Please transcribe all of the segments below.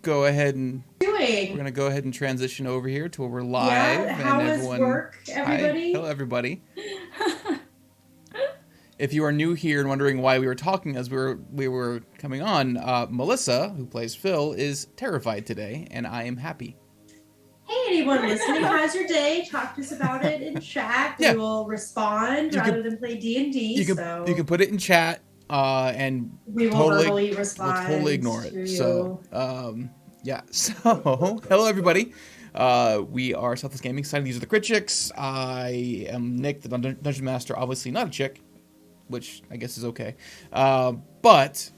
go ahead and We're gonna go ahead and transition over here to where we're live. Yeah, how and is work, everybody? Hi. Hello, everybody. If you are new here and wondering why we were talking as we were coming on, Melissa, who plays Phil, is terrified today, and I am happy. Hey, anyone listening, how's your day? Talk to us about it in chat. Yeah. We will respond rather than play D&D. You can put it in chat, and we will verbally respond. We'll totally ignore it. To so, yeah. So, hello everybody. We are Selfless Gaming Society. These are the Crit Chicks. I am Nick, the Dungeon Master. Obviously not a chick, which I guess is okay. But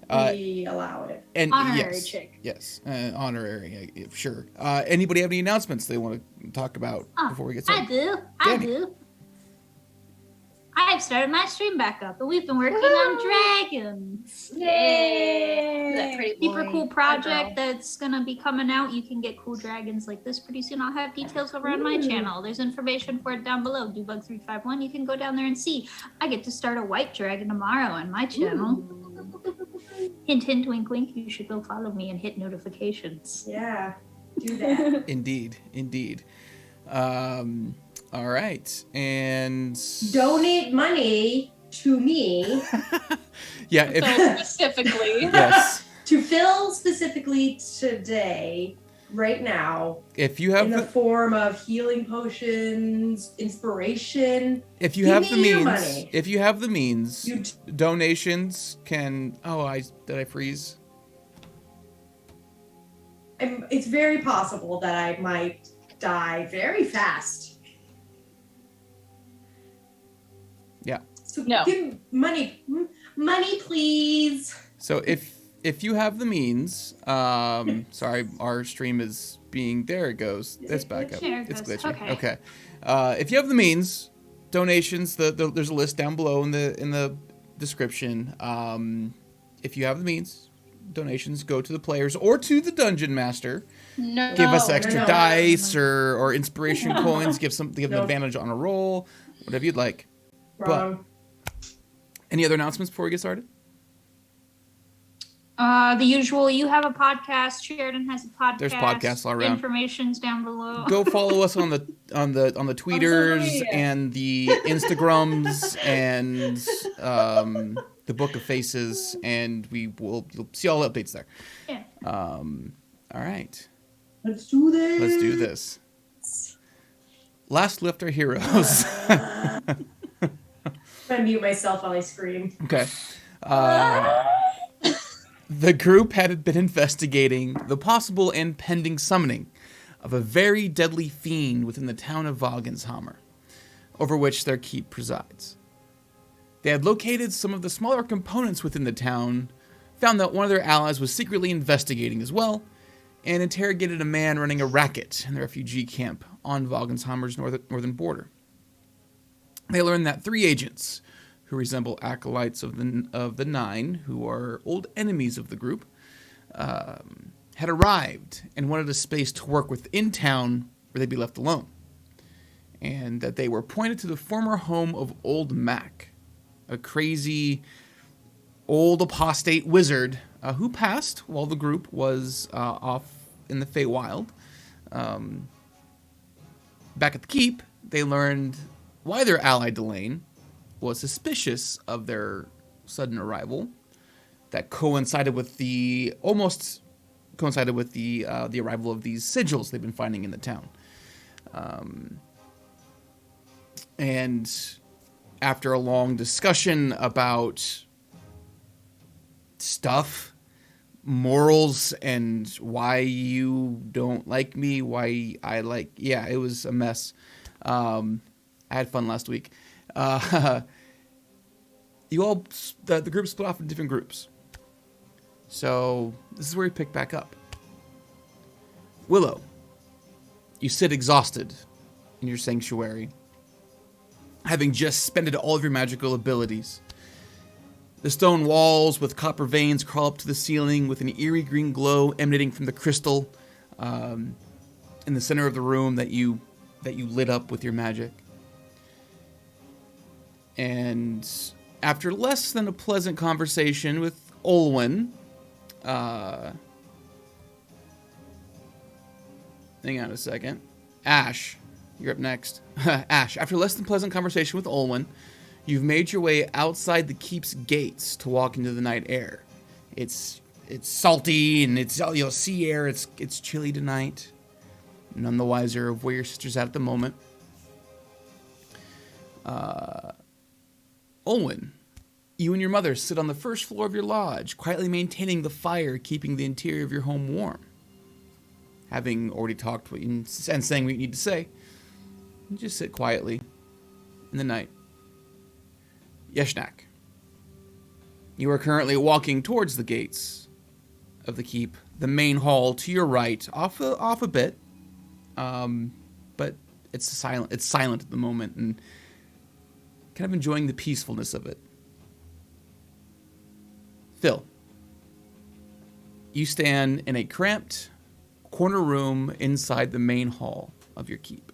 we allow it. And honorary chick. Yes, honorary, sure. Anybody have any announcements they want to talk about before we get started? I do. I have started my stream back up, and we've been working on dragons. Yay! That pretty super cool project that's gonna be coming out. You can get cool dragons like this pretty soon. I'll have details over on my channel. There's information for it down below. Debug351. You can go down there and see. I get to start a white dragon tomorrow on my channel. Hint, hint, wink, wink. You should go follow me and hit notifications. Yeah, do that. Indeed. All right, and donate money to me. Yeah, Phil specifically. Yes. To Phil specifically today, right now. If you have in the form of healing potions, inspiration. If you have the means, donations can. Oh, did I freeze? It's very possible that I might die very fast. Yeah. So give money, please. So if you have the means, sorry, our stream is being, there it goes. It's back up. It's glitching. Okay. If you have the means, donations. There's a list down below in the description. If you have the means, donations go to the players or to the dungeon master. Give us extra dice or inspiration coins. Give them advantage on a roll. Whatever you'd like. Wrong. But any other announcements before we get started? The usual. You have a podcast. Sheridan has a podcast. There's podcasts all around. Information's down below. Go follow us on the tweeters and the Instagrams and the Book of Faces, and you'll see all the updates there. Yeah. All right. Let's do this. Last lift our heroes. I'm gonna mute myself while I scream. Okay. The group had been investigating the possible and pending summoning of a very deadly fiend within the town of Vogenshammer, over which their keep presides. They had located some of the smaller components within the town, found that one of their allies was secretly investigating as well, and interrogated a man running a racket in the refugee camp on Vogenshammer's northern border. They learned that 3 agents, who resemble acolytes of the 9, who are old enemies of the group, had arrived and wanted a space to work within town where they'd be left alone. And that they were pointed to the former home of Old Mac, a crazy old apostate wizard who passed while the group was off in the Feywild. Back at the keep, they learned why their ally Delane was suspicious of their sudden arrival. That coincided with the arrival of these sigils they've been finding in the town. And after a long discussion about stuff, morals, and why you don't like me, why I like, it was a mess. I had fun last week. The group split off in different groups. So this is where we pick back up. Willow, you sit exhausted in your sanctuary, having just spended all of your magical abilities. The stone walls with copper veins crawl up to the ceiling with an eerie green glow emanating from the crystal in the center of the room that you lit up with your magic. And after less than a pleasant conversation with Olwyn, Hang on a second. Ash, you're up next. Ash, after less than pleasant conversation with Olwyn, you've made your way outside the keep's gates to walk into the night air. It's salty and it's sea air. It's chilly tonight. None the wiser of where your sister's at the moment. Olwyn, you and your mother sit on the first floor of your lodge, quietly maintaining the fire, keeping the interior of your home warm. Having already talked and saying what you need to say, you just sit quietly in the night. Yeshnakh, you are currently walking towards the gates of the keep, the main hall to your right, off a bit, but it's silent at the moment, and kind of enjoying the peacefulness of it. Phil, you stand in a cramped corner room inside the main hall of your keep.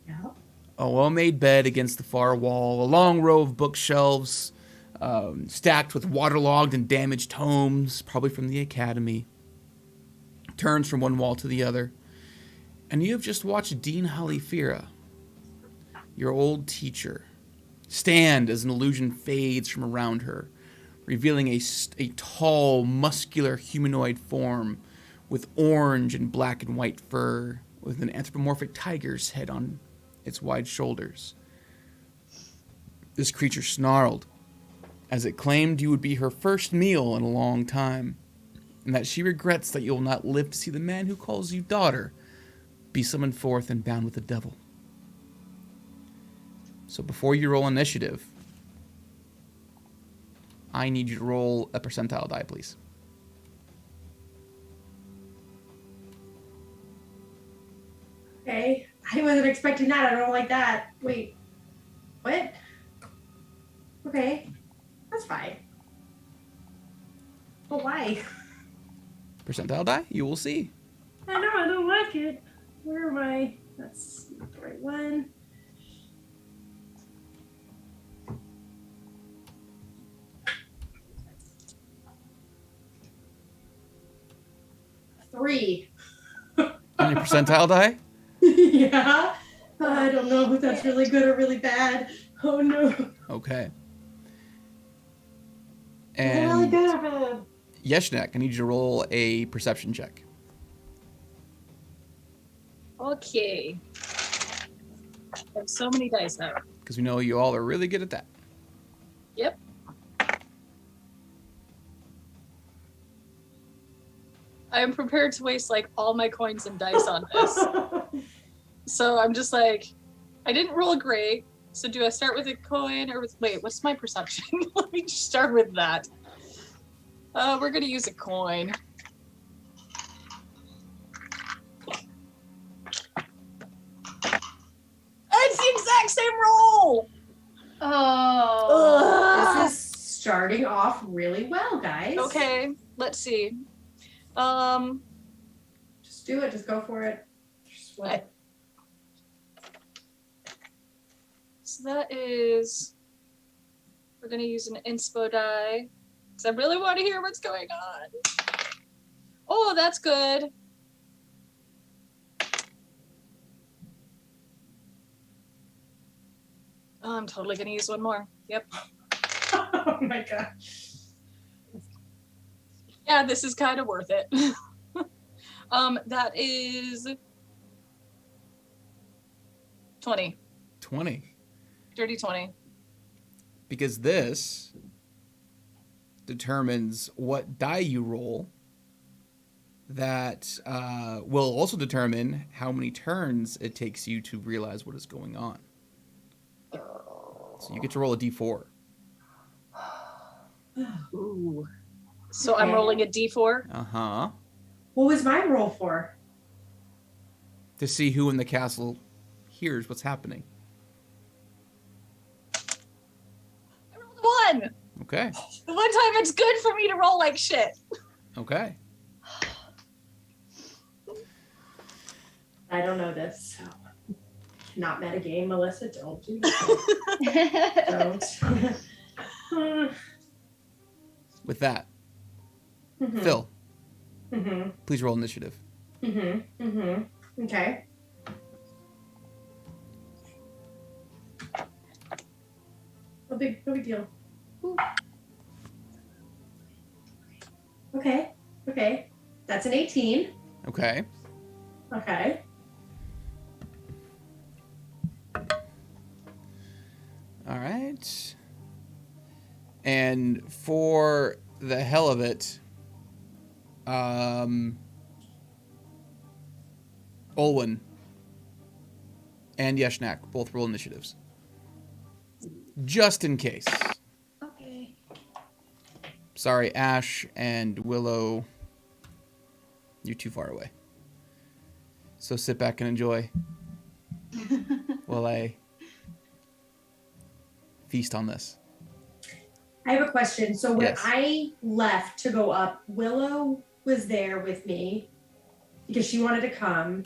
Yeah. A well-made bed against the far wall, a long row of bookshelves stacked with waterlogged and damaged tomes, probably from the academy, turns from one wall to the other. And you have just watched Dean Halifera, your old teacher, stand as an illusion fades from around her, revealing a tall, muscular humanoid form with orange and black and white fur, with an anthropomorphic tiger's head on its wide shoulders. This creature snarled as it claimed you would be her first meal in a long time, and that she regrets that you will not live to see the man who calls you daughter be summoned forth and bound with the devil. So before you roll initiative, I need you to roll a percentile die, please. Okay. I wasn't expecting that. I don't like that. Wait. What? Okay. That's fine. But why? Percentile die? You will see. I know, I don't like it. Where am I? That's not the right one. Three. On your percentile die? Yeah. I don't know if that's really good or really bad. Oh no. Okay. Really And good or bad? Yeshnakh, I need you to roll a perception check. Okay. I have so many dice out. Because we know you all are really good at that. Yep. I am prepared to waste like all my coins and dice on this. So I'm just like, I didn't roll great. So do I start with a coin or with, wait, what's my perception? Let me just start with that. We're gonna use a coin. It's the exact same roll! Oh. This is starting off really well, guys. Okay, let's see. Just do it. Just go for it. Just what? So that is, we're gonna use an inspo die because I really want to hear what's going on. Oh, that's good. Oh, I'm totally gonna use one more. Yep. Oh my gosh. Yeah, this is kind of worth it. That is 20. 20. Dirty 20. Because this determines what die you roll. That will also determine how many turns it takes you to realize what is going on. So you get to roll a d4. Ooh. So I'm rolling a d4? Uh-huh. What was my roll for? To see who in the castle hears what's happening. I rolled a 1! Okay. The one time it's good for me to roll like shit. Okay. I don't know this. So. Not metagame, Melissa. Don't do that. Don't. With that, Mm-hmm. Phil, Mm-hmm. please roll initiative. Mm-hmm. Mm-hmm. Okay. No big deal. Ooh. Okay. That's an 18. Okay. Okay. All right. And for the hell of it, Olwyn and Yeshnakh both roll initiatives. Just in case. Okay. Sorry, Ash and Willow. You're too far away. So sit back and enjoy while I feast on this. I have a question. So when Yes. I left to go up, Willow was there with me because she wanted to come.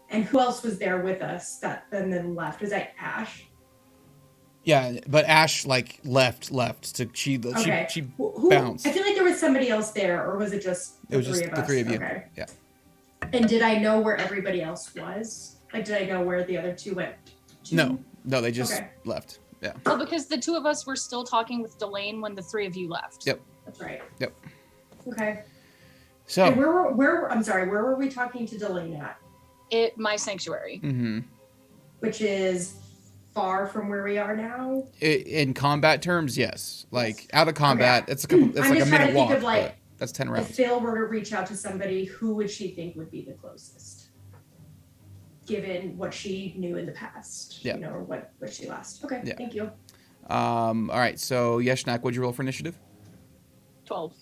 And who else was there with us that then left? Was that Ash? Yeah, but Ash left. So she Who, bounced. I feel like there was somebody else there, or was it just the It was three just of the us? three of you. Okay. Yeah. And did I know where everybody else was? Like, did I know where the other two went to? No, they just Okay. left. Yeah. Well, because the two of us were still talking with Delane when the three of you left. Yep. That's right. Yep. Okay. So. And where were we talking to Delane at? My sanctuary. Mm-hmm. Which is far from where we are now? In combat terms, yes. Like out of combat, Okay. it's a couple. It's I'm like a just trying minute to think walk. of, like, but that's 10 If rounds. Phil were to reach out to somebody, who would she think would be the closest? Given what she knew in the past. Yeah. You know, or what she last. Okay, Yeah. thank you. All right. So Yeshnakh, what'd you roll for initiative? 12.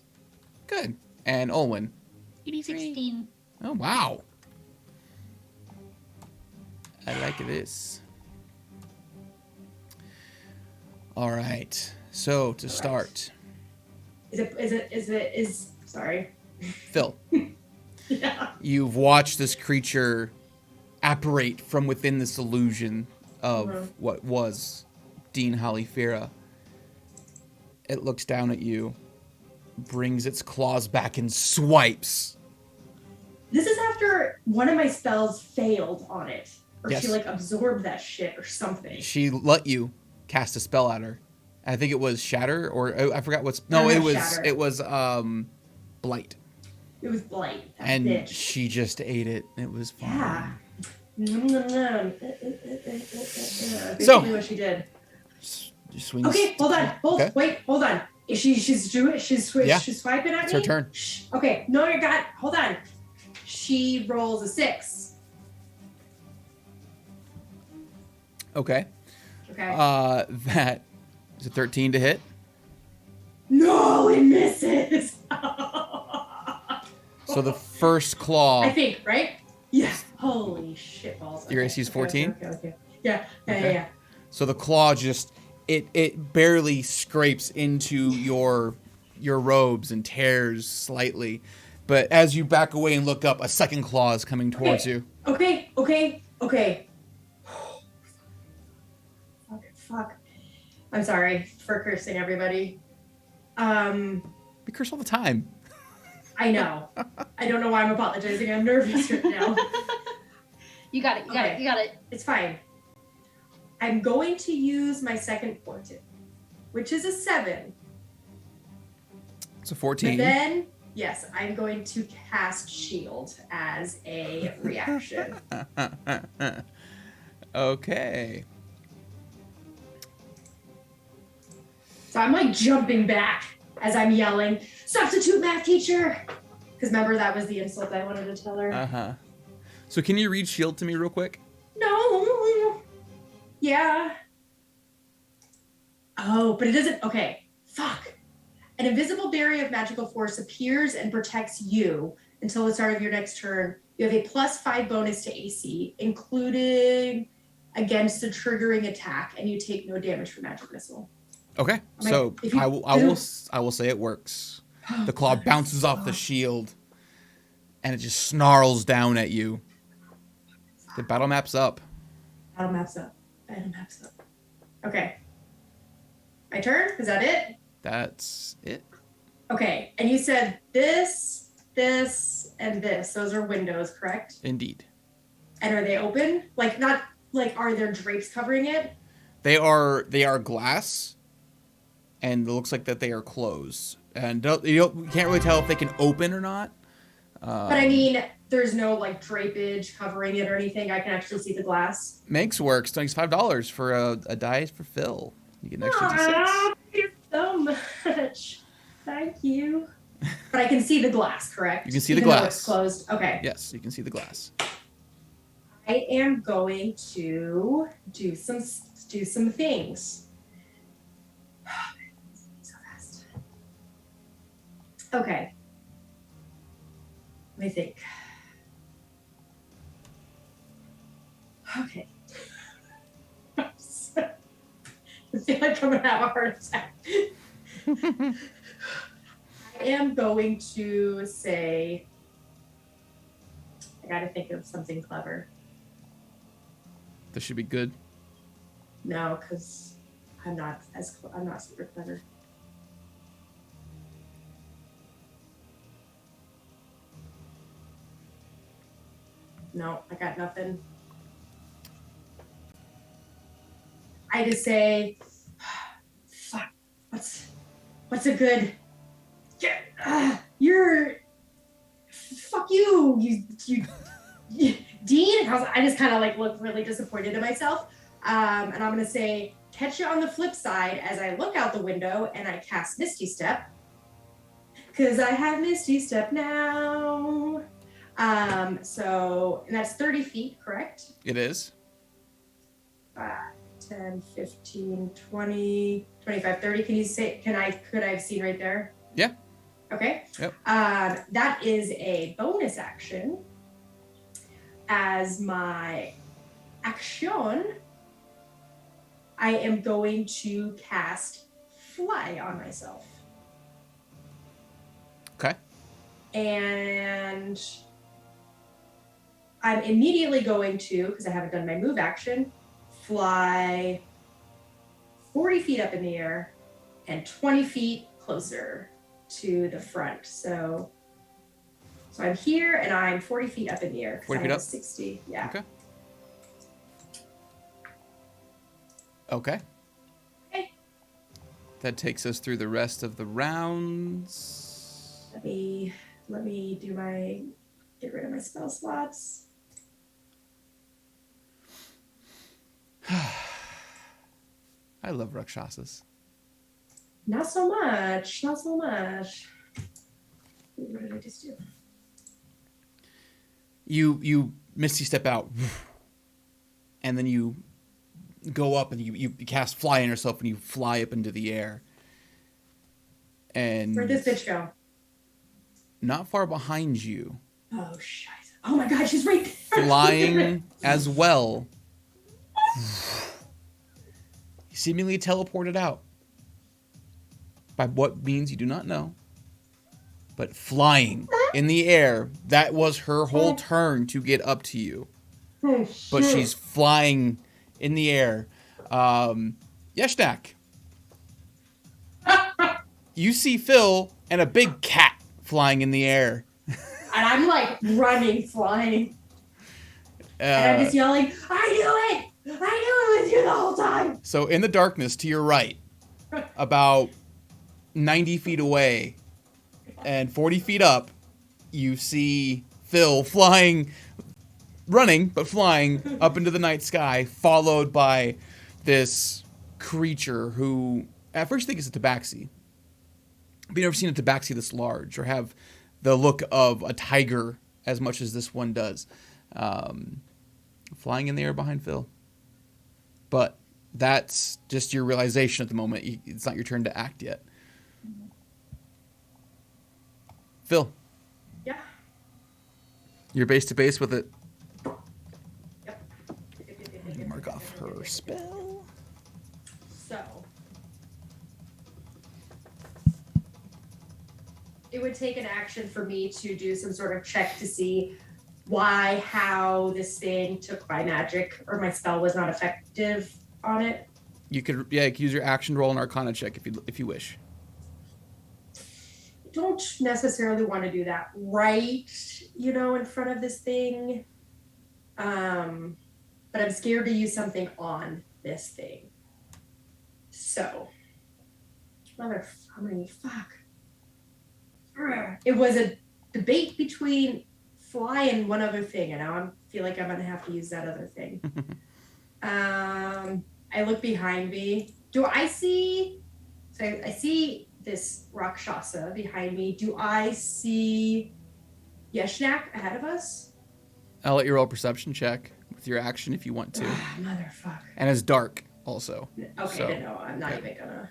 Good. And Olwyn. 16. Oh wow. I like this. All right. So to start, Sorry. Phil, Yeah. you've watched this creature apparate from within this illusion of Mhm. what was Dean Halifera. It looks down at you, brings its claws back and swipes. This is after one of my spells failed on it. Or Yes. she absorbed that shit or something. She let you cast a spell at her. I think it was Shatter, or I forgot what's. No, No, it not was Shatter. it was Blight, It was Blight. That and bitch. she just ate it. It was fine. Yeah. Nom, nom, nom. So- Basically what she did. She swings. Okay, hold on. Okay. Wait, hold on. Is she's doing it? She's Yeah. swiping at It's me? her turn. Shh. Okay, no, you got. Hold on. She rolls a 6. Okay. Okay. That is a 13 to hit. No, it misses. So the first claw. I think, right? Yeah. Holy shit balls. Your AC is 14? Okay. Yeah. Okay. Yeah. So the claw just it barely scrapes into your robes and tears slightly, but as you back away and look up, a second claw is coming towards you. Okay. Fuck. I'm sorry for cursing, everybody. We curse all the time. I know. I don't know why I'm apologizing. I'm nervous right now. You got it. You got it. It's fine. I'm going to use my second portent, which is a 7. It's a But 14. then, yes, I'm going to cast Shield as a reaction. Okay. So I'm jumping back as I'm yelling, "Substitute math teacher!" Because remember, that was the insult I wanted to tell her. Uh-huh. So can you read shield to me real quick? No. Yeah. Oh, but it doesn't. Okay. Fuck. An invisible barrier of magical force appears and protects you until the start of your next turn. You have a +5 bonus to AC, including against a triggering attack, and you take no damage from magic missile. Okay. I mean, So if you- I will say it works. The claw bounces off the shield, and it just snarls down at you. The battle map's up. Battle maps up. Okay. My turn? Is that it? That's it. Okay. And you said this, and this. Those are windows, correct? Indeed. And are they open? Like, not like, are there drapes covering it? They are glass, and it looks like that they are closed. And you can't really tell if they can open or not. But I mean, there's no like drapage covering it or anything. I can actually see the glass. Makes works. $25 for a die for Phil. You get an extra D6. Thank you so much. Thank you. But I can see the glass, correct? You can see the Even though glass. it's closed. Okay. Yes, you can see the glass. I am going to do some things. So fast. Okay. Let me think. Okay. I feel like I'm gonna have a heart attack. I am going to say, I gotta think of something clever. This should be good. No, because I'm not super clever. No, I got nothing. I just say, fuck. What's a good? You're. Fuck you, Dean. I just kind of like look really disappointed in myself, and I'm gonna say, catch you on the flip side as I look out the window and I cast Misty Step, because I have Misty Step now. So, and that's 30 feet, correct? It is. 5, 10, 15, 20, 25, 30. Could I have seen right there? Yeah. Okay. Yep. That is a bonus action. As my action, I am going to cast Fly on myself. Okay. And I'm immediately going to, because I haven't done my move action, fly 40 feet up in the air and 20 feet closer to the front. So I'm here and I'm 40 feet up in the air. 40 feet up? 60, yeah. Okay. Okay. Okay. That takes us through the rest of the rounds. Let me get rid of my spell slots. I love Rakshasas. Not so much. What did I just do? You Misty Step out, and then you go up and you cast Fly on yourself and you fly up into the air. And Where'd this bitch go? Not far behind you. Oh, shit. Oh my god, she's right there. Flying as well. Seemingly teleported out. By what means you do not know. But flying in the air, that was her whole turn to get up to you. Oh, But she's flying in the air. Yeshnakh. You see Phil and a big cat flying in the air. And I'm like running, flying. And I'm just yelling, I knew it! I knew it was you the whole time! So in the darkness to your right, about 90 feet away and 40 feet up, you see Phil flying, running, but flying up into the night sky, followed by this creature who, at first you think it's a tabaxi. But you've never seen a tabaxi this large or have the look of a tiger as much as this one does. Flying in the air behind Phil. But that's just your realization at the moment. It's not your turn to act yet. Phil. Yeah. You're base to base with it. Yep. Let me mark off her spell. So. It would take an action for me to do some sort of check to see how this thing took my magic or my spell was not effective on it. You could use your action roll and Arcana check if you wish. I don't necessarily want to do that right, in front of this thing. But I'm scared to use something on this thing. So, fuck. It was a debate between fly and one other thing, and now I feel like I'm gonna have to use that other thing. I look behind me. Do I see? So I see this Rakshasa behind me. Do I see Yeshnakh ahead of us? I'll let you roll a perception check with your action if you want to. Motherfucker. And it's dark also. Okay, so, no, I'm not even gonna.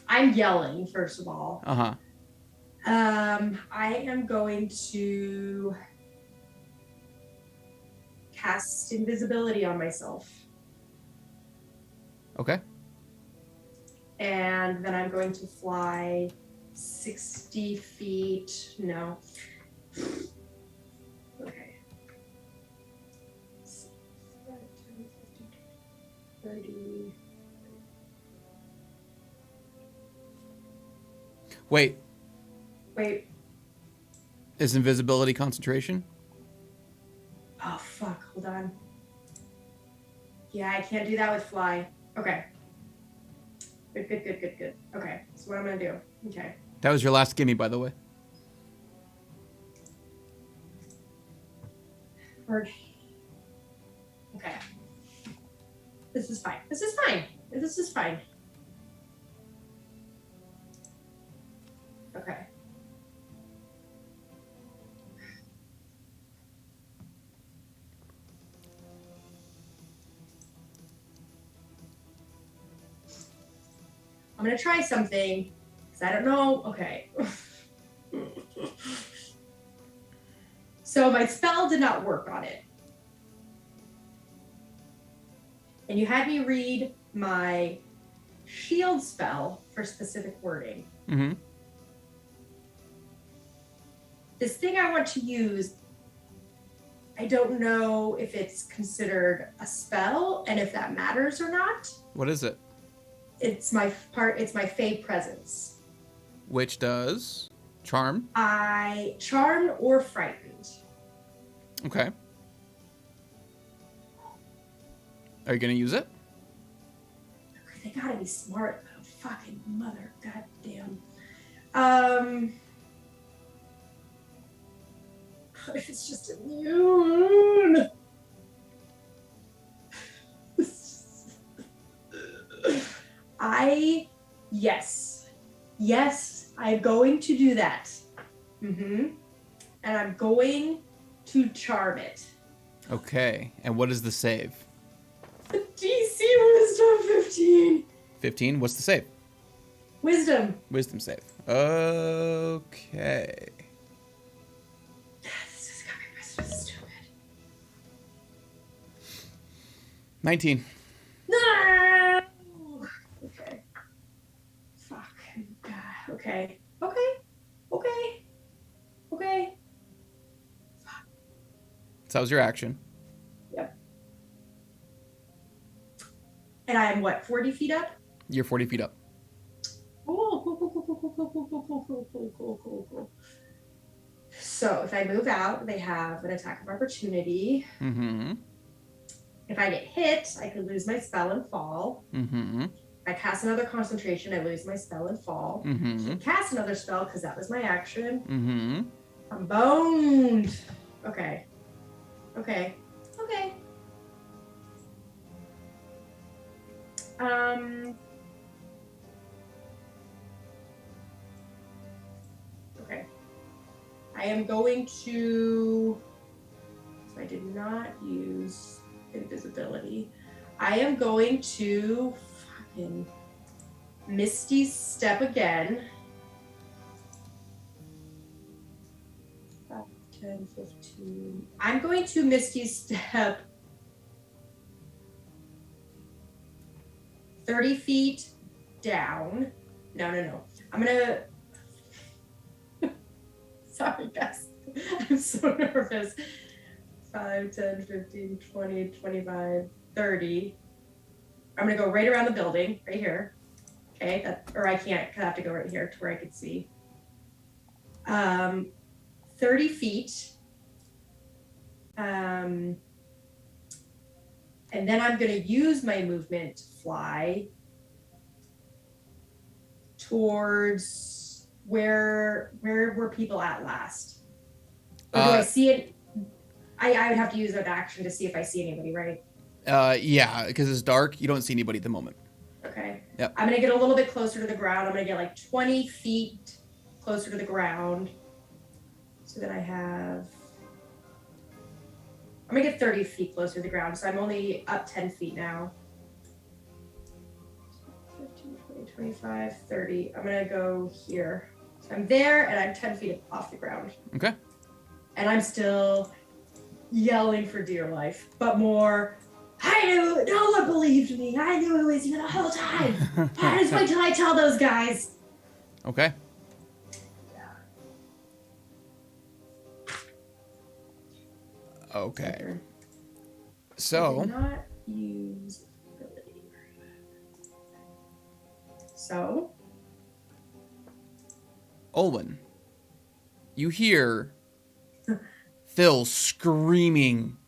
I'm yelling, first of all. Uh-huh. I am going to cast invisibility on myself. Okay. And then I'm going to fly 60 feet. No. Okay. 30. Wait. Is invisibility concentration? Oh, fuck. Hold on. Yeah, I can't do that with fly. Okay. Good. Okay, so what I'm gonna do. Okay. That was your last gimme, by the way. Bird. Okay. This is fine. Okay. I'm gonna try something because I don't know. Okay. So my spell did not work on it. And you had me read my shield spell for specific wording. Mm-hmm. This thing I want to use, I don't know if it's considered a spell and if that matters or not. What is it? It's my Fey presence. Which does charm. Charmed or frightened. Okay. Are you gonna use it? They gotta be smart, oh, fucking mother, goddamn. If it's just immune. Yes, I'm going to do that. And I'm going to charm it. Okay. And what is the save? The DC Wisdom 15. 15? What's the save? Wisdom. Wisdom save. Okay. This is gonna be so stupid. 19. No! Okay. Fuck. Okay. So that was your action. Yep. And I am what, 40 feet up? You're 40 feet up. Cool. So if I move out, they have an attack of opportunity. Mm-hmm. If I get hit, I could lose my spell and fall. Mm-hmm. If I cast another concentration, I lose my spell and fall. Mm-hmm. I can cast another spell because that was my action. Mm-hmm. I'm boned. Okay. Okay. I am going to. So I did not use invisibility. I am going to fucking Misty Step again. 5, 10, 15. I'm going to Misty Step 30 feet down. No. I'm gonna. Sorry, guys. I'm so nervous. 5, 10, 15, 20, 25, 30. I'm gonna go right around the building, right here. Okay, or I can't, I have to go right here to where I could see. 30 feet. And then I'm going to use my movement to fly towards where were people at last? Or do I see it? I would have to use an action to see if I see anybody, right? Yeah, because it's dark. You don't see anybody at the moment. Okay. Yep. I'm going to get a little bit closer to the ground. I'm going to get like 20 feet closer to the ground so that I'm going to get 30 feet closer to the ground. So I'm only up 10 feet now. 15, 20, 25, 30. I'm going to go here. So I'm there and I'm 10 feet off the ground. Okay. And I'm still yelling for dear life, but more, I knew, no one believed me. I knew it was you the whole time. Just wait till I tell those guys. Okay. Okay. So. I did not use ability. So. Olwyn, you hear Phil screaming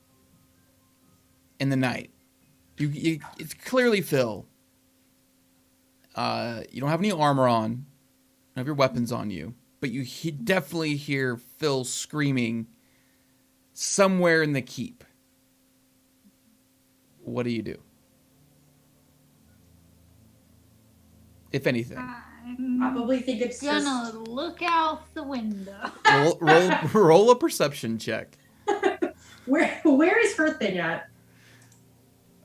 in the night. It's clearly Phil. You don't have any armor on. You don't have your weapons on you. But you definitely hear Phil screaming somewhere in the keep. What do you do? If anything. Probably think it's gonna look out the window. roll a perception check. Where is her thing at?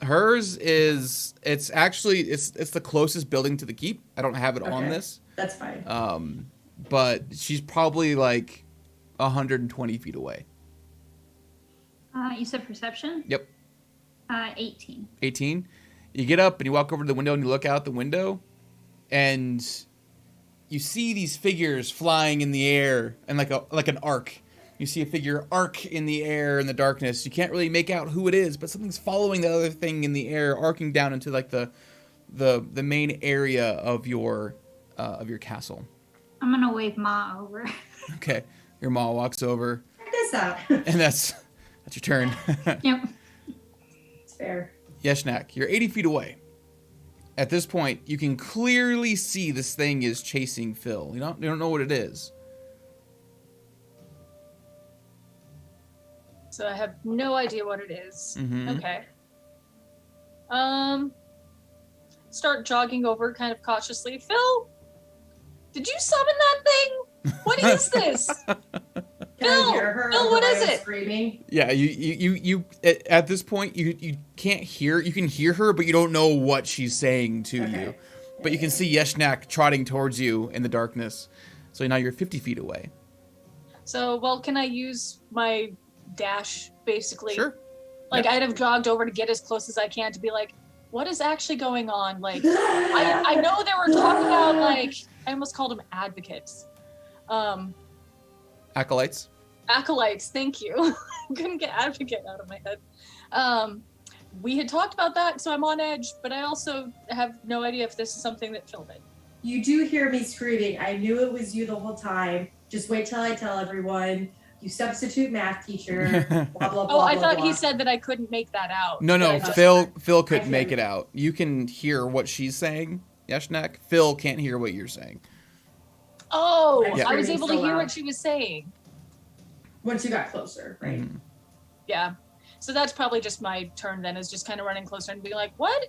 Hers is it's the closest building to the keep. I don't have it on this. That's fine. But she's probably like 120 feet away. You said perception? Yep. 18. 18. You get up and you walk over to the window and you look out the window and you see these figures flying in the air and like an arc. You see a figure arc in the air in the darkness. You can't really make out who it is, but something's following the other thing in the air, arcing down into like the main area of your castle. I'm gonna wave Ma over. Okay, your Ma walks over. Check this out. And that's your turn. Yep. It's fair. Yeshnakh, you're 80 feet away. At this point, you can clearly see this thing is chasing Phil. You don't know what it is. So I have no idea what it is. Mm-hmm. Okay. Start jogging over kind of cautiously. Phil, did you summon that thing? What is this? Can I hear her? Phil, what is it? Screaming. Yeah, you at this point you can't hear. You can hear her, but you don't know what she's saying to you. But you can see Yeshnakh trotting towards you in the darkness. So now you're 50 feet away. So, well, can I use my dash, basically? Sure. Like, I'd have jogged over to get as close as I can to be like, what is actually going on? Like, I know they were talking about, like, I almost called them advocates. Acolytes. Acolytes, thank you. Couldn't get advocate out of my head. We had talked about that, so I'm on edge, but I also have no idea if this is something that Phil did. You do hear me screaming. I knew it was you the whole time. Just wait till I tell everyone. You substitute math teacher. Blah, blah, blah, I thought blah. he said that I couldn't make that out. No, Phil couldn't make it out. You can hear what she's saying, Yeshnakh. Phil can't hear what you're saying. Oh, Yeah. I was able to So hear loud. what she was saying. Once you got closer, right? Mm. Yeah. So that's probably just my turn then, is just kind of running closer and being like, what?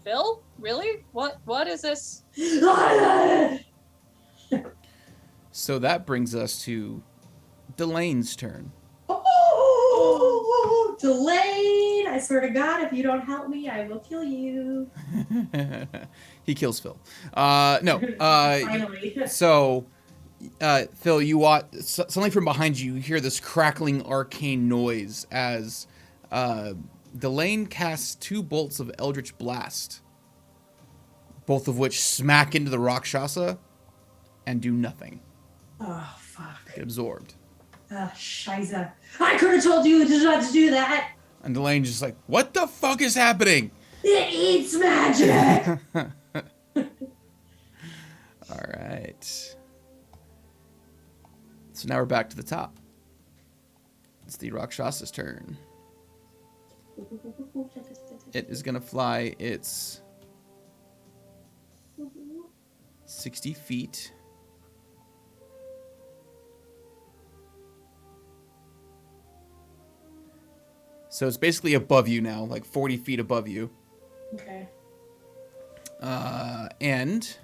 Phil? Really? What is this? So that brings us to Delane's turn. Oh, Delane! I swear to God, if you don't help me, I will kill you. He kills Phil. No. Finally. So, Phil, you watch suddenly from behind you. You hear this crackling arcane noise as Delane casts 2 bolts of Eldritch Blast, both of which smack into the Rakshasa and do nothing. Oh, fuck. Get absorbed. Scheiße. I could have told you not to do that. And Delane's just like, what the fuck is happening? It eats magic. All right. So now we're back to the top. It's the Rakshasa's turn. It is going to fly its 60 feet. So it's basically above you now, like 40 feet above you. Okay. And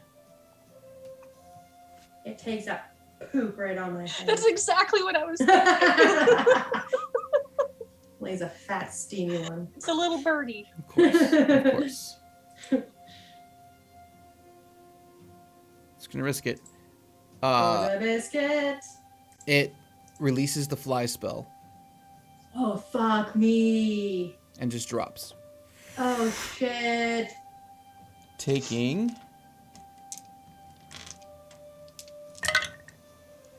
It takes that poop right on my head. That's exactly what I was thinking. Lays a fat, steamy one. It's a little birdie. of course. It's going to risk it. Oh, the biscuit. It releases the fly spell Oh, fuck me. and just drops. Oh, shit. Taking...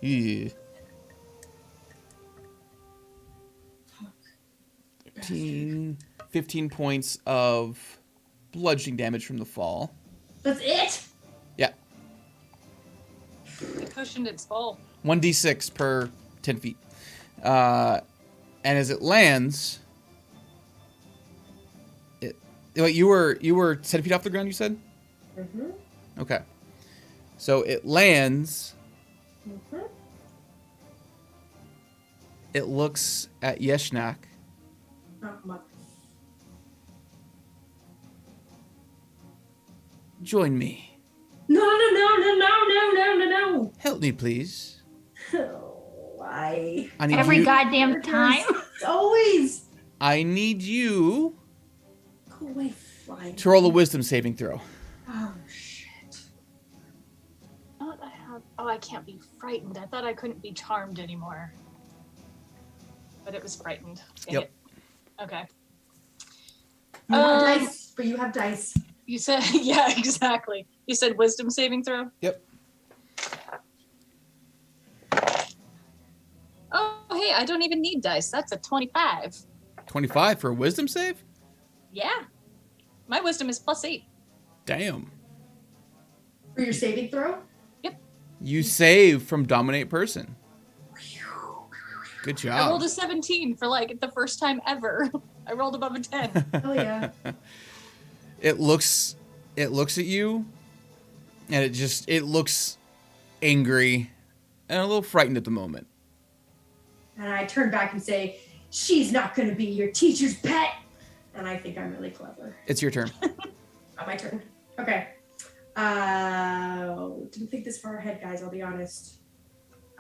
Yeah. 15 points of bludgeoning damage from the fall. That's it? Yeah. It cushioned its fall. 1d6 per 10 feet. And as it lands... Wait, you were 10 feet off the ground, you said? Mm-hmm. Okay. So it lands... Mm-hmm. It looks at Yeshnakh. Not much. Join me. No. Help me, please. Oh, why? I need Every you. goddamn time. Always. I need you Go away, fly. to roll a wisdom saving throw. Oh, shit. What I have? Oh, I can't be frightened. I thought I couldn't be charmed anymore. But it was frightened. Dang Yep. it. Okay. You have dice, but you have dice. You said, yeah, exactly. You said wisdom saving throw? Yep. Oh, hey, I don't even need dice. That's a 25. 25 for a wisdom save? Yeah. My wisdom is +8. Damn. For your saving throw? You save from dominate person. Good I rolled job. a 17 for like the first time ever. I rolled above a 10. Oh, yeah. It looks at you and it looks angry and a little frightened at the moment. And I turn back and say, she's not going to be your teacher's pet. And I think I'm really clever. It's your turn. Not my turn. Okay. Didn't think this far ahead, guys, I'll be honest.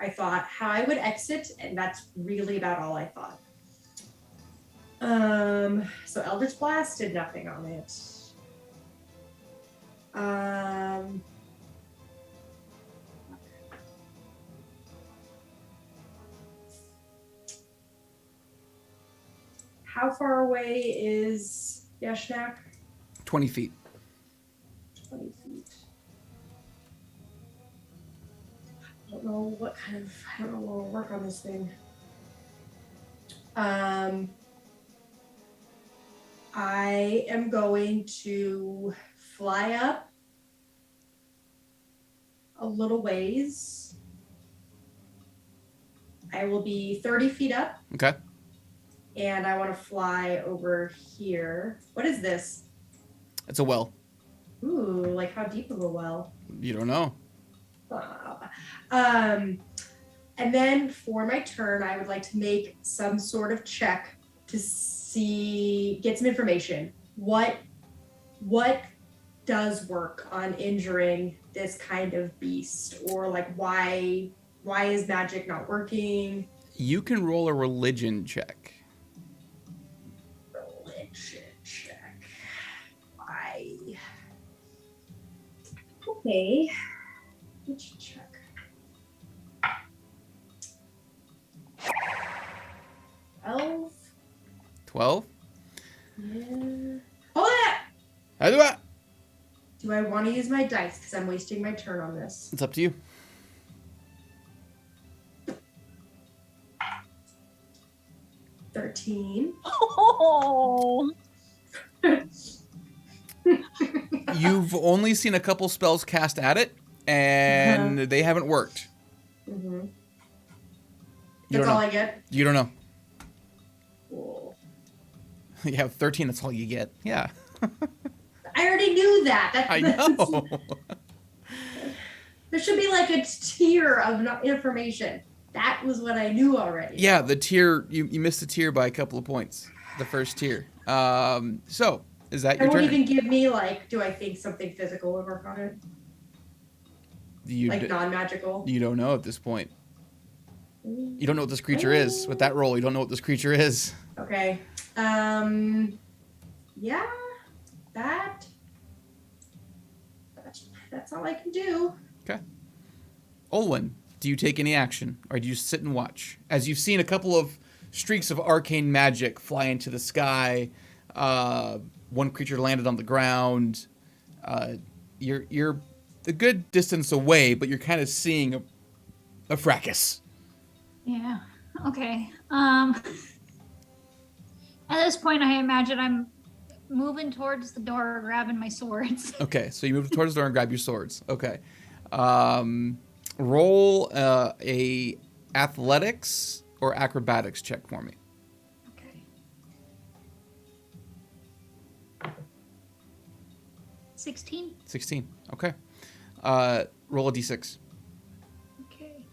I thought how I would exit, and that's really about all I thought. So Eldritch Blast did nothing on it. How far away is Yeshnakh? 20 feet. 20 feet. I don't know what will work on this thing. I am going to fly up a little ways. I will be 30 feet up, Okay. and I want to fly over here. What is this? It's a well. Ooh, like how deep of a well? You don't know. And then for my turn, I would like to make some sort of check to get some information. What does work on injuring this kind of beast, or like why is magic not working? You can roll a religion check. Religion check. Okay. Religion check. 12. 12? Yeah. Oh yeah. I do it. Do I want to use my dice because I'm wasting my turn on this? It's up to you. $13. Oh. You've only seen a couple spells cast at it, and they haven't worked. Mm-hmm. You That's don't all know. I get. You don't know. You have 13. That's all you get. Yeah. I already knew that. I know. There should be like a tier of information. That was what I knew already. Yeah, the tier, you missed the tier by a couple of points. The first tier. So, is that your It turn? won't even give me, like, do I think something physical would work on it? Like non-magical? You don't know at this point. You don't know what this creature is. With that roll, you don't know what this creature is. Okay. Yeah. That's all I can do. Okay. Olwyn, do you take any action, or do you sit and watch? As you've seen a couple of streaks of arcane magic fly into the sky, one creature landed on the ground. You're a good distance away, but you're kind of seeing a fracas. Yeah. Okay. At this point, I imagine I'm moving towards the door, grabbing my swords. Okay, so you move towards the door and grab your swords. Okay. Roll a athletics or acrobatics check for me. Okay. 16. 16. Okay. Roll a d6. Okay.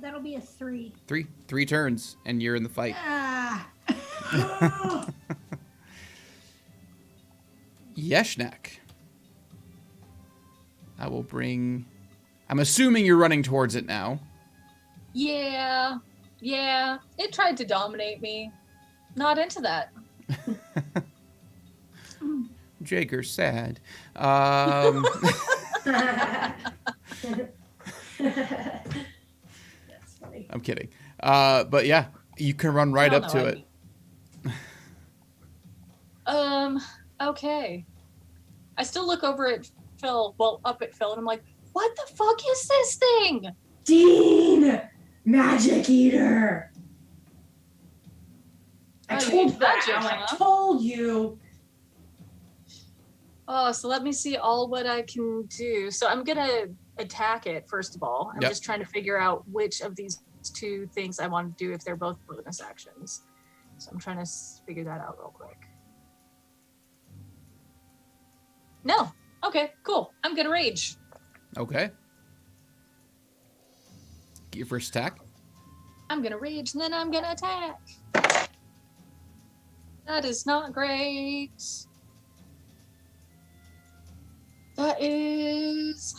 That'll be a 3. 3 turns, and you're in the fight. Ah. Yeshnakh. I will bring... I'm assuming you're running towards it now. Yeah. It tried to dominate me. Not into that. Jager's sad. That's funny. I'm kidding. But yeah, you can run right up to it. Okay. I still look over at Phil, up at Phil, and I'm like, what the fuck is this thing? Dean! Magic Eater! I Oh, told you you. magic, I huh? told you. Oh, so let me see all what I can do. So I'm gonna attack it, first of all. I'm Yep. just trying to figure out which of these two things I want to do if they're both bonus actions. So I'm trying to figure that out real quick. No. Okay, cool. I'm gonna rage. Okay. Get your first attack. I'm gonna rage and then I'm gonna attack. That is not great. That is...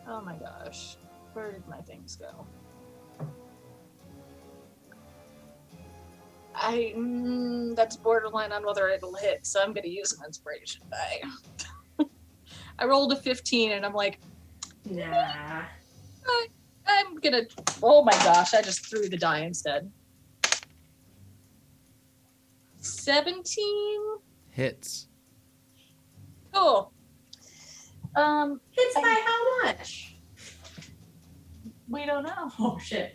Oh my gosh. Where did my things go? That's borderline on whether it'll hit, so I'm gonna use an inspiration die. I rolled a 15 and I'm like, Nah. I'm gonna, oh my gosh, I just threw the die instead. 17? Hits. Cool. Hits by how much? We don't know. Oh, shit.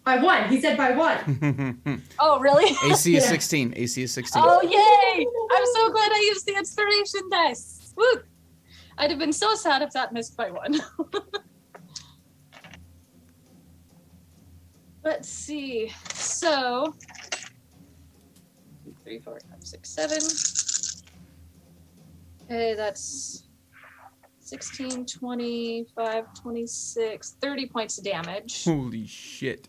By 1. He said by 1. Oh, really? AC is Yeah. 16. AC is 16. Oh, yay! I'm so glad I used the inspiration dice. Woo! I'd have been so sad if that missed by 1. Let's see. So, 2, 3, 4, 5, 6, 7. Okay, that's 16, 25, 26, 30 points of damage. Holy shit.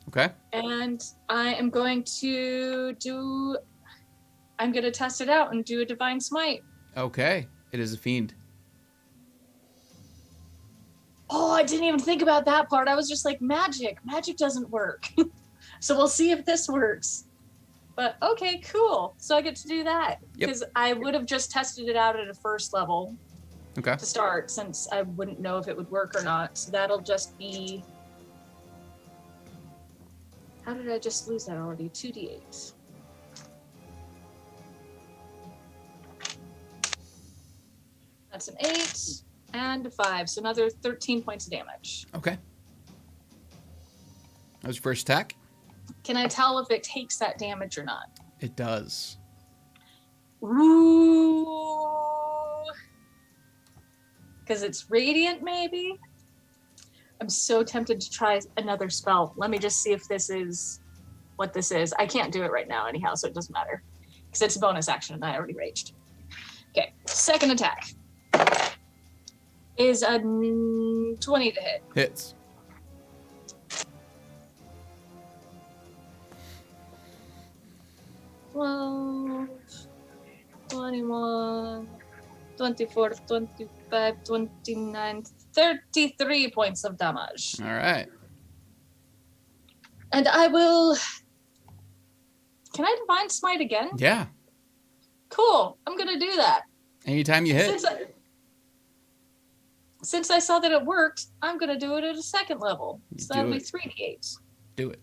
Okay. And I am going to I'm going to test it out and do a Divine Smite. Okay. It is a fiend. Oh, I didn't even think about that part. I was just like, magic. Magic doesn't work. So we'll see if this works. But okay, cool. So I get to do that. Yep. Because I would have just tested it out at a first level Okay. to start, since I wouldn't know if it would work or not. So that'll just be... How did I just lose that already? 2d8. That's an 8 and a 5. So another 13 points of damage. Okay. That was your first attack. Can I tell if it takes that damage or not? It does. Ooh. Because it's radiant, maybe? I'm so tempted to try another spell. Let me just see if this is what this is. I can't do it right now anyhow, so it doesn't matter. Because it's a bonus action and I already raged. Okay, second attack is a 20 to hit. Hits. Well, 21, 24, 25, 29, 33 points of damage. All right. And I will... Can I Divine Smite again? Yeah. Cool. I'm going to do that. Anytime you hit. Since I saw that it worked, I'm going to do it at a second level. So that'll be 3d8s. Do it.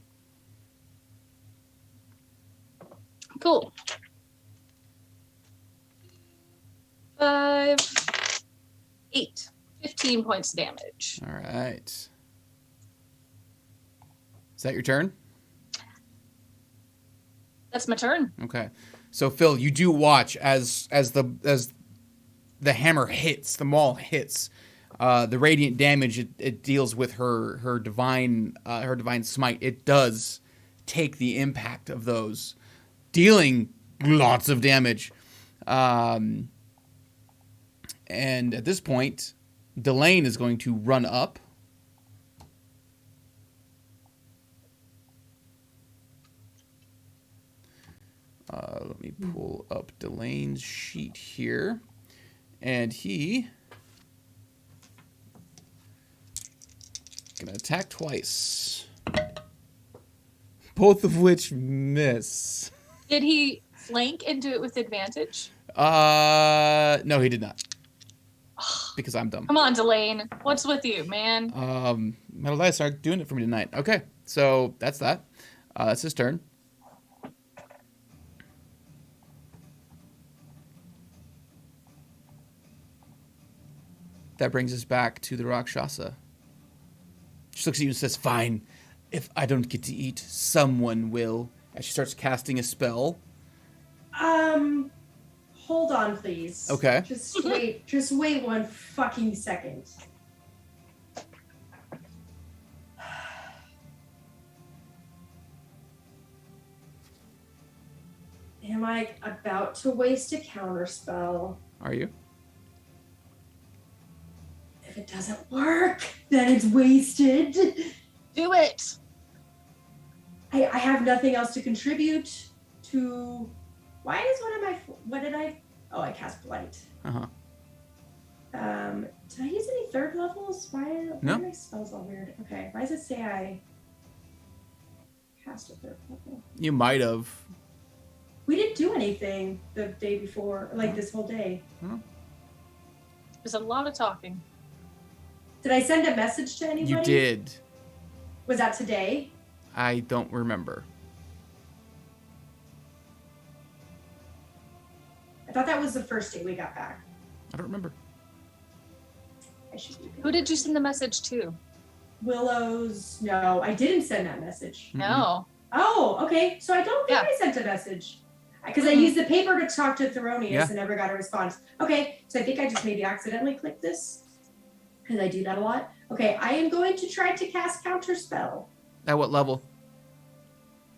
Cool. 5, 8, 15 points of damage. All right. Is that your turn? That's my turn. Okay. So Phil, you do watch as the hammer hits, the maul hits, the radiant damage it deals with her divine smite. It does take the impact of those, dealing lots of damage. And at this point, Delane is going to run up. Let me pull up Delane's sheet here. And he gonna attack twice. Both of which miss. Did he flank and do it with advantage? No, he did not. Because I'm dumb. Come on, Delane. What's with you, man? Metal dice are doing it for me tonight. Okay, so that's that. That's his turn. That brings us back to the Rakshasa. She looks at you and says, "Fine. If I don't get to eat, someone will." As she starts casting a spell. Hold on, please. Okay. Just wait one fucking second. Am I about to waste a counterspell? Are you? If it doesn't work, then it's wasted. Do it. I have nothing else to contribute to. Why is one of my... What did I... Oh, I cast Blight. Uh-huh. Did I use any third levels? Why No. are my spells all weird? Okay, why does it say I cast a third level? You might have. We didn't do anything the day before, like this whole day. There's a lot of talking. Did I send a message to anybody? You did. Was that today? I don't remember. I thought that was the first day we got back. I don't remember. I should be good. Who did you send the message to? Willow's... No, I didn't send that message. No. Oh, okay. So I don't think I sent a message. Because I used the paper to talk to Therannia and never got a response. Okay, so I think I just maybe accidentally clicked this. Because I do that a lot. Okay, I am going to try to cast Counterspell. At what level?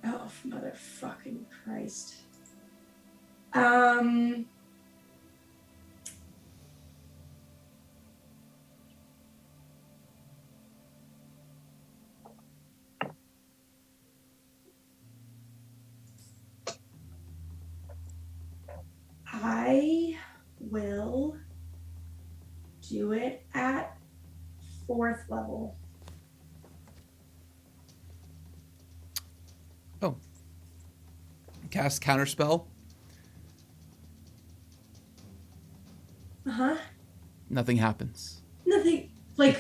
Oh, motherfucking Christ. I will do it at 4th level. Oh. Cast Counterspell. Uh-huh. Nothing happens. Nothing. Like...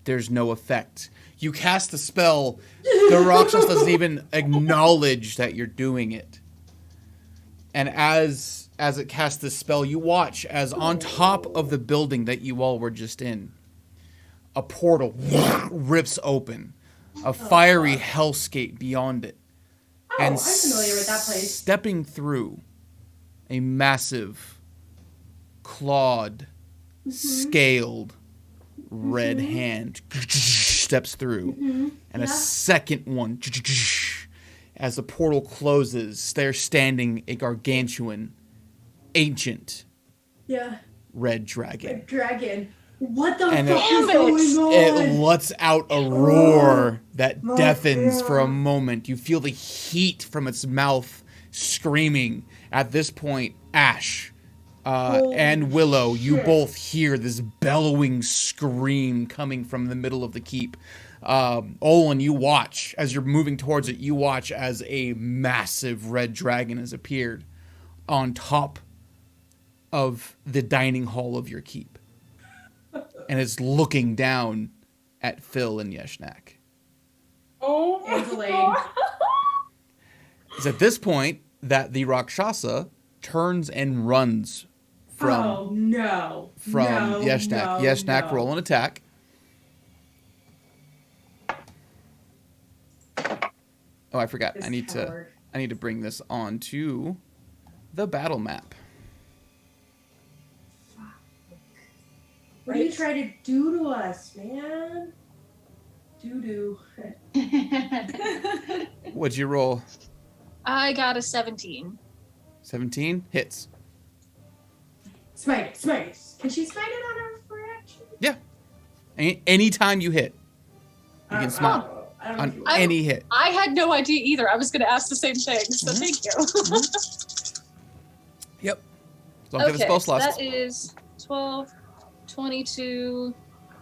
There's no effect. You cast the spell, the Rakshasa doesn't even acknowledge that you're doing it. And as it casts this spell, you watch as on top of the building that you all were just in, a portal rips open, a fiery hellscape beyond it. Oh, I'm familiar with that place. Stepping through a massive, clawed, scaled, red hand steps through, and a second one as the portal closes. There standing a gargantuan, ancient, red dragon. What the And fuck is going on? it lets out a roar that deafens for a moment. You feel the heat from its mouth screaming. At this point, Ash and Willow, you both hear this bellowing scream coming from the middle of the keep. Olwyn, you watch, as you're moving towards it, you watch as a massive red dragon has appeared on top of the dining hall of your keep. And is looking down at Phil and Yeshnakh. Oh, Angela. It's at this point that the Rakshasa turns and runs from Yeshnakh. Yeshnakh, roll an attack. Oh, I forgot. I need to bring this onto the battle map. What are you trying to do to us, man? Doo-doo. What'd you roll? I got a 17. 17 hits. Smite it. Can she smite it on her reaction? Yeah. Anytime you hit, you can smite on any hit. I had no idea either. I was going to ask the same thing, so thank you. Yep. Don't get the spell slots. That is 12, 22,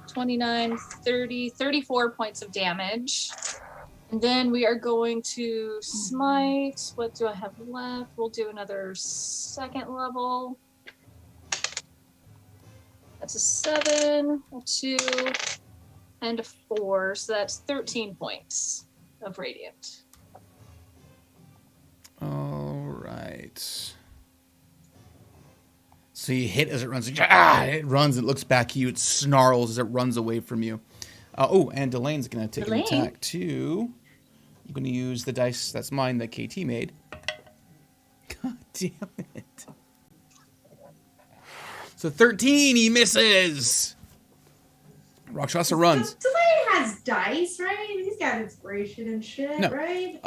29, 30, 34 points of damage. And then we are going to smite. What do I have left? We'll do another second level. That's a 7, a 2, and a 4. So that's 13 points of radiant. All right. So you hit as it runs. It runs. It looks back at you. It snarls as it runs away from you. And Delane's going to take an attack too. I'm going to use the dice. That's mine that KT made. God damn it. So 13, he misses. Rakshasa runs. Delane has dice, right? He's got inspiration and shit, right?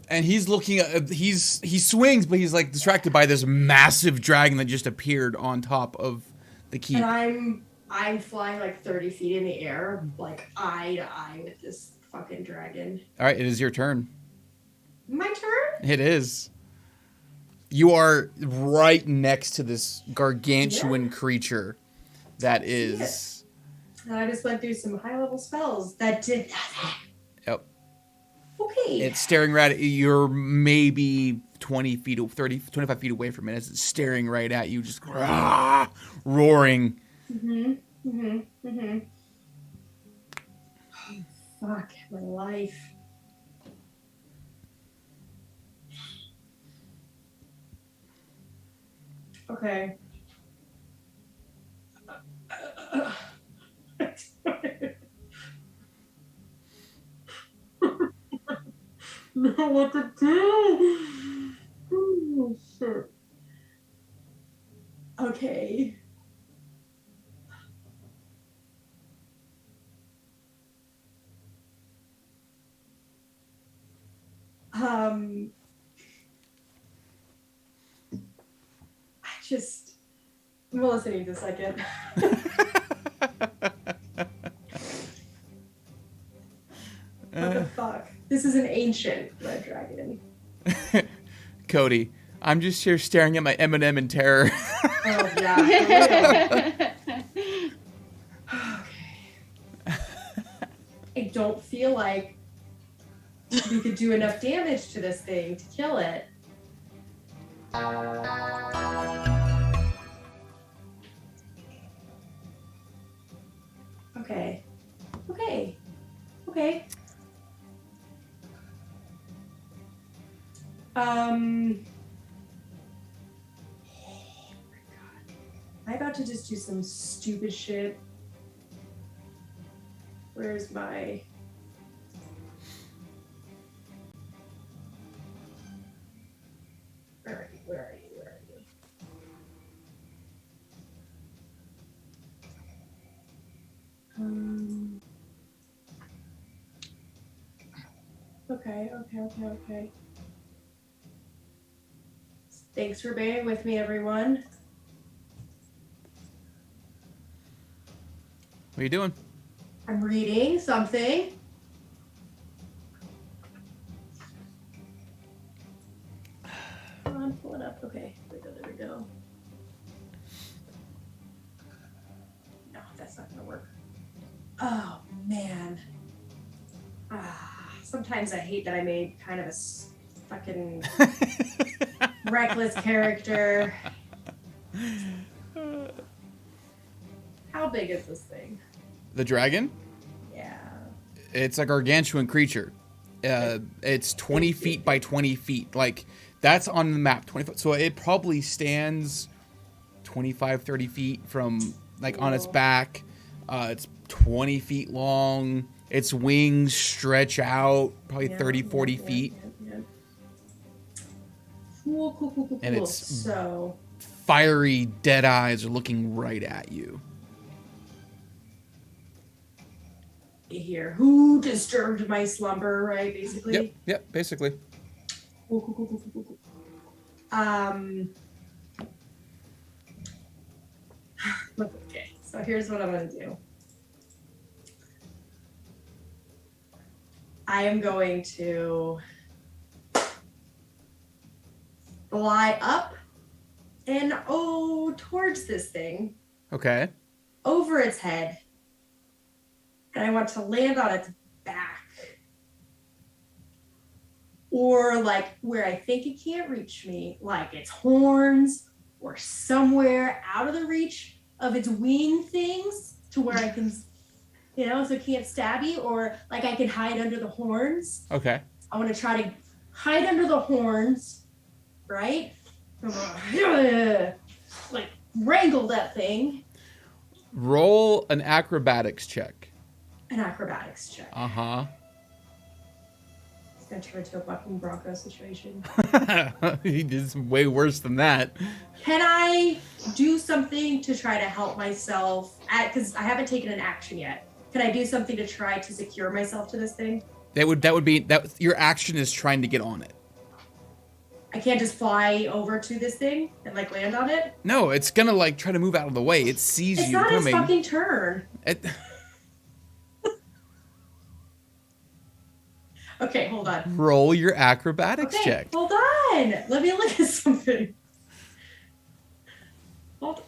And he's looking at, he swings, but he's like distracted by this massive dragon that just appeared on top of the keep. And I'm flying like 30 feet in the air, like eye to eye with this fucking dragon. All right, it is your turn. My turn? It is. You are right next to this gargantuan creature that is. I just went through some high-level spells that did nothing. Yep. Okay. It's staring right at you. You're maybe 20 feet, 30, 25 feet away from it as it's staring right at you, just roaring. Oh, fuck, my life. Okay. Know what to do. Oh, shit. Okay. Melissa needs a second. What the fuck? This is an ancient red dragon. Cody, I'm just here staring at my M&M in terror. Oh, yeah. Okay. I don't feel like we could do enough damage to this thing to kill it. Okay. Oh my god. Am I about to just do some stupid shit? Where's my... Where are you? Okay. Thanks for bearing with me, everyone. What are you doing? I'm reading something. Come on, pull it up. Okay, there we go. No, that's not gonna work. Oh, man. Sometimes I hate that I made kind of a fucking reckless character. How big is this thing? The dragon? Yeah. It's a gargantuan creature. It's 20 feet by 20 feet. Like, that's on the map, 20 foot. So it probably stands 25, 30 feet from, like, on its back. It's 20 feet long. Its wings stretch out probably 30, 40 feet. Yeah. Cool. And it's so fiery, dead eyes are looking right at you. Here, who disturbed my slumber, right? Basically. Yep, basically. Cool. Okay, so here's what I'm gonna do. I am going to fly up and towards this thing. Okay. Over its head. And I want to land on its back. Or like where I think it can't reach me, like its horns or somewhere out of the reach of its wing things to where I can, so it can't stab me, or like I can hide under the horns. Okay. I want to try to hide under the horns, right? Like wrangle that thing. Roll an acrobatics check. An acrobatics check. Uh-huh. It's gonna turn into a fucking Bronco situation. He did way worse than that. Can I do something to try to help myself? Because I haven't taken an action yet. Can I do something to try to secure myself to this thing? That would be your action is trying to get on it. I can't just fly over to this thing and like land on it? No, it's gonna like try to move out of the way. It sees it's you coming. It's not coming. its fucking turn. Okay, hold on. Roll your acrobatics check. Hold on. Let me look at something. Hold on.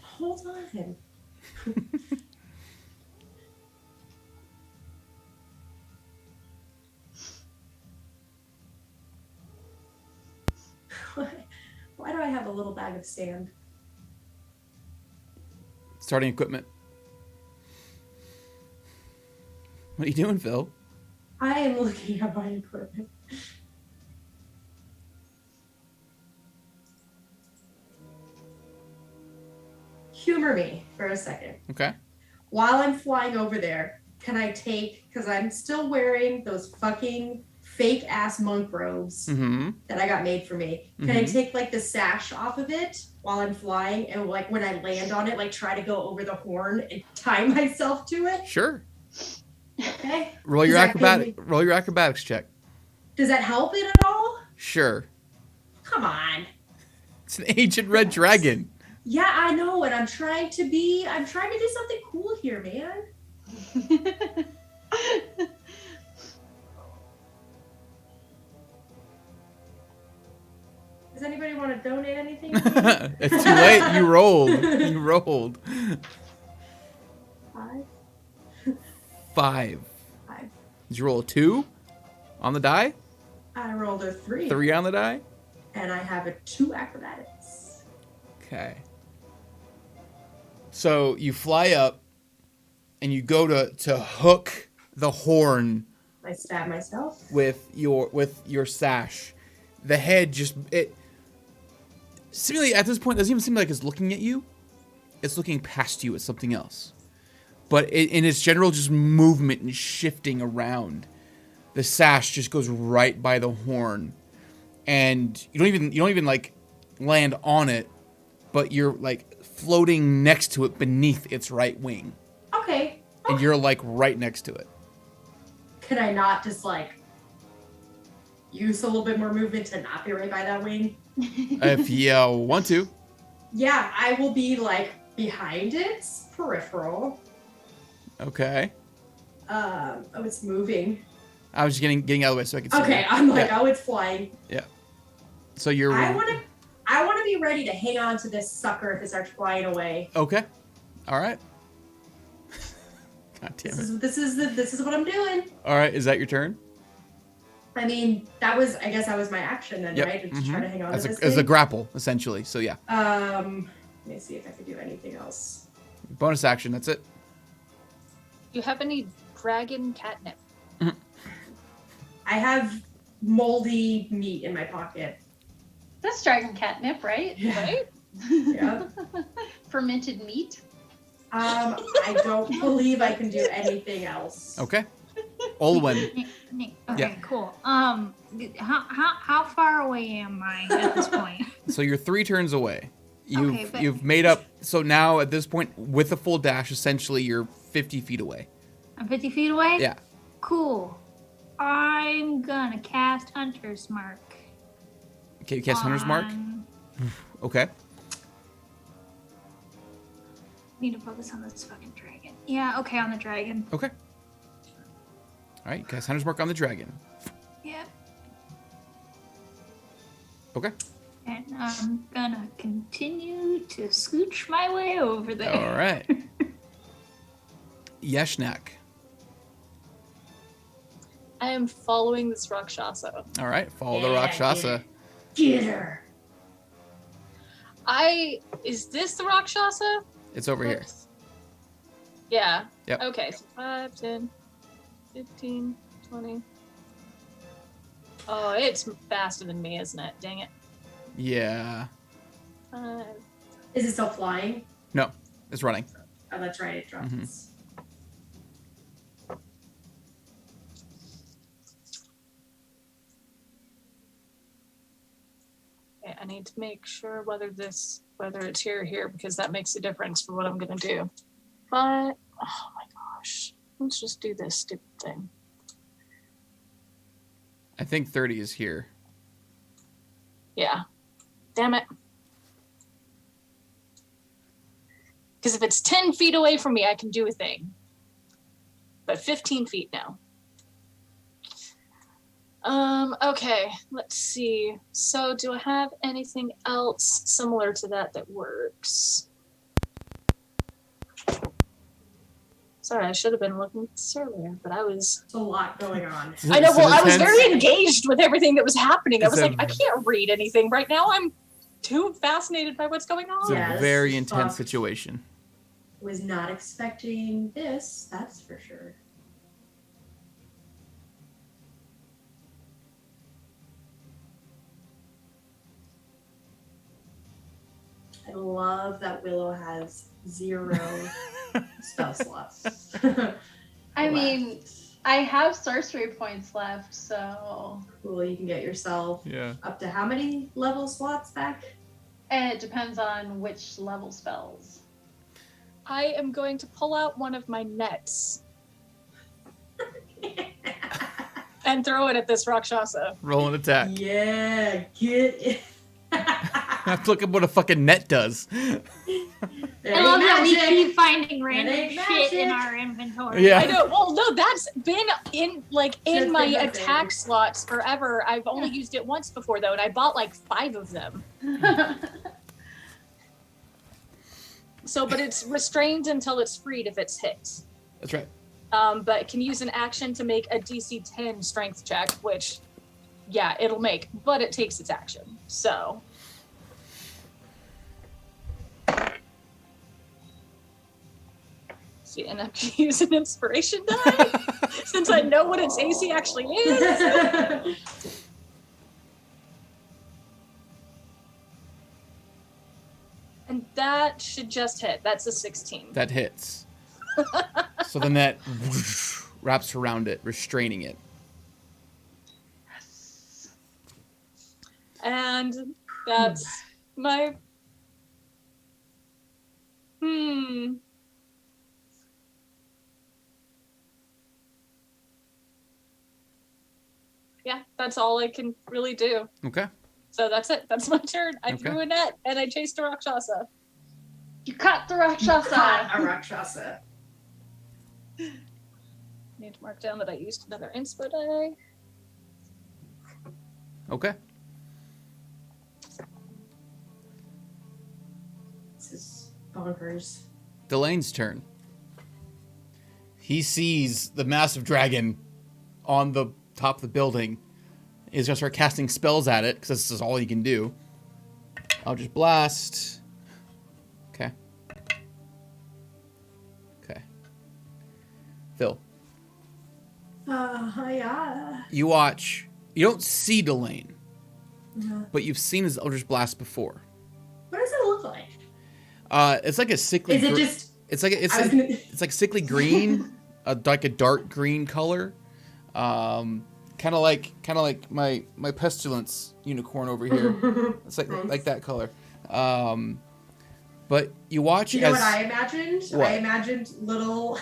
Why do I have a little bag of sand? Starting equipment. What are you doing, Phil? I am looking at my equipment. Humor me for a second. Okay. While I'm flying over there, can I take, because I'm still wearing those fucking fake ass monk robes that I got made for me. Can I take like the sash off of it while I'm flying, and like when I land on it, like try to go over the horn and tie myself to it? Sure. Okay. Roll your acrobatics check. Does that help it at all? Sure. Come on. It's an ancient red dragon. Yeah, I know, and I'm trying to do something cool here, man. Does anybody want to donate anything? It's too late. You rolled. 5. Did you roll a 2 on the die? I rolled a 3. 3 on the die? And I have a 2 acrobatics. Okay. So you fly up and you go to hook the horn. I stab myself with your sash. The head seemingly at this point doesn't even seem like it's looking at you. It's looking past you at something else. But in its general just movement and shifting around, the sash just goes right by the horn, and you don't even like land on it, but you're like floating next to it beneath its right wing. use a little bit more movement to not be right by that wing? If you want to. Yeah, I will be like behind its peripheral. Okay. Oh, it's moving. I was just getting out of the way so I could see. Okay, you. I'm like, Yeah. oh, it's flying. Yeah. So you're. I want to be ready to hang on to this sucker if it starts flying away. Okay. All right. God damn it. This is what I'm doing. All right. Is that your turn? I mean, that was my action then, Yep. right? Just try to hang on to this As a thing. grapple, essentially. So yeah. Let me see if I can do anything else. Bonus action. That's it. Do you have any dragon catnip? I have moldy meat in my pocket. That's dragon catnip, right? Right? Yeah. Fermented meat. I don't believe I can do anything else. Okay. Olwyn. Okay, Yeah. cool. How far away am I at this point? So you're 3 turns away. Okay, but- You've made up. So now at this point, with a full dash, essentially you're 50 feet away. I'm 50 feet away? Yeah. Cool. I'm gonna cast Hunter's Mark. Okay, cast Hunter's Mark. Okay. Need to focus on this fucking dragon. Yeah, okay, on the dragon. Okay. All right, cast Hunter's Mark on the dragon. Yep. Okay. And I'm gonna continue to scooch my way over there. All right. Yeshnakh. I am following this Rakshasa. All right, follow the Yeah, Rakshasa. Get her. Is this the Rakshasa? It's over here. Oops. Yeah. Yep. Okay, so 5, 10, 15, 20. Oh, it's faster than me, isn't it? Dang it. Yeah. 5. Is it still flying? No, it's running. Oh, that's right. It drops. Mhm. Okay, I need to make sure whether it's here or here, because that makes a difference for what I'm gonna do. But oh my gosh, let's just do this stupid thing. I think 30 is here. Yeah. Damn it. Because if it's 10 feet away from me, I can do a thing. But 15 feet now. Okay, let's see. So do I have anything else similar to that works? Sorry, I should have been looking at this earlier, but I was... There's a lot going on. I know, well, I was intense. very engaged with everything that was happening. I It's was a- like, I can't read anything right now. I'm too fascinated by what's going It's on. Yeah, a this very is intense fucked. situation. Was not expecting this, that's for sure. I love that Willow has 0 spell slots. I mean, Left. I have sorcery points left, so Cool, you can get yourself Yeah. up to how many level slots back? and it depends on which level spells. I am going to pull out one of my nets and throw it at this Rakshasa. Roll an attack. Yeah, get it. I have to look up what a fucking net does. I love that we keep finding random ain't shit in magic. our inventory. Yeah. I know. Well, no, that's been in That's my been my attack thing. slots forever. I've only used it once before though, and I bought like 5 of them. So, but it's restrained until it's freed if it's hit. That's right. But it can use an action to make a DC 10 strength check, which, yeah, it'll make, but it takes its action. So. See, and I'm gonna use an inspiration die since I know what its AC actually is. And that should just hit. That's a 16. That hits. So the net wraps around it, restraining it. And that's my. Yeah, that's all I can really do. Okay. So that's it. That's my turn. I Okay. threw a net and I chased a Rakshasa. You caught the Caught Rakshasa. a Rakshasa. Need to mark down that I used another inspo die. Okay. This is bonkers. Delaine's turn. He sees the massive dragon on the top of the building. He's going to start casting spells at it, because this is all he can do. I'll just blast. Okay. Okay. Phil. Yeah. You watch. You don't see Delane, Yeah. but you've seen his Eldritch Blast before. What does it look like? It's like a sickly. Is it just? It's like I was gonna- it's like sickly green, like a dark green color. Kind of like my pestilence unicorn over here. It's like that color. But you watch. You know what I imagined? What? I imagined little,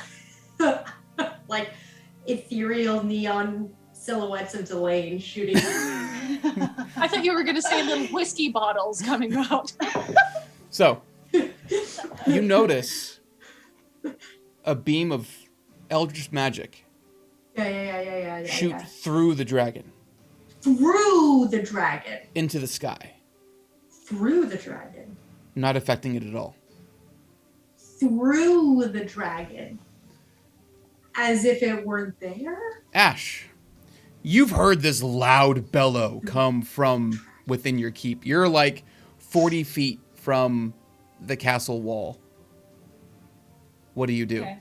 like, ethereal neon silhouettes of Delane shooting. I thought you were going to say little whiskey bottles coming out. So you notice a beam of eldritch magic Yeah. shoot through the dragon Through the dragon. into the sky, Through the dragon. not affecting it at all. Through the dragon. As if it weren't there? Ash, you've heard this loud bellow come from within your keep. You're like 40 feet from the castle wall. What do you do? Okay.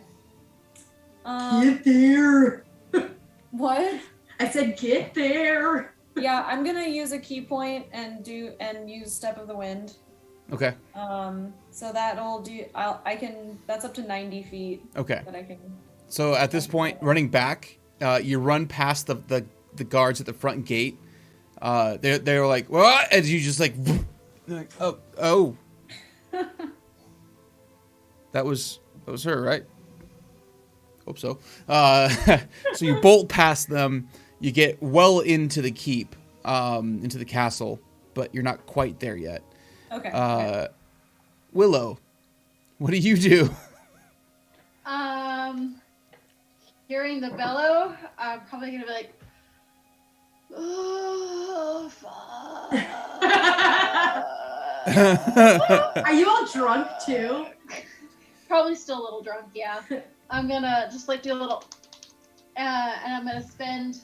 Get there. What? I said get there. Yeah, I'm gonna use a key point and use Step of the Wind. Okay. So that'll do. I can. That's up to 90 feet. Okay. That I can. So at this point, running back, you run past the guards at the front gate. They're like, what? As you just like, like oh. That was her, right? Hope so. So you bolt past them. You get well into the keep, into the castle, but you're not quite there yet. Okay. Okay. Willow, what do you do? Hearing the bellow, I'm probably gonna be like, oh fuck. Are you all drunk too? Probably still a little drunk, yeah. I'm gonna just like do a little, and I'm gonna spend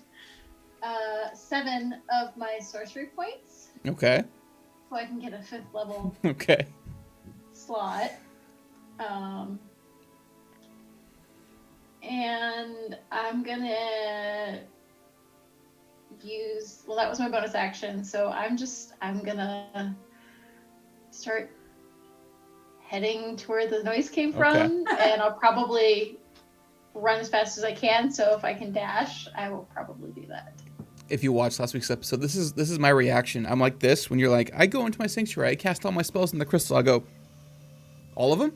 7 of my sorcery points Okay. so I can get a 5th level Okay. slot. And I'm gonna use, well, that was my bonus action, so I'm gonna start heading to where the noise came from, and I'll probably run as fast as I can, so if I can dash, I will probably do that. If you watched last week's episode, this is my reaction. I'm like this when you're like, I go into my sanctuary, I cast all my spells in the crystal. I go, all of them?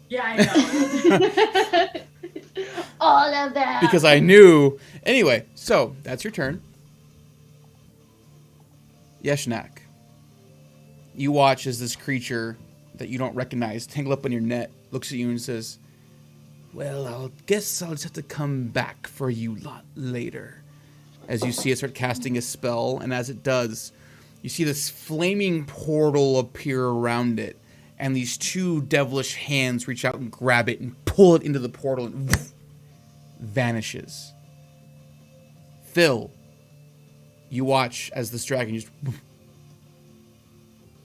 Yeah, I know. All of that. Because I knew. Anyway, so that's your turn. Yeshnakh. You watch as this creature that you don't recognize, tangled up in your net, looks at you and says, well, I guess I'll just have to come back for you lot later. As you see it start casting a spell, and as it does, you see this flaming portal appear around it, and these 2 devilish hands reach out and grab it and pull it into the portal, and vanishes. Phil, you watch as this dragon just...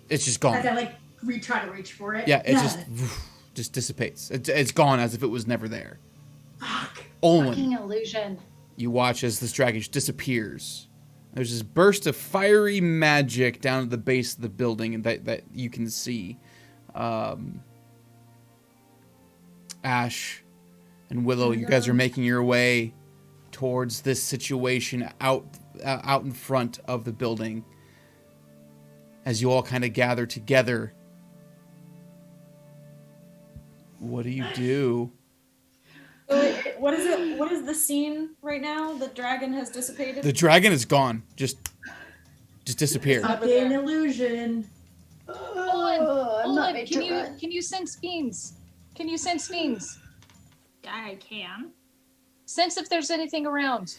It's just gone. As I like try to reach for it. Yeah, it just dissipates. It's gone as if it was never there. Fuck. Olwyn, Fucking illusion. you watch as this dragon just disappears. There's this burst of fiery magic down at the base of the building and that you can see. Ash and Willow, you guys are making your way towards this situation out in front of the building. As you all kind of gather together, what do you do? So what is it? What is the scene right now? The dragon has dissipated. The dragon is gone. Just disappeared. Fucking illusion. Olwyn, can you sense fiends? Can you sense fiends? I can. Sense if there's anything around.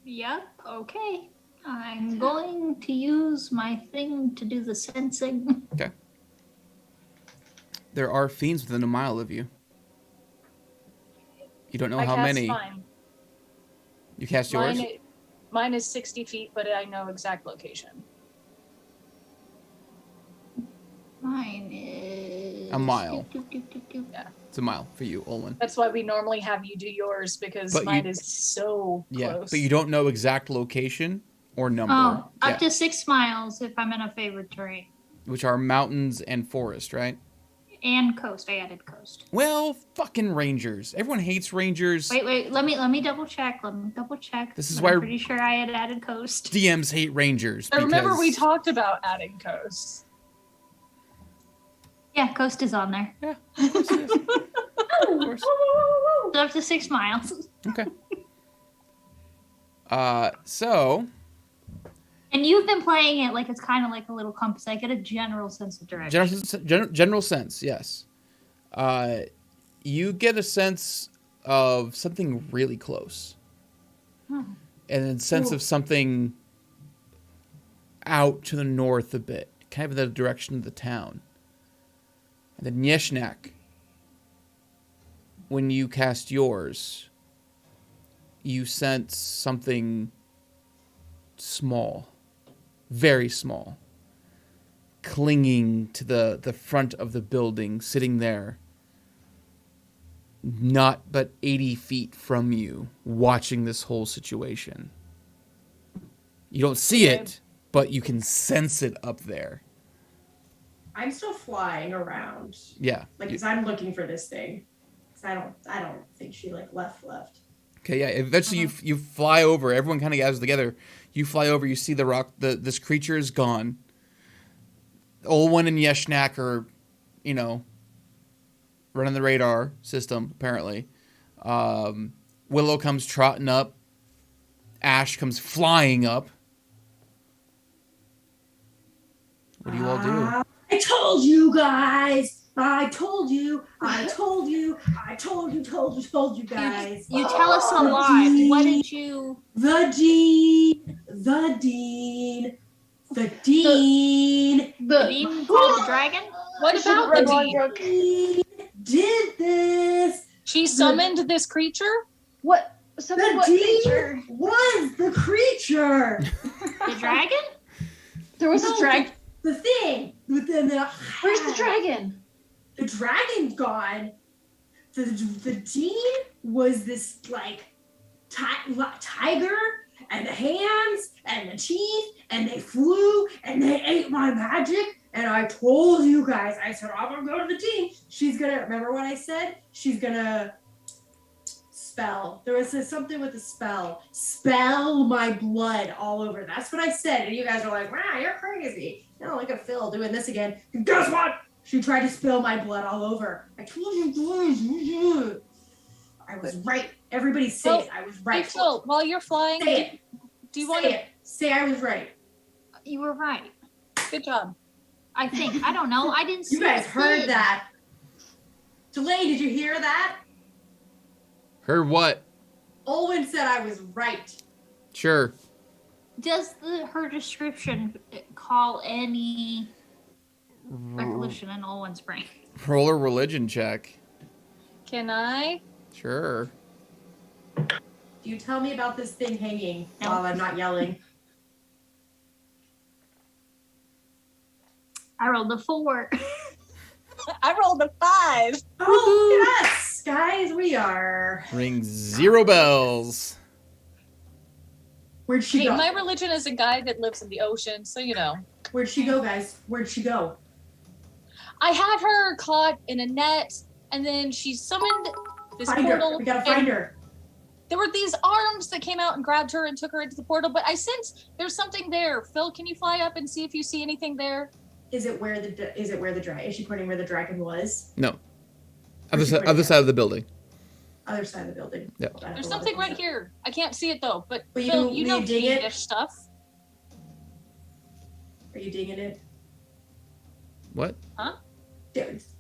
Yep, okay. I'm going to use my thing to do the sensing. Okay. There are fiends within a mile of you. You don't know I how cast many. Mine. You cast yours? Mine is 60 feet, but I know exact location. Mine is... A mile. Yeah. It's a mile for you, Olwyn. That's why we normally have you do yours, because But mine you- is so Yeah, close. but you don't know exact location or number. Oh, Yeah, up to 6 miles if I'm in a favored terrain. which are mountains and forest, right? And coast. I added coast. Well, fucking rangers. Everyone hates rangers. Wait. Let me double check. This is But why- I'm pretty sure I had added coast. DMs hate rangers. I remember we because- talked about adding coast. Yeah, coast is on there. Yeah, of course it is. Of course. So up to 6 miles. Okay. So And you've been playing it like it's kind of like a little compass. I get a general sense of direction. general sense, yes. You get a sense of something really close, Hmm. and a sense of something out to the north a bit, kind of in the direction of the town. And then Yeshnakh, when you cast yours, you sense something small, very small, clinging to the front of the building, sitting there, not but 80 feet from you, watching this whole situation. You don't see it, but you can sense it up there. I'm still flying around. Yeah. Like, cause I'm looking for this thing. Cause I don't think she like left. Okay, yeah. Eventually you fly over. Everyone kind of gathers together. You fly over. You see the rock. This creature is gone. Olwyn and Yeshnakh are, running the radar system, apparently. Willow comes trotting up. Ash comes flying up. What do you all do? I told you guys. I told you guys. You tell us a lot. What did you... The Dean. The Dean called the dragon? What about the Dean? Did this. She summoned this creature? What? The Something what Dean creature? was the creature. The dragon? There was No, a dragon. The thing within the. Where's the dragon? The dragon's gone. The Dean was this like tiger, and the hands and the teeth, and they flew and they ate my magic. And I told you guys, I said, I'm gonna go to the Dean. She's gonna, remember what I said? She's gonna spell. There was something with a spell. Spell my blood all over. That's what I said. And you guys are like, wow, you're crazy. No, look at Phil doing this again. And guess what? She tried to spill my blood all over. I told you guys. I was right. Everybody say it. I was right. Hey, Phil, while you're flying, Say it. do you want to... Say I was right. You were right. Good job. I think. I don't know. I didn't see You guys the heard thing. that. Delay, did you hear that? Heard what? Olwyn said I was right. Sure. Does her description call any recollection in Olwyn's brain? Roll a religion check. Can I? Sure. Do you tell me about this thing hanging No. while I'm not yelling? I rolled a 4. I rolled a 5. Oh, yes, guys, we are. Ring 0 bells. Where'd she Hey, go? my religion is a guy that lives in the ocean, so you know. Where'd she go, guys? Where'd she go? I had her caught in a net, and then she summoned this Find portal. her. We gotta find and her. There were these arms that came out and grabbed her and took her into the portal, but I sense there's something there. Phil, can you fly up and see if you see anything there? Is it where the dragon? Is she pointing where the dragon was? No. Where's she Other pointing side of the building. other side of the building. Yeah. There's something right here. I can't see it though, but Will Phil, you know dig it? fiendish stuff. Are you digging it? What?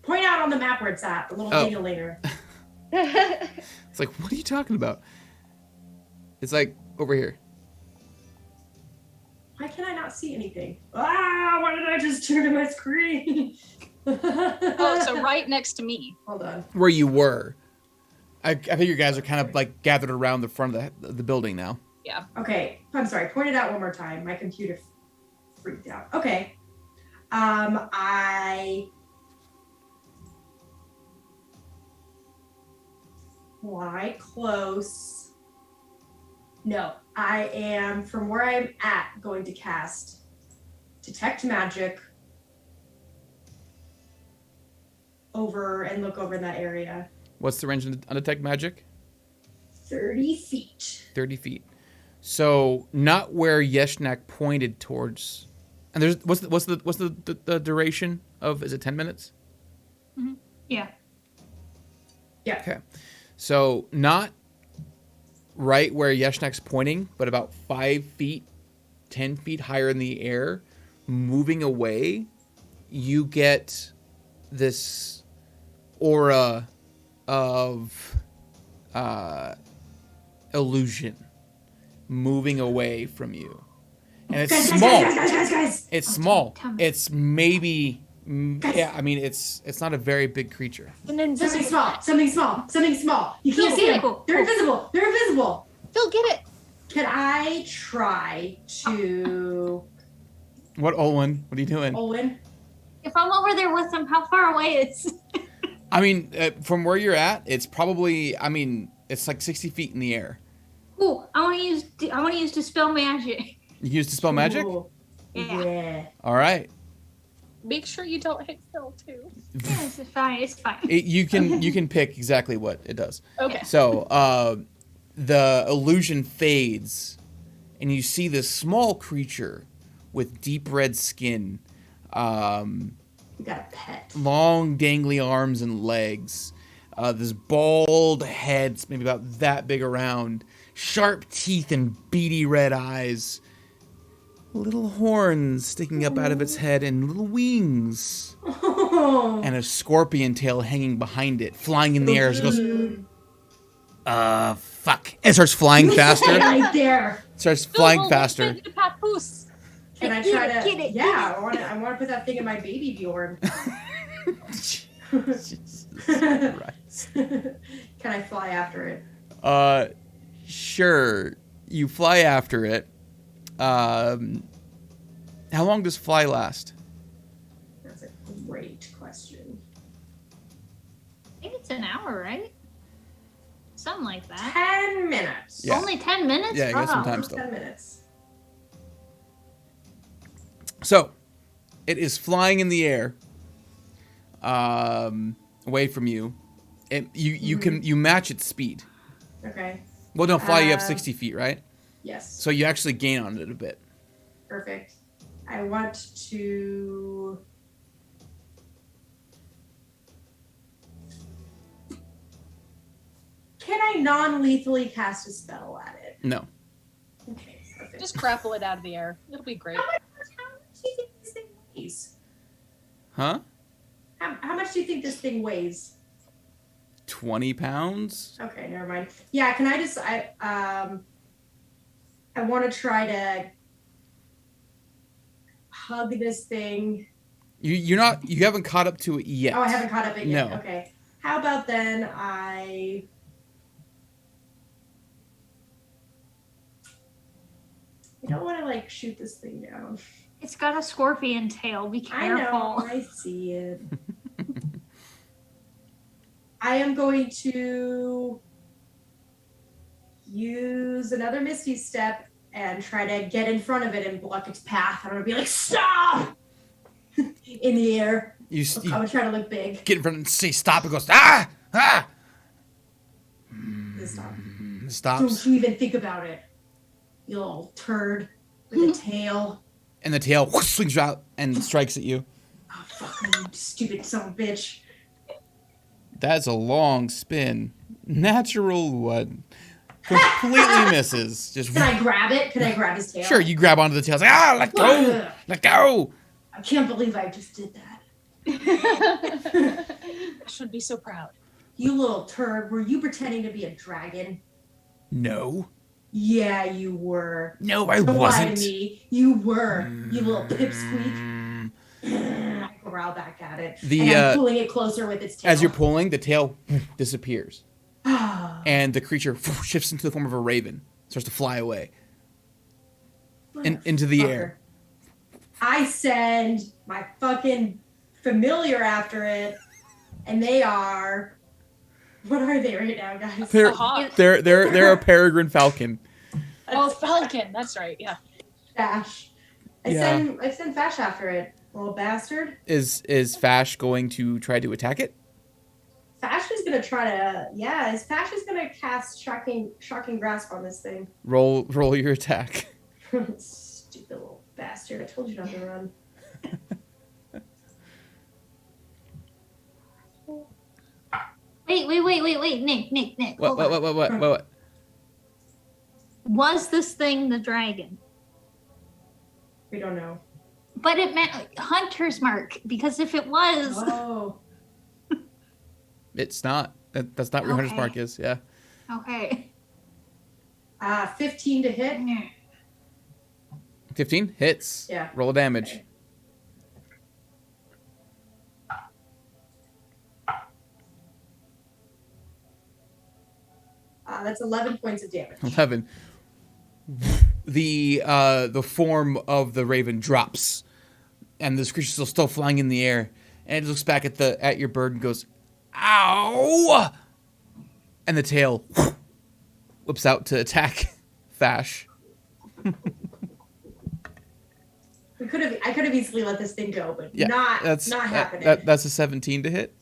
Point out on the map where it's at. The little ding-a-linger. It's like, what are you talking about? It's like over here. Why can I not see anything? Why did I just turn to my screen? Oh, so right next to me. Hold on. Where you were. I think you guys are kind of like gathered around the front of the building now. Yeah. Okay, I'm sorry. Point it out one more time. My computer freaked out. Okay. Why close? No, I am from where I'm at going to cast Detect Magic over and look over in that area. What's the range on Detect Magic? 30 feet. 30 feet. So not where Yeshnakh pointed towards. And there's what's the duration of? Is it 10 minutes? Mm-hmm. Yeah. Yeah. Okay. So not right where Yeshnakh's pointing, but about 5 feet, 10 feet higher in the air, moving away, you get this aura of illusion moving away from you. And it's small. Guys. It's small. Tell me. It's maybe, yeah, I mean, it's not a very big creature. And Something small. You can't see them. Cool. They're invisible. Phil, get it. Can I try to... What, Olwyn? What are you doing? Olwyn? If I'm over there with them, how far away is? I mean, from where you're at, it's probably, I mean, it's like 60 feet in the air. Ooh, I want to use Dispel Magic. You can use Dispel Magic? Ooh. Yeah. All right. Make sure you don't hit Phil too. Yes, it's fine. It's fine. You can pick exactly what it does. Okay. So the illusion fades, and you see this small creature with deep red skin, You got a pet. long dangly arms and legs, this bald head, maybe about that big around, sharp teeth and beady red eyes, little horns sticking up out of its head, and little wings, and a scorpion tail hanging behind it, flying in the air. It goes, fuck. And it starts flying faster. Right there. Starts flying faster. Can I try to? Get it. Yeah, I want to put that thing in my baby Bjorn. Jesus Christ. Can I fly after it? Sure. You fly after it. How long does fly last? That's a great question. I think it's an hour, right? Something like that. 10 minutes. Yeah. Only 10 minutes? Yeah, you got some Oh. time still. 10 minutes. So, it is flying in the air, away from you. You match its speed. Okay. Well, no, fly. You have 60 feet, right? Yes. So you actually gain on it a bit. Perfect. I want to. Can I non-lethally cast a spell at it? No. Okay. Perfect. Just grapple it out of the air. It'll be great. How much do you think this thing weighs? Huh? How much do you think this thing weighs? 20 pounds? Okay, never mind. Yeah, can I just I want to try to hug this thing. You haven't caught up to it yet. Oh, I haven't caught up it yet. No. Okay. How about then I don't want to like shoot this thing down. It's got a scorpion tail. Be careful. I know, I see it. I am going to use another Misty Step and try to get in front of it and block its path. I'm going to be like, stop! In the air. You I'm going to try to look big. get in front and say stop. It goes, ah! Ah! Stop. It stops. Don't you even think about it. You little turd with a tail. And the tail whoosh, swings out and strikes at you. Oh, fuck you, stupid son of a bitch. That's a long spin. Natural 1. Completely misses. Just Can I grab it? Can I grab his tail? Sure, you grab onto the tail. It's like, let go! Let go! I can't believe I just did that. I should be so proud. You little turd, were you pretending to be a dragon? No. Yeah, you were. No, I Don't lie wasn't. to me. You were. You little pipsqueak. I growl back at it. And I'm pulling it closer with its tail. As you're pulling, the tail disappears. And the creature shifts into the form of a raven. Starts to fly away. Into the air. I send my fucking familiar after it. And they are... What are they right now, guys? They're a peregrine falcon. Oh, falcon. That's right. Yeah. Fash. I send Fash after it. Little bastard. Is Fash going to try to attack it? Fash is gonna try to. Yeah, Fash is gonna cast shocking grasp on this thing. Roll your attack. Stupid little bastard! I told you not to run. Wait, Nick. What? Was this thing the dragon? We don't know. But it meant hunter's mark, because if it was... Oh. It's not. That's not where hunter's mark is, yeah. Okay. 15 to hit. 15? Hits. Yeah. Roll damage. Okay. That's 11 points of damage. 11. The form of the raven drops, and this creature's still flying in the air, and it looks back at your bird and goes, "Ow!" And the tail whips out to attack Fash. I could have easily let this thing go, but Yeah, not happening. That's a 17 to hit.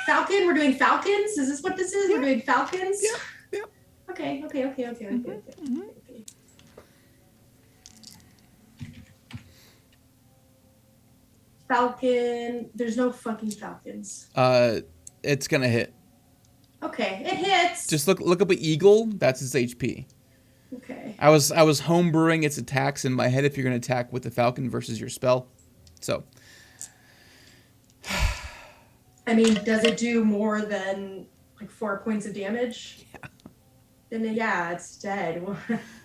Falcon? We're doing falcons? Is this what this is? Yeah. We're doing falcons? Yeah. Okay. Falcon. There's no fucking falcons. It's gonna hit. Okay, it hits. Just look up an eagle. That's its HP. Okay. I was homebrewing its attacks in my head if you're gonna attack with the falcon versus your spell. So. I mean, does it do more than like 4 points of damage? Yeah. Then yeah, it's dead.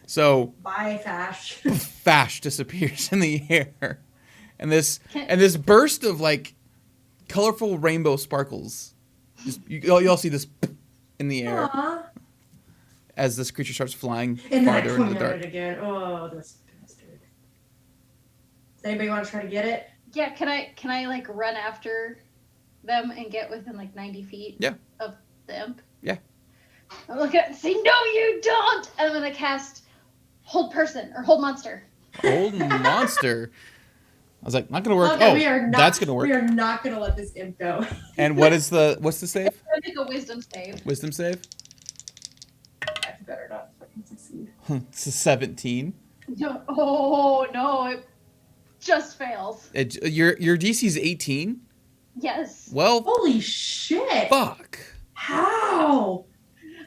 So. Bye, Fash. Fash disappears in the air, and this burst of like colorful rainbow sparkles. You all see this in the air. Aww. As this creature starts flying And then I farther into point the at dark. it again. Oh, this bastard. Does anybody want to try to get it? Yeah, can I like run after them and get within like 90 feet of the imp? Yeah. I look at it and say, "No, you don't!" And I'm gonna cast Hold Person or Hold Monster. Hold monster. I was like, not gonna work. Okay, That's gonna work. We are not gonna let this imp go. And what's the save? I make a Wisdom save. Wisdom save? I better not fucking succeed. It's a 17. No, oh no, it just fails. Your DC is 18. Yes. Well, Holy shit! fuck. How?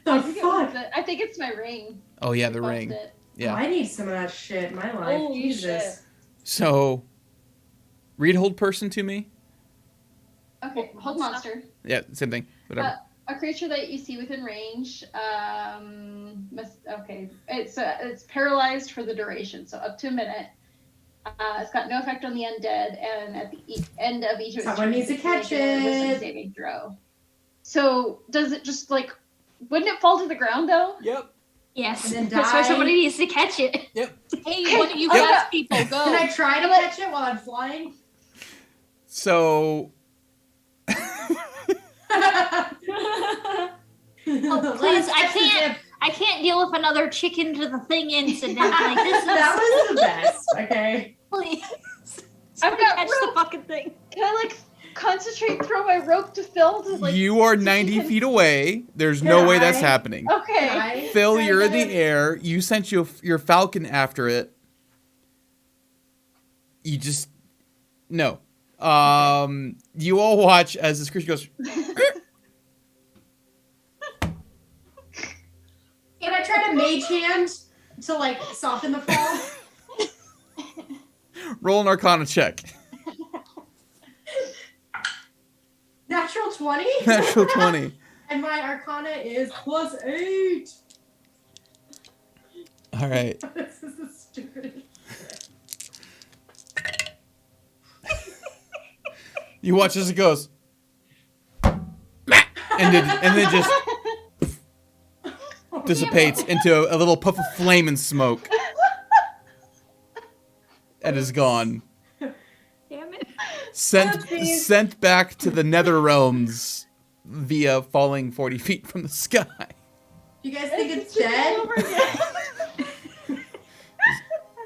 The fuck? I think it's my ring. Oh yeah, the It buffed ring. it. Yeah. Oh, I need some of that shit in my life. Holy Jesus. shit. So, read hold person to me. Okay, Hold Monster. Yeah, same thing. Whatever. A creature that you see within range. It's paralyzed for the duration, so up to a minute. It's got no effect on the undead, and at the end of each of its Someone turns, needs to it can catch make a wisdom it. saving throw. So does it just like? Wouldn't it fall to the ground though? Yep. Yes. And then That's why die. somebody needs to catch it. Yep. Hey, one of you Yep. fast people, go. Can I try to catch it while I'm flying? So, Oh, please, I can't deal with another chicken to the thing incident. Like this is That was the best. Okay. please. I've got Catch the rope. fucking thing. Can I like concentrate and throw my rope to Phil? To, like, you are so she 90 can- feet away. There's no way that's I- happening. Okay. Right? Phil, Can I you're in get the it? air. You sent your falcon after it. You just... No. You all watch as this creature goes. Can I try to mage hand to like soften the fall? Roll an Arcana check. Natural 20? Natural 20. And my Arcana is +8. All right. This is the stupidest shit. You watch as it goes. And then just dissipates into a little puff of flame and smoke. And is gone. Damn it. Sent back to the nether realms via falling 40 feet from the sky. You guys think it's dead?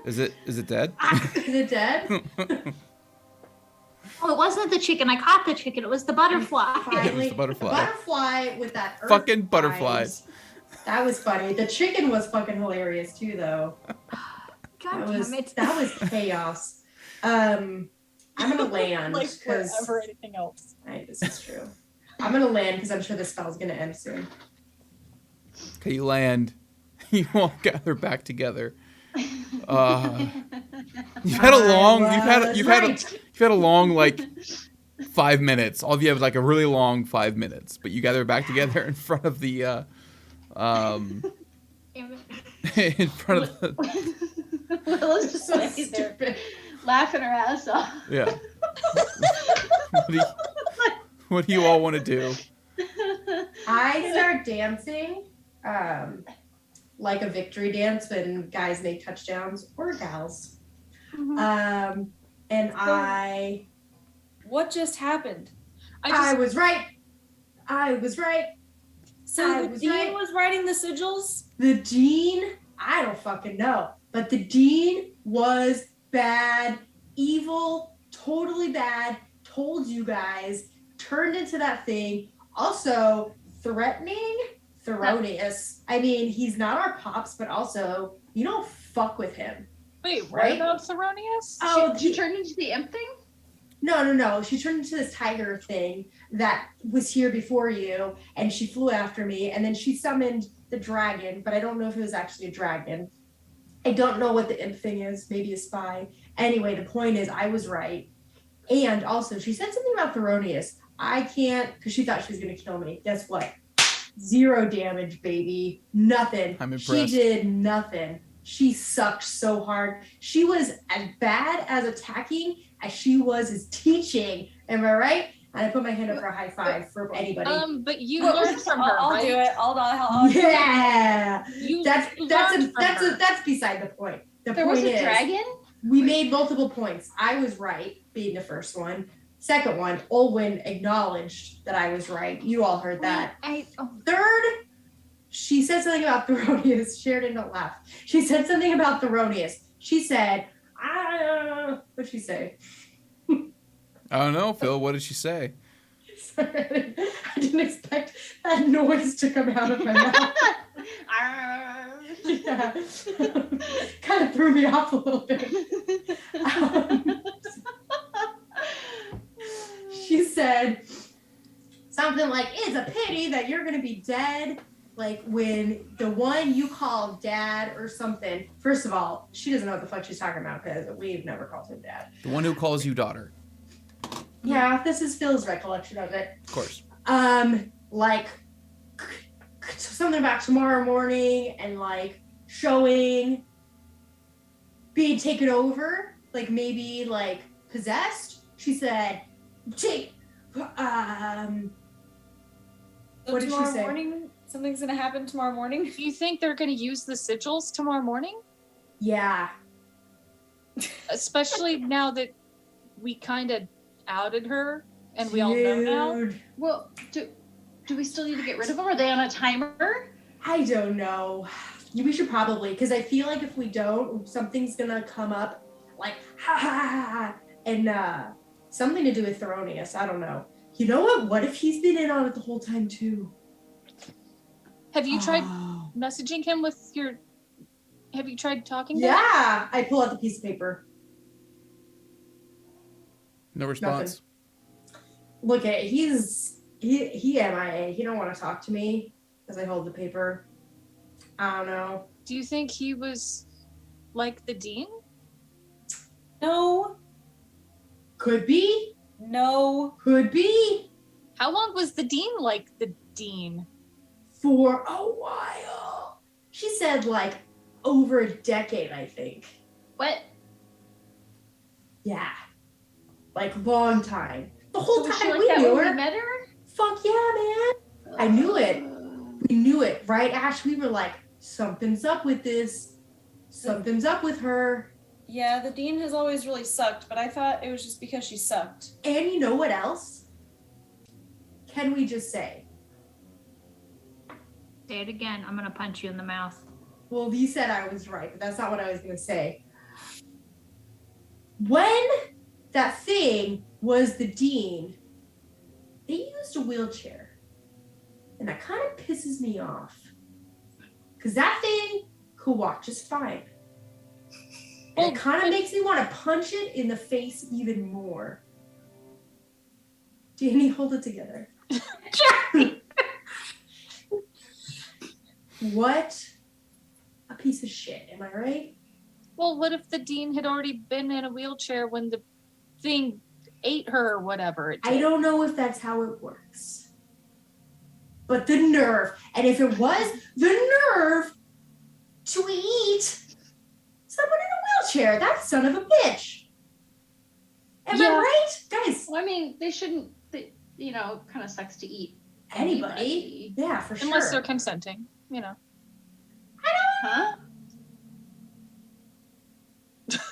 Is it dead? Is it dead? Oh, it wasn't the chicken. I caught the chicken. It was the butterfly. It was the butterfly. The butterfly with that earth Fucking butterfly. eyes. That was funny. The chicken was fucking hilarious too, though. God That damn it. was chaos. I'm gonna land Like because forever anything else. this is true. I'm gonna land because I'm sure the spell's gonna end soon. Okay, you land. You all gather back together. You've had a long like 5 minutes. All of you have like a really long 5 minutes, but you gather back together in front of the Damn it. in front of the Willow's just So like stupid. there, laughing her ass off. yeah. What do you all want to do? I start dancing, like a victory dance when guys make touchdowns or gals. Mhm. And What just happened? I was right. I was right. So I the was dean right. was writing the sigils? The dean, I don't fucking know, but the dean was bad, evil, totally bad, told you guys, turned into that thing, also threatening, Theronius. I mean, he's not our pops, but also, you don't fuck with him. Wait, what Right? about Theronius? Oh, She turned into the imp thing? No. She turned into this tiger thing that was here before you, and she flew after me, and then she summoned the dragon, but I don't know if it was actually a dragon. I don't know what the imp thing is, maybe a spy. Anyway, the point is, I was right. And also, she said something about Theronius. I can't, because she thought she was going to kill me. Guess what? 0 damage, baby. Nothing. I'm impressed. She did nothing. She sucked so hard. She was as bad as attacking as she was as teaching. Am I right? And I put my hand up for a high five for anybody. But you learned from her, I'll right? do it. I'll do it. Yeah. You That's learned from her. that's beside the point. The There point was a is, dragon? we made multiple points. I was right, being the first one. Second one, Olwyn acknowledged that I was right. You all heard that. Third, she said something about Theronius. Sheridan, don't laugh. She said something about Theronius. She said, what'd she say? I don't know, Phil. What did she say? Sorry, I didn't expect that noise to come out of my mouth. Yeah. Kind of threw me off a little bit. She said something like, it's a pity that you're going to be dead. Like when the one you call dad or something. First of all, she doesn't know what the fuck she's talking about because we've never called him dad. The one who calls you daughter. Yeah, this is Phil's recollection of it. Of course. Like something about tomorrow morning and like showing being taken over, like maybe like possessed. She said, "Take." So What did she tomorrow say? morning, something's gonna happen tomorrow morning. Do you think they're going to use the sigils tomorrow morning? Yeah. Especially now that we kind of outed her and we all know now. Dude, Well, do we still need to get rid of them? Are they on a timer? I don't know. We should probably, because I feel like if we don't, something's gonna come up, like ha ha ha, ha and something to do with Theronius. I don't know. You know what? What if he's been in on it the whole time too? Have you tried Oh. messaging him with your... Have you tried talking to him? Yeah, I pull out the piece of paper. No response. Look at he MIA. He don't want to talk to me as I hold the paper. I don't know. Do you think he was like the dean? No. Could be. No. Could be. How long was the dean like the dean? For a while. She said like over a decade, I think. What? Yeah. Like long time. The whole Was she time like we that knew when her. we met her? Fuck yeah, man. I knew it. We knew it, right, Ash? We were like, something's up with this. Something's up with her. Yeah, the dean has always really sucked, but I thought it was just because she sucked. And you know what else? Can we just say? Say it again. I'm gonna punch you in the mouth. Well, you said I was right, but that's not what I was going to say. When that thing was the dean, they used a wheelchair. And that kind of pisses me off. Because that thing could walk just fine. And it kind of makes me want to punch it in the face even more. Danny, hold it together. What a piece of shit, am I right? Well, what if the dean had already been in a wheelchair when the thing ate her or whatever it did? I don't know if that's how it works. But the nerve, and if it was the nerve to eat someone in a wheelchair, that son of a bitch. Am I right? Guys, Well, I mean, they shouldn't, you know, kind of sucks to eat anybody. Yeah, for sure. Unless they're consenting, you know. Huh?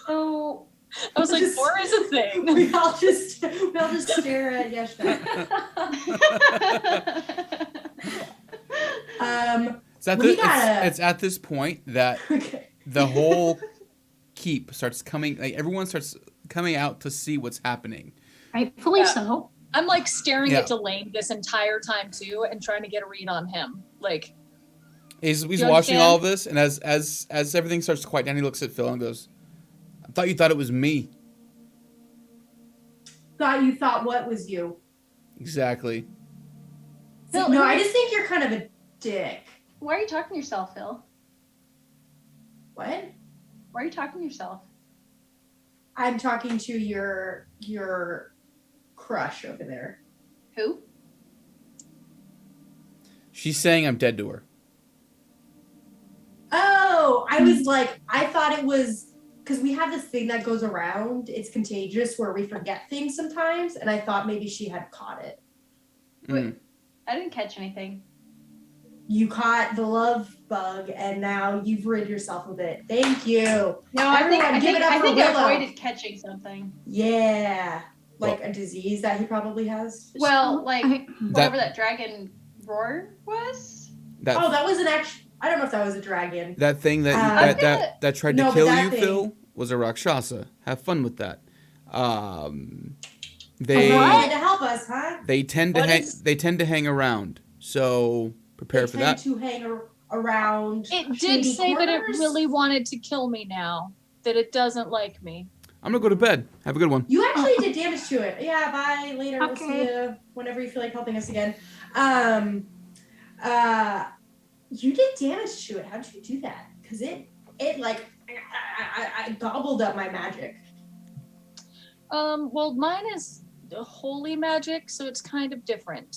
Oh, I was like, Just- 4 is a thing. We all just stare at Yeshnakh. It's at this point that Okay. the whole keep starts coming, like everyone starts coming out to see what's happening. Rightfully Yeah. so. I'm like staring Yeah. at Delane this entire time too and trying to get a read on him. Like, He's You watching understand? all of this, and as everything starts to quiet down, he looks at Phil and goes, "I thought you thought it was me." Thought you thought what was you? Exactly. Phil, No, I just think you're kind of a dick. Why are you talking to yourself, Phil? What? Why are you talking to yourself? I'm talking to your crush over there. Who? She's saying I'm dead to her. Oh, I was like, I thought it was because we have this thing that goes around. It's contagious where we forget things sometimes, and I thought maybe she had caught it. Mm. I didn't catch anything. You caught the love bug, and now you've rid yourself of it. Thank you. No, I think Everyone, give it up I for think I Willow. avoided catching something. Yeah, like a disease that he probably has. Well, like Okay. whatever that dragon roar was. That Oh, that was an actual. I don't know if that was a dragon. that thing that I'm that tried no, to but kill that you, thing- Phil, was a Rakshasa. Have fun with that. They They tried to help us, huh? they tend to What hang is- they tend to hang around. So prepare for They tend that. to hang around. it did shady say that it corners. really wanted to kill me now. That it doesn't like me. I'm gonna go to bed. Have a good one. You actually did damage to it. Yeah, bye. Later. We'll see Okay. you whenever you feel like helping us again. You did damage to it. How'd you do that? Because it like I gobbled up my magic. Well, mine is holy magic, so it's kind of different.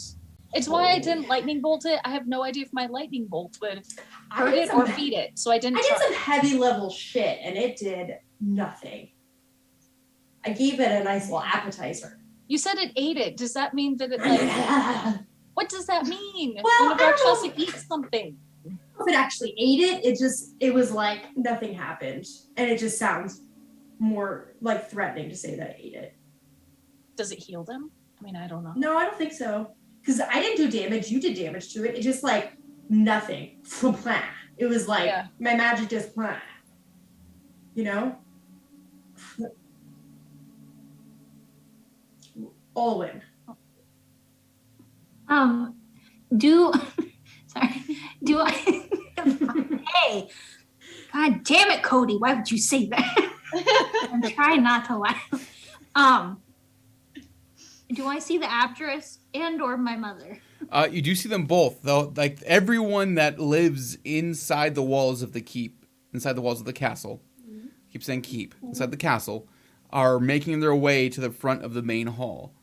It's why I didn't lightning bolt it. I have no idea if my lightning bolt would I hurt did it some- or feed it, so I didn't I try. did some heavy level shit and it did nothing. I gave it a nice little appetizer. You said it ate it. Does that mean that it like? If What does that mean? Well, when a I don't Rakshasa know. eats something. it actually ate it, it was like nothing happened. And it just sounds more like threatening to say that I ate it. Does it heal them? I mean, I don't know. No, I don't think so. Because I didn't do damage. You did damage to it. It just like nothing. It was like Yeah. my magic just, you know? Olwyn. Do I hey, god damn it, Cody, why would you say that? I'm trying not to laugh. Do I see the abjurist and or my mother? You do see them both, though. Like everyone that lives inside the walls of the keep, inside the walls of the castle, keep saying keep, inside the castle, are making their way to the front of the main hall.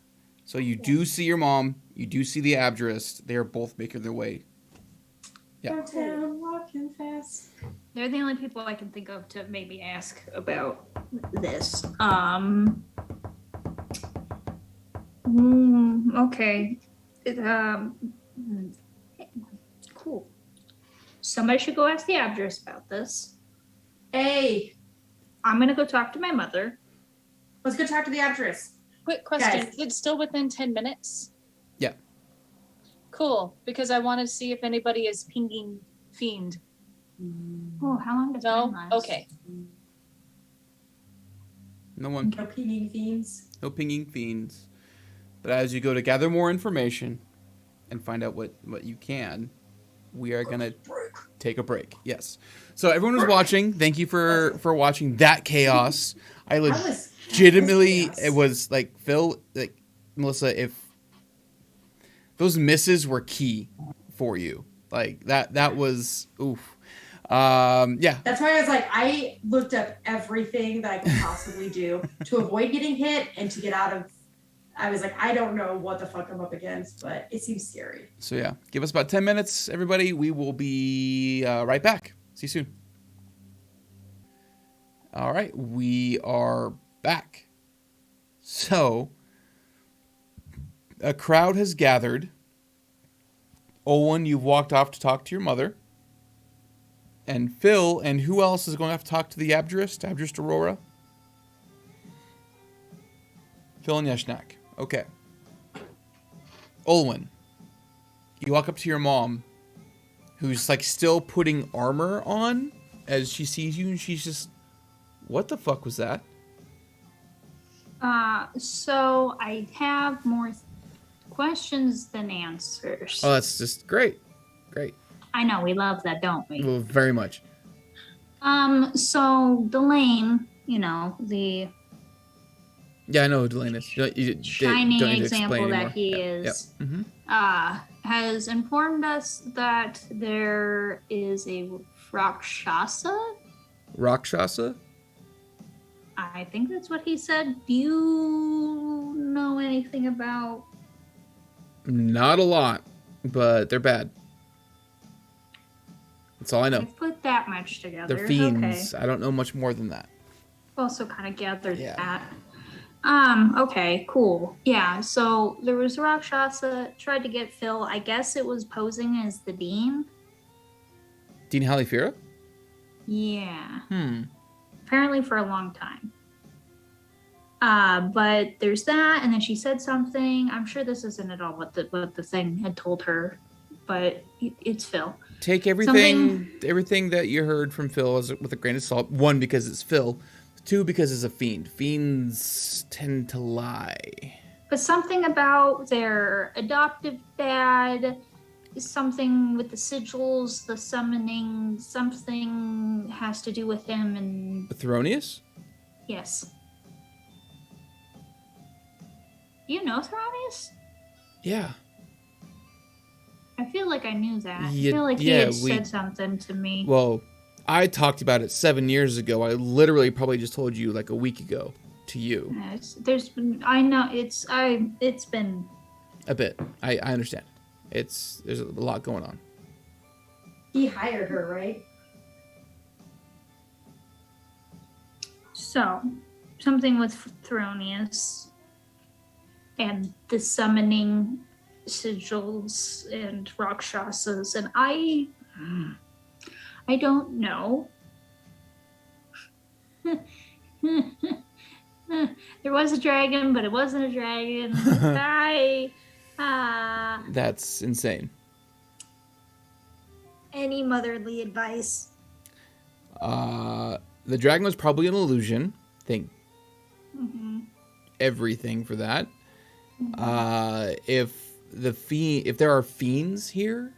So you do see your mom, you do see the abjurist. They are both making their way. Yeah. Downtown, walking fast. They're the only people I can think of to maybe ask about this. Okay. Cool. Somebody should go ask the abjurist about this. Hey, I'm gonna go talk to my mother. let's go talk to the abjurist. Quick question. Guys. Is it still within 10 minutes? Yeah. Cool. Because I want to see if anybody is pinging Fiend. Oh, how long does No? mine last? Okay. No one. No pinging fiends. No pinging fiends. But as you go to gather more information and find out what you can, we are going to take a break. Yes. So everyone who's watching, thank you for watching that chaos. I legitimately, it was like, Phil, like, Melissa, if those misses were key for you, like that was, oof. Yeah. That's why I was like, I looked up everything that I could possibly do to avoid getting hit and to get out of. I was like, I don't know what the fuck I'm up against, but it seems scary. So yeah, give us about 10 minutes, everybody. We will be right back. See you soon. All right, we are back. So a crowd has gathered. Olwyn, you've walked off to talk to your mother. And Phil, and who else is going to have to talk to the Abjurist Aurora? Phil and Yeshnakh. Okay. Olwyn, you walk up to your mom, who's like still putting armor on as she sees you, and she's just, what the fuck was that? So I have more questions than answers. Oh, that's just great. Great. I know, we love that, don't we? Well, very much. So Delane, the Yeah, I know who Delane is. shining don't need to example explain that anymore. he Yep, is, yep. Mhm. has informed us that there is a Rakshasa. Rakshasa? I think that's what he said. Do you know anything about? Not a lot, but they're bad. That's all I know. I've put that much together. They're fiends. Okay. I don't know much more than that. Also kind of gathered Yeah. that. Okay, cool. Yeah, so there was Rakshasa, tried to get Phil. I guess it was posing as the Dean. Dean Halifera? Yeah. Hmm. Apparently for a long time. But there's that, and then she said something. I'm sure this isn't at all what the thing had told her, but it's Phil. Take everything that you heard from Phil with a grain of salt. One, because it's Phil. Two, because it's a fiend. Fiends tend to lie. But something about their adoptive dad, something with the sigils, the summoning, something has to do with him and... Theronius? Yes. You know Therannia? Yeah. I feel like I knew that. I Yeah, feel like he yeah, had said something to me. Well, I talked about it 7 years ago. I literally probably just told you like a week ago to you. There's been A bit. I understand. There's a lot going on. He hired her, right? So something with Therannia and the summoning sigils and Rakshasas, and I don't know. There was a dragon, but it wasn't a dragon. That's insane. Any motherly advice? The dragon was probably an illusion. Think everything for that. If there are fiends here,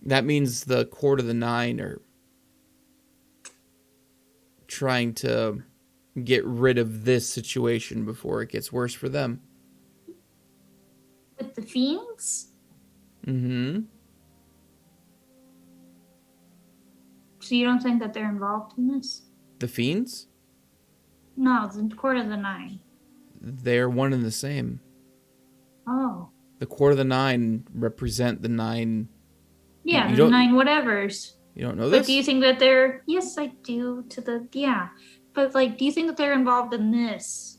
that means the Court of the Nine are trying to get rid of this situation before it gets worse for them. With the fiends? Mm-hmm. So you don't think that they're involved in this? The fiends? No, the Court of the Nine. They're one and the same. Oh. The Court of the Nine represent the 9. Yeah, You the don't- 9 whatevers. You don't know But this? do you think that they're... Yes, I do. Yeah. But, like, do you think that they're involved in this?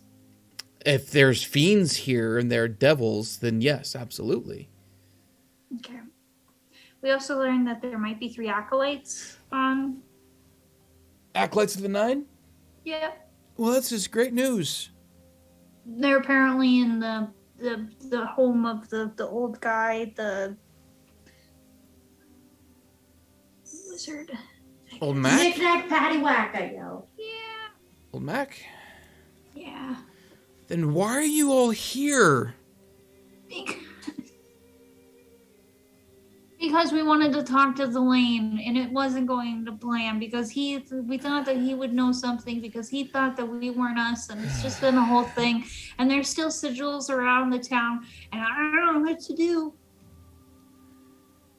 If there's fiends here and they're devils, then yes, absolutely. Okay. We also learned that there might be 3 acolytes on... Acolytes of the 9? Yeah. Well, that's just great news. They're apparently in the home of the old guy, the wizard. Old Mac? Knick-knack, paddywhack, I yell. Yeah. Old Mac? Yeah. Then why are you all here? Because we wanted to talk to Delane, and it wasn't going to plan because we thought that he would know something because he thought that we weren't us, and it's just been a whole thing. And there's still sigils around the town, and I don't know what to do.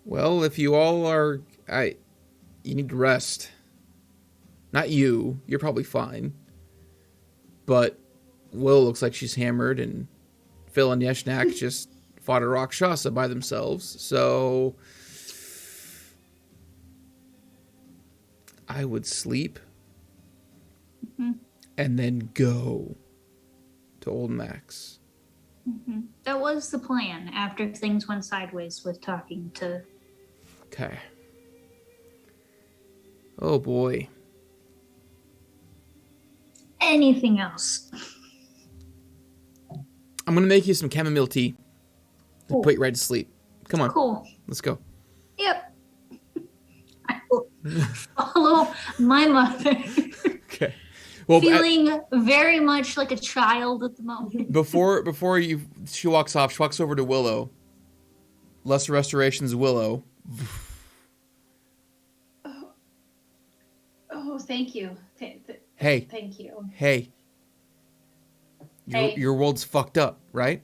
Well, if you all are... you need to rest. Not you. You're probably fine. But Willow looks like she's hammered, and Phil and Yeshnakh just fought a Rakshasa by themselves, so... I would sleep and then go to Old Mac's. That was the plan after things went sideways with talking to... Okay. Oh boy. Anything else? I'm gonna make you some chamomile tea to put you right to sleep. Come on, Cool. let's go. Yep. I will follow my mother. Okay. Well, Feeling very much like a child at the moment. before she walks off, she walks over to Willow. Lesser Restoration's Willow. Oh, thank you. Hey. Thank you. Hey. Hey. Your world's fucked up, right?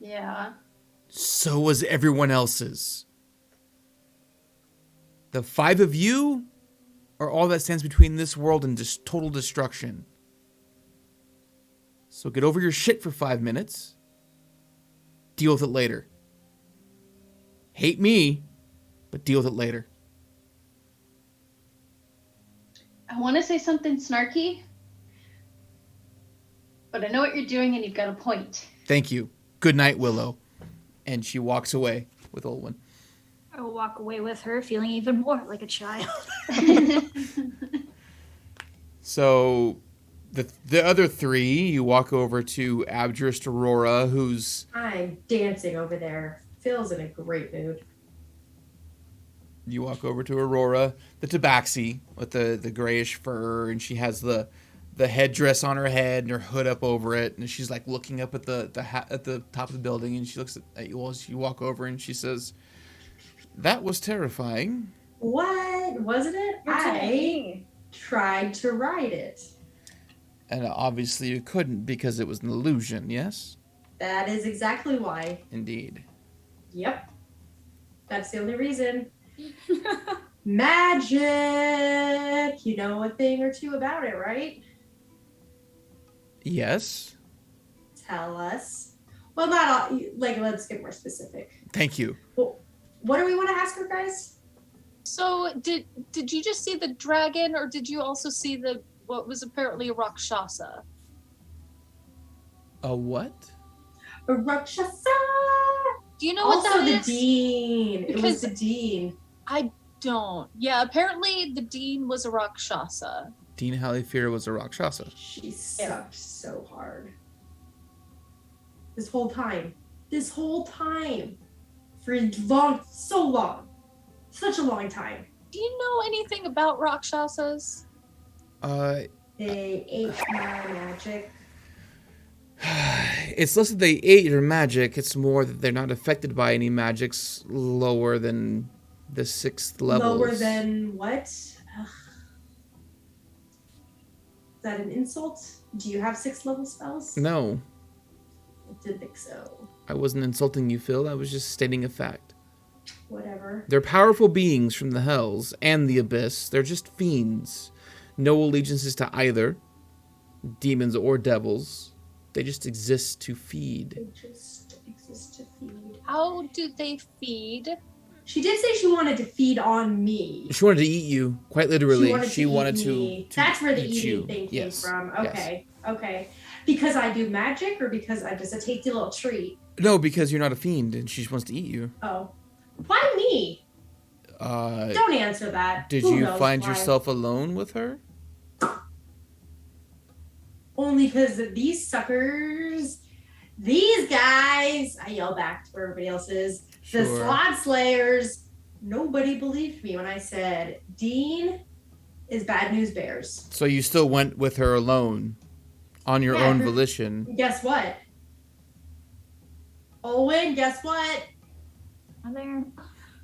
Yeah. So was everyone else's. The 5 of you are all that stands between this world and just total destruction. So get over your shit for 5 minutes. Deal with it later. Hate me, but deal with it later. I want to say something snarky, but I know what you're doing and you've got a point. Thank you. Good night, Willow. And she walks away with Olwyn. I will walk away with her feeling even more like a child. So the other 3, you walk over to Abjurist Aurora, who's... I'm dancing over there. Phil's in a great mood. You walk over to Aurora, the tabaxi with the grayish fur, and she has the headdress on her head and her hood up over it, and she's like looking up at the top of the building, and she looks at you as you walk over, and she says, "That was terrifying." What? Wasn't it? I tried to ride it. And obviously you couldn't because it was an illusion, yes? That is exactly why. Indeed. Yep. That's the only reason. Magic! You know a thing or two about it, right? Yes. Tell us. Well, not all. Like, let's get more specific. Thank you. Well, what do we want to ask her, guys? So did you just see the dragon, or did you also see what was apparently a Rakshasa? A what? A Rakshasa! Do you know what Also that the is? Dean. It was Because- the Dean. I don't. Yeah, apparently the Dean was a Rakshasa. Dean Halifera was a Rakshasa. She sucked so hard. This whole time. For so long. Such a long time. Do you know anything about Rakshasas? They ate my magic. It's less that they ate your magic, it's more that they're not affected by any magics lower than the 6th levels. Lower than what? Ugh. that an insult? Do you have 6th level spells? No, I didn't think so. I wasn't insulting you, Phil. I was just stating a fact. Whatever. They're powerful beings from the hells and the abyss. They're just fiends. No allegiances to either, demons or devils. They just exist to feed. They just exist to feed. How do they feed? She did say she wanted to feed on me. She wanted to eat you, quite literally. She wanted to to eat me. That's where the eat eating you. thing came Yes. from. Yes. Okay. Okay. Because I do magic or because I'm just a tasty little treat? No, because you're not a fiend and she just wants to eat you. Oh. Why me? Don't answer that. Did Who you knows find why? yourself alone with her? Only because these suckers, these guys, I yell back to where everybody else is, the Sure. Slot Slayers, nobody believed me when I said, Dean is bad news bears. So you still went with her alone, on your Yeah, own her- volition. Guess what? Olwyn, guess what? Are there?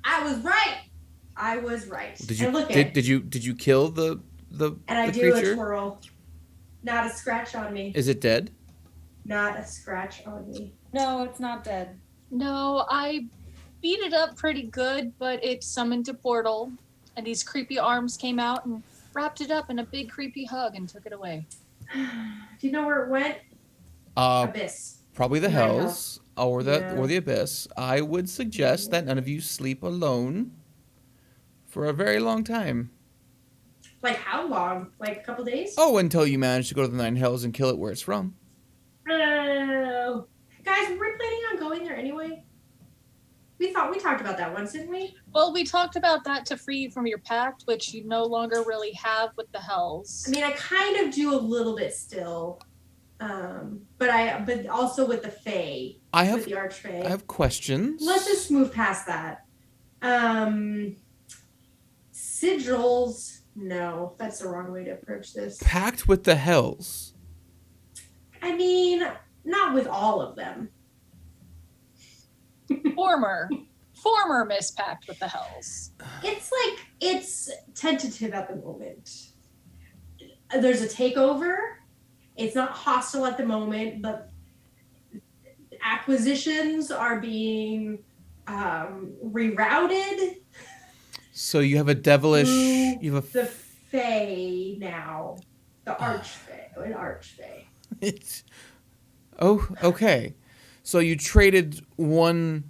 I was right. I was right. Did you and look at did you kill the and I the do creature? a twirl. Not a scratch on me. Is it dead? Not a scratch on me. No, it's not dead. No, I beat it up pretty good, but it summoned a portal, and these creepy arms came out and wrapped it up in a big creepy hug and took it away. Do you know where it went? Abyss. Probably the Nine hells or Yeah. the abyss. I would suggest that none of you sleep alone for a very long time. Like how long? Like a couple days? Oh, until you manage to go to the 9 hells and kill it where it's from. Oh. Guys, were we planning on going there anyway? We talked about that once, didn't we? Well, we talked about that to free you from your pact, which you no longer really have with the hells. I mean, I kind of do a little bit still, but also with the Fae, with the Archfey. I have questions. Let's just move past that. Sigils. No, that's the wrong way to approach this. Pact with the hells. I mean, not with all of them. Former mispact with the hells. It's tentative at the moment. There's a takeover. It's not hostile at the moment, but acquisitions are being rerouted. So you have a devilish. You have The Fae now, the Archfey, an Archfey. It's, oh, okay. So you traded one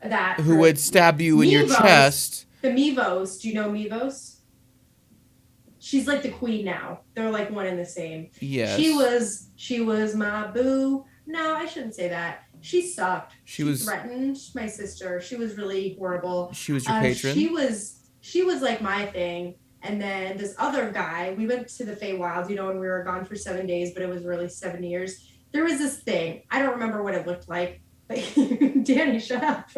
That who would stab you in your Mevos. chest. The Mevos. Do you know Mevos? She's like the queen now. They're like one and the same. Yes. She was my boo. No, I shouldn't say that. She sucked. She was- threatened my sister. She was really horrible. She was your patron. She was like my thing. And then this other guy, we went to the Feywild, when we were gone for 7 days, but it was really 7 years. There was this thing. I don't remember what it looked like. But Danny, shut up.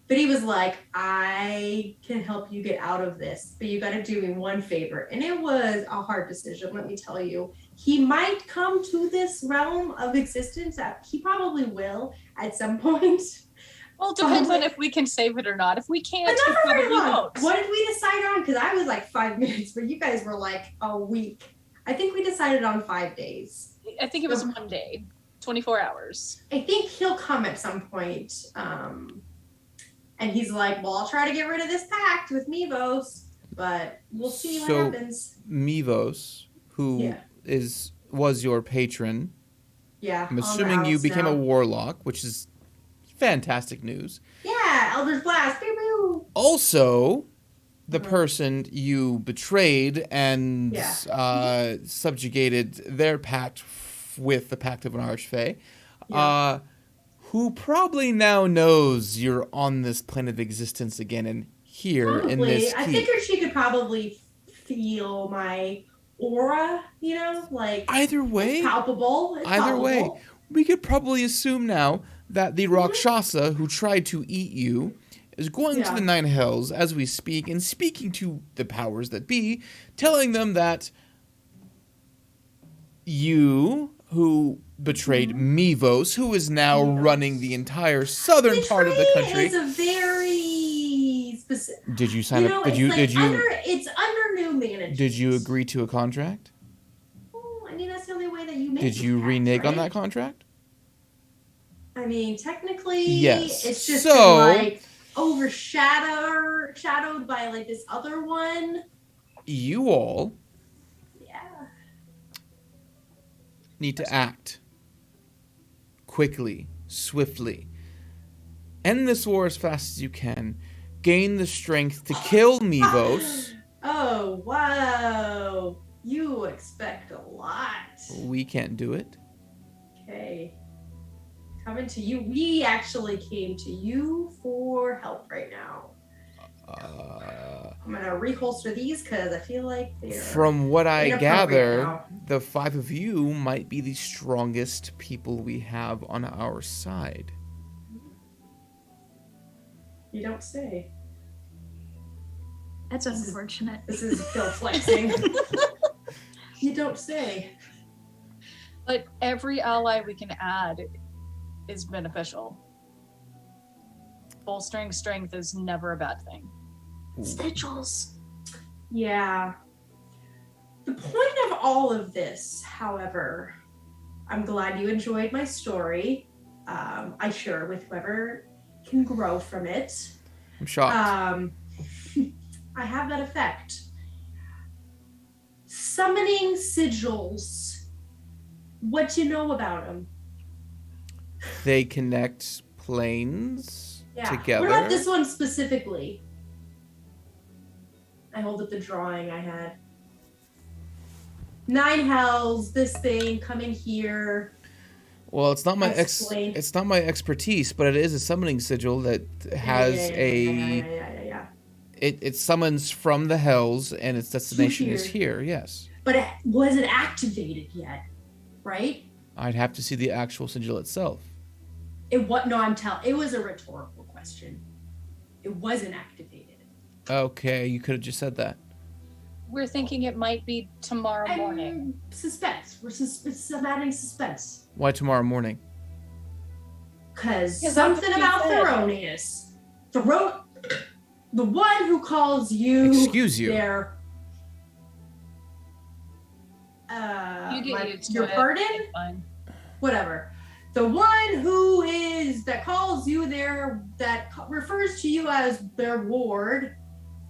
But he was like, I can help you get out of this, but you got to do me one favor. And it was a hard decision, let me tell you. He might come to this realm of existence. He probably will at some point. Well, it depends on if we can save it or not. If we can't, But we not for very probably long. won't. What did we decide on? Because I was like 5 minutes, but you guys were like a week. I think we decided on 5 days. I think it was one day, 24 hours. I think he'll come at some point. And he's like, well, I'll try to get rid of this pact with Mevos, but we'll see what happens. Mevos, who was your patron. Yeah. I'm assuming you became a warlock, which is fantastic news. Yeah, Elder's Blast. Pew, pew. Also, the person you betrayed and subjugated their pact with the Pact of an Archfey, who probably now knows you're on this plane of existence again and here in this I keep. figured she could probably feel my aura, like Either way, it's palpable. It's either way, palpable. we could probably assume now that the Rakshasa who tried to eat you is going to the 9 hells as we speak and speaking to the powers that be, telling them that you, who betrayed Mevos, who is now running the entire southern part of the country. It's a very specific. Did you sign up? It's under new manages. Did you agree to a contract? Well, I mean, that's the only way that you make Did you it, renege on right? that contract? I mean, technically, Yes. it's just So- been, like overshadowed by like this other one. You all Yeah. need to act quickly, swiftly. End this war as fast as you can. Gain the strength to kill Mivos. Oh, wow. You expect a lot. We can't do it. Okay. Coming to you. We actually came to you for help right now. I'm going to reholster these because I feel like they're... From what I inappropriate gather, now. the 5 of you might be the strongest people we have on our side. You don't say. That's unfortunate. This is Phil flexing. You don't say. But every ally we can add is beneficial. Bolstering strength is never a bad thing. Sigils. Yeah. The point of all of this, however, I'm glad you enjoyed my story. I share with whoever can grow from it. I'm shocked. I have that effect. Summoning sigils. What you know about them? They connect planes together. What about this one specifically? I hold up the drawing I had. 9 hells, this thing, coming here. Well, it's not my Explain. it's not my expertise, but it is a summoning sigil that has Yeah. it summons from the hells and its destination is here. Yes. But it wasn't activated yet, right? I'd have to see the actual sigil itself. It was a rhetorical question. It wasn't activated. Okay, you could have just said that. We're thinking it might be tomorrow morning. Suspense. I'm adding suspense. Why tomorrow morning? Because that's something what you about said. Theronius. The one who calls you Excuse you. their You get used to your it. pardon? It's fine. Whatever. The one that calls you refers to you as their ward.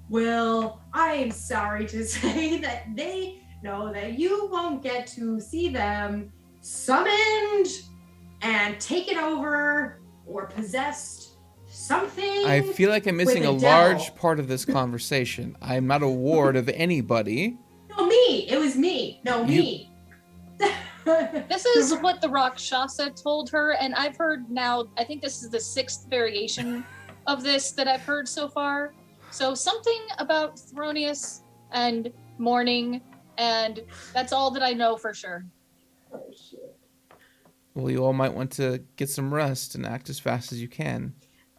Well, I am sorry to say that they know that you won't get to see them summoned and taken over or possessed something. I feel like I'm missing a with large devil. part of this conversation. I'm not a ward of anybody. No, me. It was me. No, me. This is what the Rakshasa told her, and I've heard now, I think this is the 6th variation of this that I've heard so far. So something about Theronius and mourning, and that's all that I know for sure. Oh, shit. Well, you all might want to get some rest and act as fast as you can.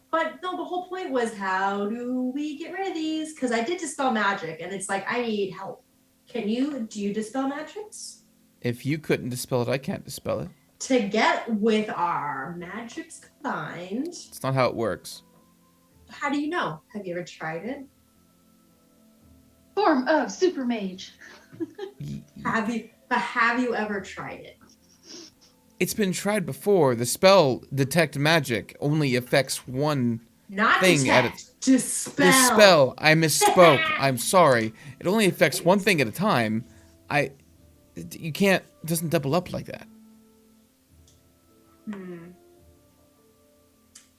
But no, the whole point was, how do we get rid of these? Because I did dispel magic, and it's like, I need help. Do you dispel magics? If you couldn't dispel it, I can't dispel it. To get with our magics combined, It's not how it works. how do you know? Have you ever tried it? Form of super mage. Have you ever tried it? It's been tried before. The spell detect magic only affects one Not thing at detect, dispel. The spell. I misspoke. I'm sorry. It only affects one thing at a time. You can't. It doesn't double up like that.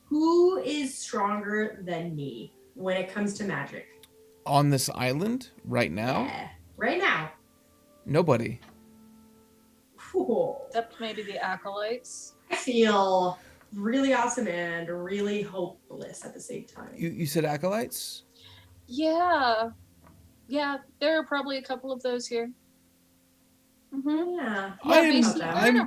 Who is stronger than me when it comes to magic? On this island right now, Yeah, right now. nobody. Cool. Except maybe the acolytes. I feel really awesome and really hopeless at the same time. You said acolytes? Yeah. Yeah, there are probably a couple of those here. Yeah. We're in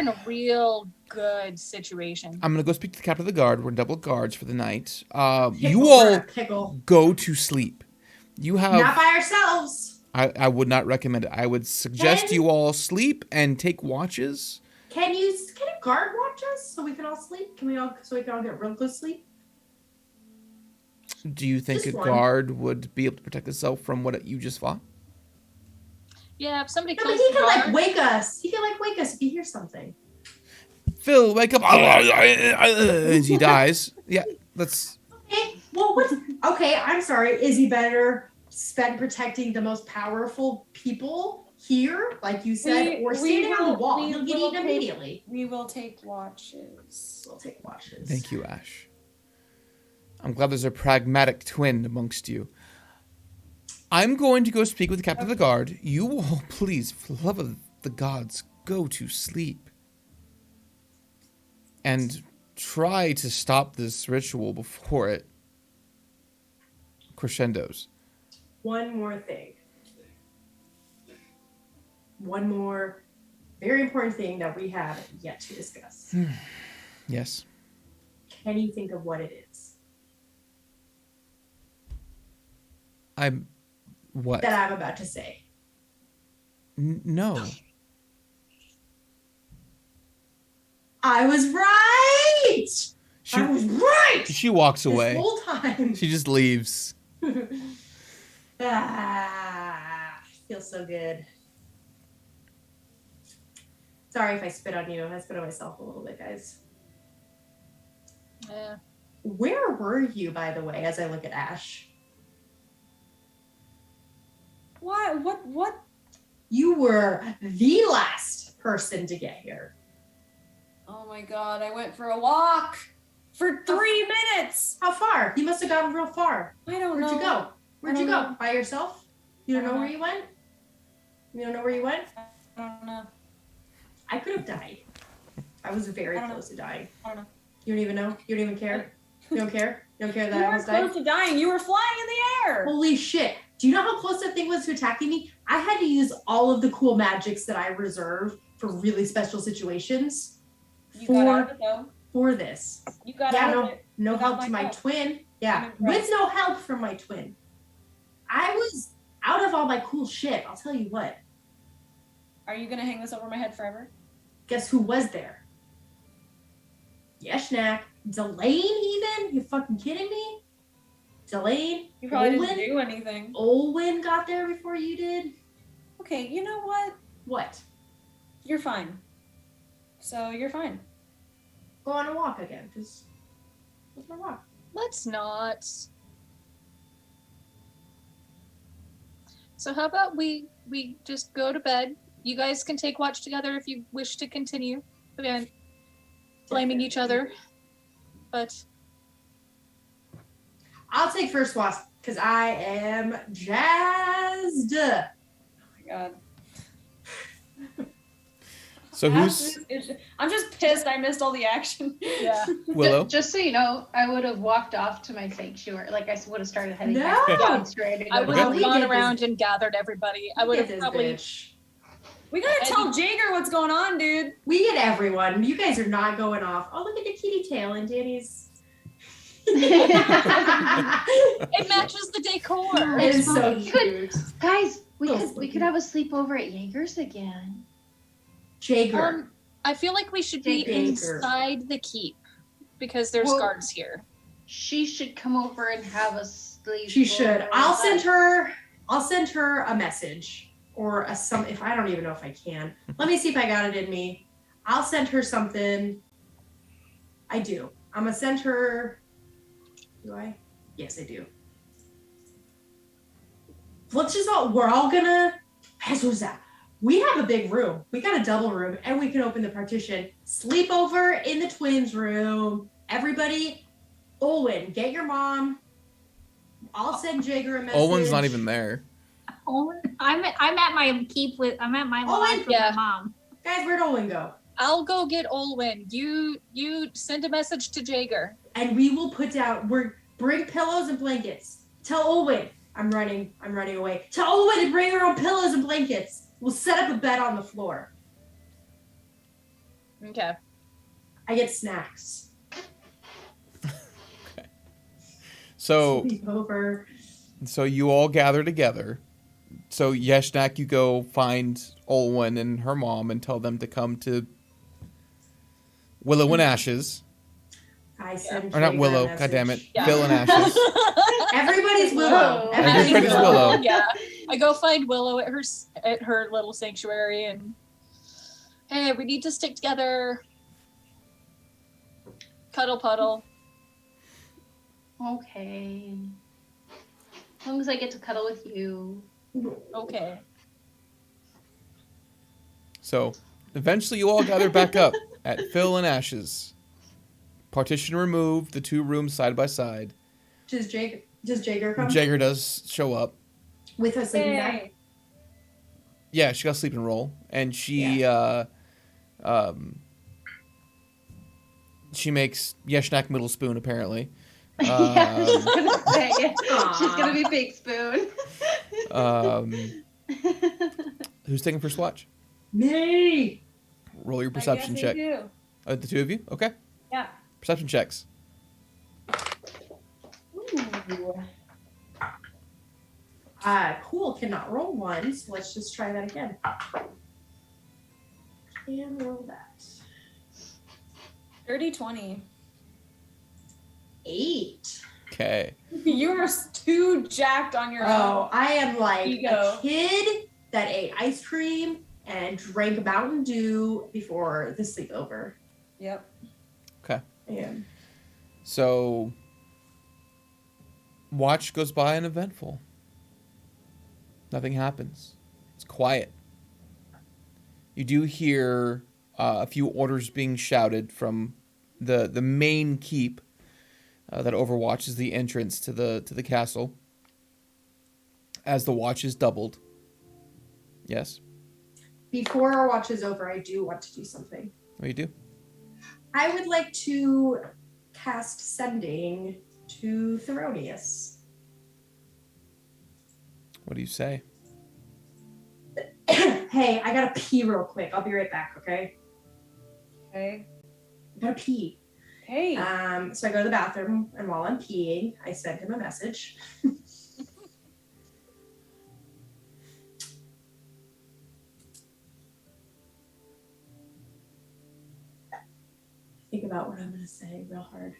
a real good situation. I'm gonna go speak to the captain of the guard. We're double guards for the night. Pickle You for all a pickle. go to sleep. You have. Not by ourselves. I would not recommend it. I would suggest Then- you all sleep and take watches. Can a guard watch us so we can all sleep? So we can all get real good sleep? Do you think Just a one. guard would be able to protect itself from what you just fought? Yeah, if somebody No, but kills he the can like guard, wake us. He can like wake us if he hears something. Phil, wake up! And he dies. Yeah, that's... Okay, well, what? Okay, I'm sorry. Is he better spent protecting the most powerful people here, like you said, or standing on the wall? He'll get eaten immediately. We will take watches. We'll take watches. Thank you, Ash. I'm glad there's a pragmatic twin amongst you. I'm going to go speak with the captain of the guard. You all, please, for the love of the gods, go to sleep. And try to stop this ritual before it crescendos. One more thing. One more very important thing that we have yet to discuss. Yes. Can you think of what it is? What? That I'm about to say. No. I was right! I was right! She walks This away. whole time. She just leaves. Feels so good. Sorry if I spit on you. I spit on myself a little bit, guys. yeah. Where were you, by the way, as I look at Ash? Why? What? You were the last person to get here. Oh my god, I went for a walk for 3 minutes. How far? You must have gone real far. I don't know. Where'd you go? Where'd you I go? don't know. By yourself? You don't I know don't where know. you went? You don't know where you went? I don't know. I could have died. I was very I don't know. close to dying. I don't know. You don't even know? You don't even care? You don't care? You don't care that You I weren't almost died? close to dying. You were flying in the air. Holy shit. Do you know how close that thing was to attacking me? I had to use all of the cool magics that I reserve for really special situations You got out of it though. for this. You got Yeah, out no, of it. no Without help my to my help. twin. Yeah, I'm with impressed. no help from my twin. I was out of all my cool shit. I'll tell you what. Are you gonna hang this over my head forever? Guess who was there? Yeshnakh. Delane even? You fucking kidding me? Delane? You probably Olwyn? didn't do anything. Olwyn got there before you did? Okay, you know what? What? You're fine. So you're fine. Go on a walk again. Just go for a walk. Let's not. So how about we just go to bed? You guys can take watch together if you wish to continue. Again, blaming each other. But I'll take first watch because I am jazzed. Oh my god. So who's I'm just pissed I missed all the action. yeah. Willow? Just so you know, I would have walked off to my sanctuary. Like I would have started heading No. back to the sanctuary. to I go would to have We sleep. gone get around and gathered everybody. I would Get have this probably bitch. We gotta tell Jaeger what's going on, dude. We get everyone. You guys are not going off. Oh, look at the kitty tail and Danny's. it matches the decor. It is so Good. cute. Guys, we Little could have a sleepover at Jaeger's again. Jaeger. I feel like we should be Jaeger. inside the keep because there's Well, guards here. She should come over and have a sleep. She should. I'll send her a message or some if I don't even know if I can. Let me see if I got it in me. I'll send her something. I do. I'm gonna send her. Do I? Yes, I do. We're all gonna. We have a big room. We got a double room, and we can open the partition. Sleep over in the twins' room. Everybody, Olwyn, get your mom. I'll send Jaeger a message. Olwyn's not even there. Oh, I'm at my keep with. I'm at my lodge with yeah. my mom. Guys, where'd Olwyn go? I'll go get Olwyn. You send a message to Jaeger. And we will bring pillows and blankets. Tell Olwyn I'm running away. Tell Olwyn to bring her own pillows and blankets. We'll set up a bed on the floor. Okay. I get snacks. So Sleep over. So you all gather together. So Yeshnakh, you go find Olwyn and her mom and tell them to come to Willow and Ashes. I send Or not Jaeger a Willow, message. goddammit. Yeah. Phil and Ashes. Everybody's Willow. Everybody's Willow. Yeah. I go find Willow at her little sanctuary and hey, we need to stick together. Cuddle puddle. Okay. As long as I get to cuddle with you. Okay. So, eventually you all gather back up at Phil and Ash's. Partition removed, the 2 rooms side by side. Does Jager come? Jager does show up. With a sleeping bag? Yay. Yeah, she got a sleeping roll, and she she makes Yeshnakh middle spoon apparently. Yeah, I was gonna say it. She's gonna be big spoon. Who's taking first watch? Me! Roll your perception check. Do. The 2 of you? Okay. Yeah. Perception checks. Ooh. Cool, cannot roll 1, so let's just try that again. Can roll that. 30-20. 8. Okay. You are too jacked on your Oh, own. I am like Ego. a kid that ate ice cream and drank Mountain Dew before the sleepover. Yep. Okay. I am. So, watch goes by uneventful. Nothing happens. It's quiet. You do hear a few orders being shouted from the main keep that overwatches the entrance to the castle. As the watch is doubled. Yes. Before our watch is over, I do want to do something. What do you do? I would like to cast Sending to Therannia. What do you say? Hey, I gotta pee real quick. I'll be right back, okay? Okay. I gotta pee. Hey. So I go to the bathroom, and while I'm peeing, I send him a message. Think about what I'm gonna say real hard.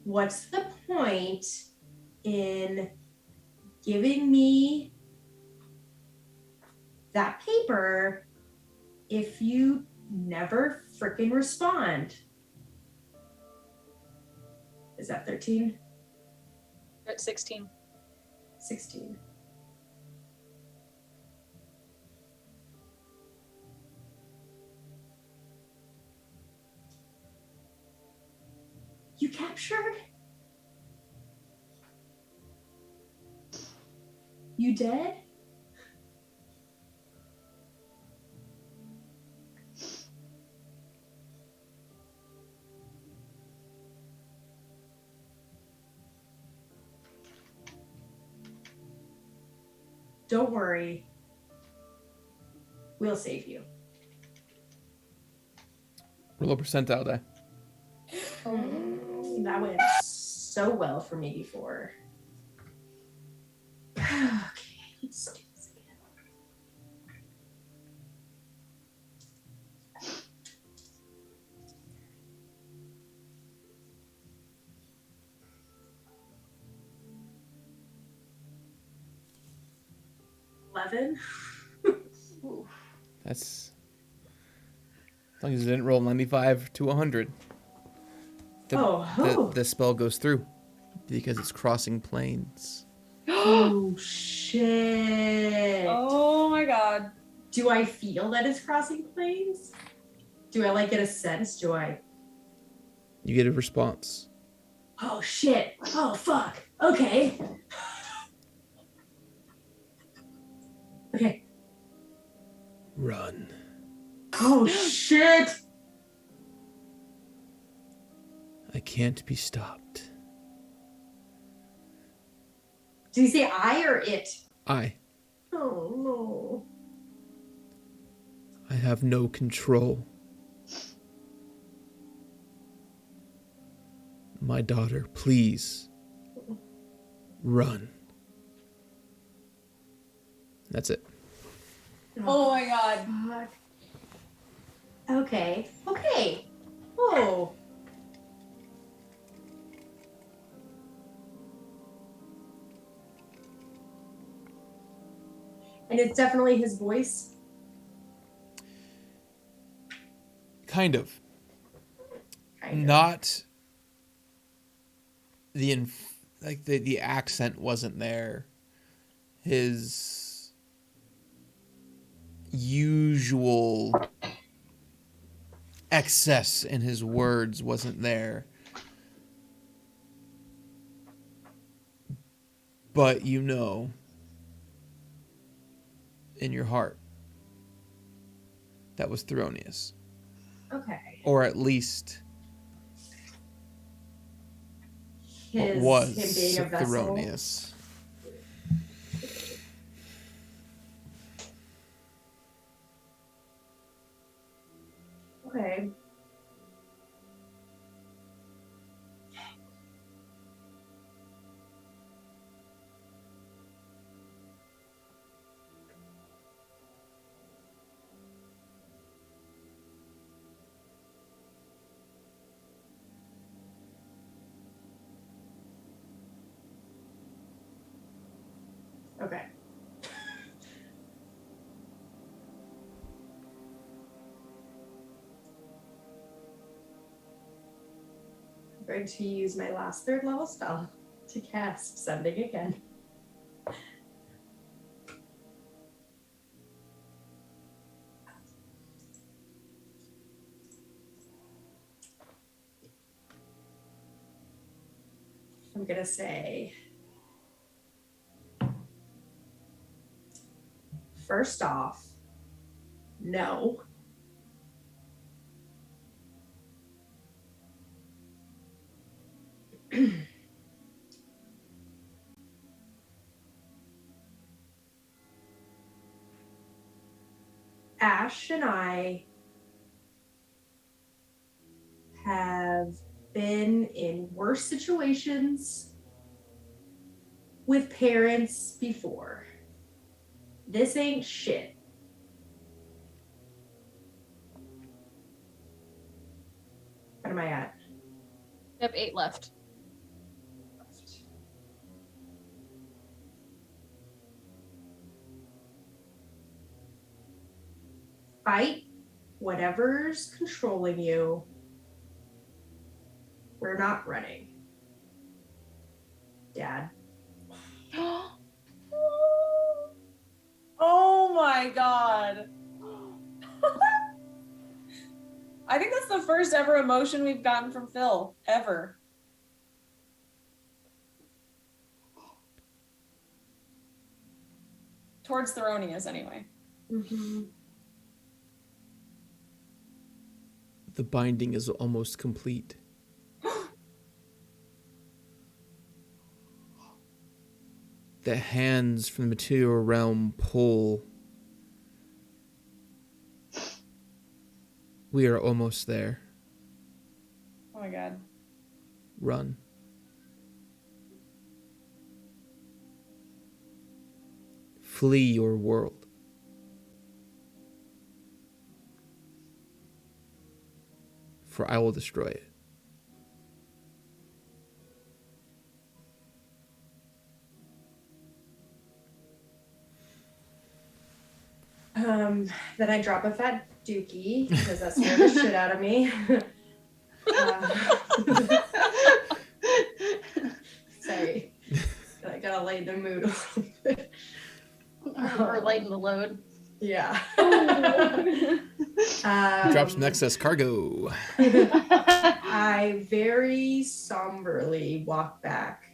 What's the point in giving me that paper if you never freaking respond? Is that 13? You're at 16. 16. You captured? You dead? Don't worry. We'll save you. Roll a percentile die. That went so well for me before. Okay, let's do this again. $11. That's as long as you didn't roll 95 to 100. The spell goes through because it's crossing planes. Oh shit. Oh my god. Do I feel that it's crossing planes? Do I like get a sense? You get a response. Oh shit. Oh fuck. Okay. Okay. Run. Oh shit. I can't be stopped. Did you say I or it? I Oh have no control. My daughter, please. Run. That's it. no. Oh my god. Fuck. Okay. Oh. And it's definitely his voice? Kind of. Kind of. Not the accent wasn't there. His usual excess in his words wasn't there. But you know in your heart that was Therannia's. Okay. Or at least what Him was being a vessel. Therannia's. Okay. Okay. I'm going to use my last 3rd level spell to cast Sending again. I'm going to say, first off, no. Ash and I have been in worse situations with parents before. This ain't shit. What am I at? Yep, 8 left. Fight whatever's controlling you. We're not running. Dad. Oh my god. I think that's the first ever emotion we've gotten from Phil, ever. Towards Therannia's, anyway. Mm-hmm. The binding is almost complete. The hands from the material realm pull. We are almost there. Oh my god. Run. Flee your world. For I will destroy it. Then I drop a fat dookie because that scared the shit out of me. Sorry. I gotta lighten the mood a little bit. Or lighten the load. Yeah. Drops some excess cargo. I very somberly walk back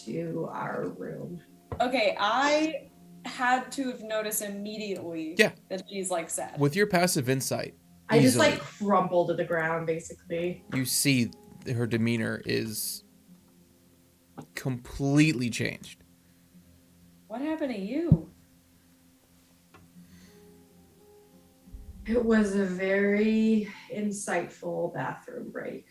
to our room. Okay, I had to have noticed immediately that she's like sad. With your passive insight, I just easily, like crumble to the ground, basically. you see her demeanor is completely changed. What happened to you? It was a very insightful bathroom break.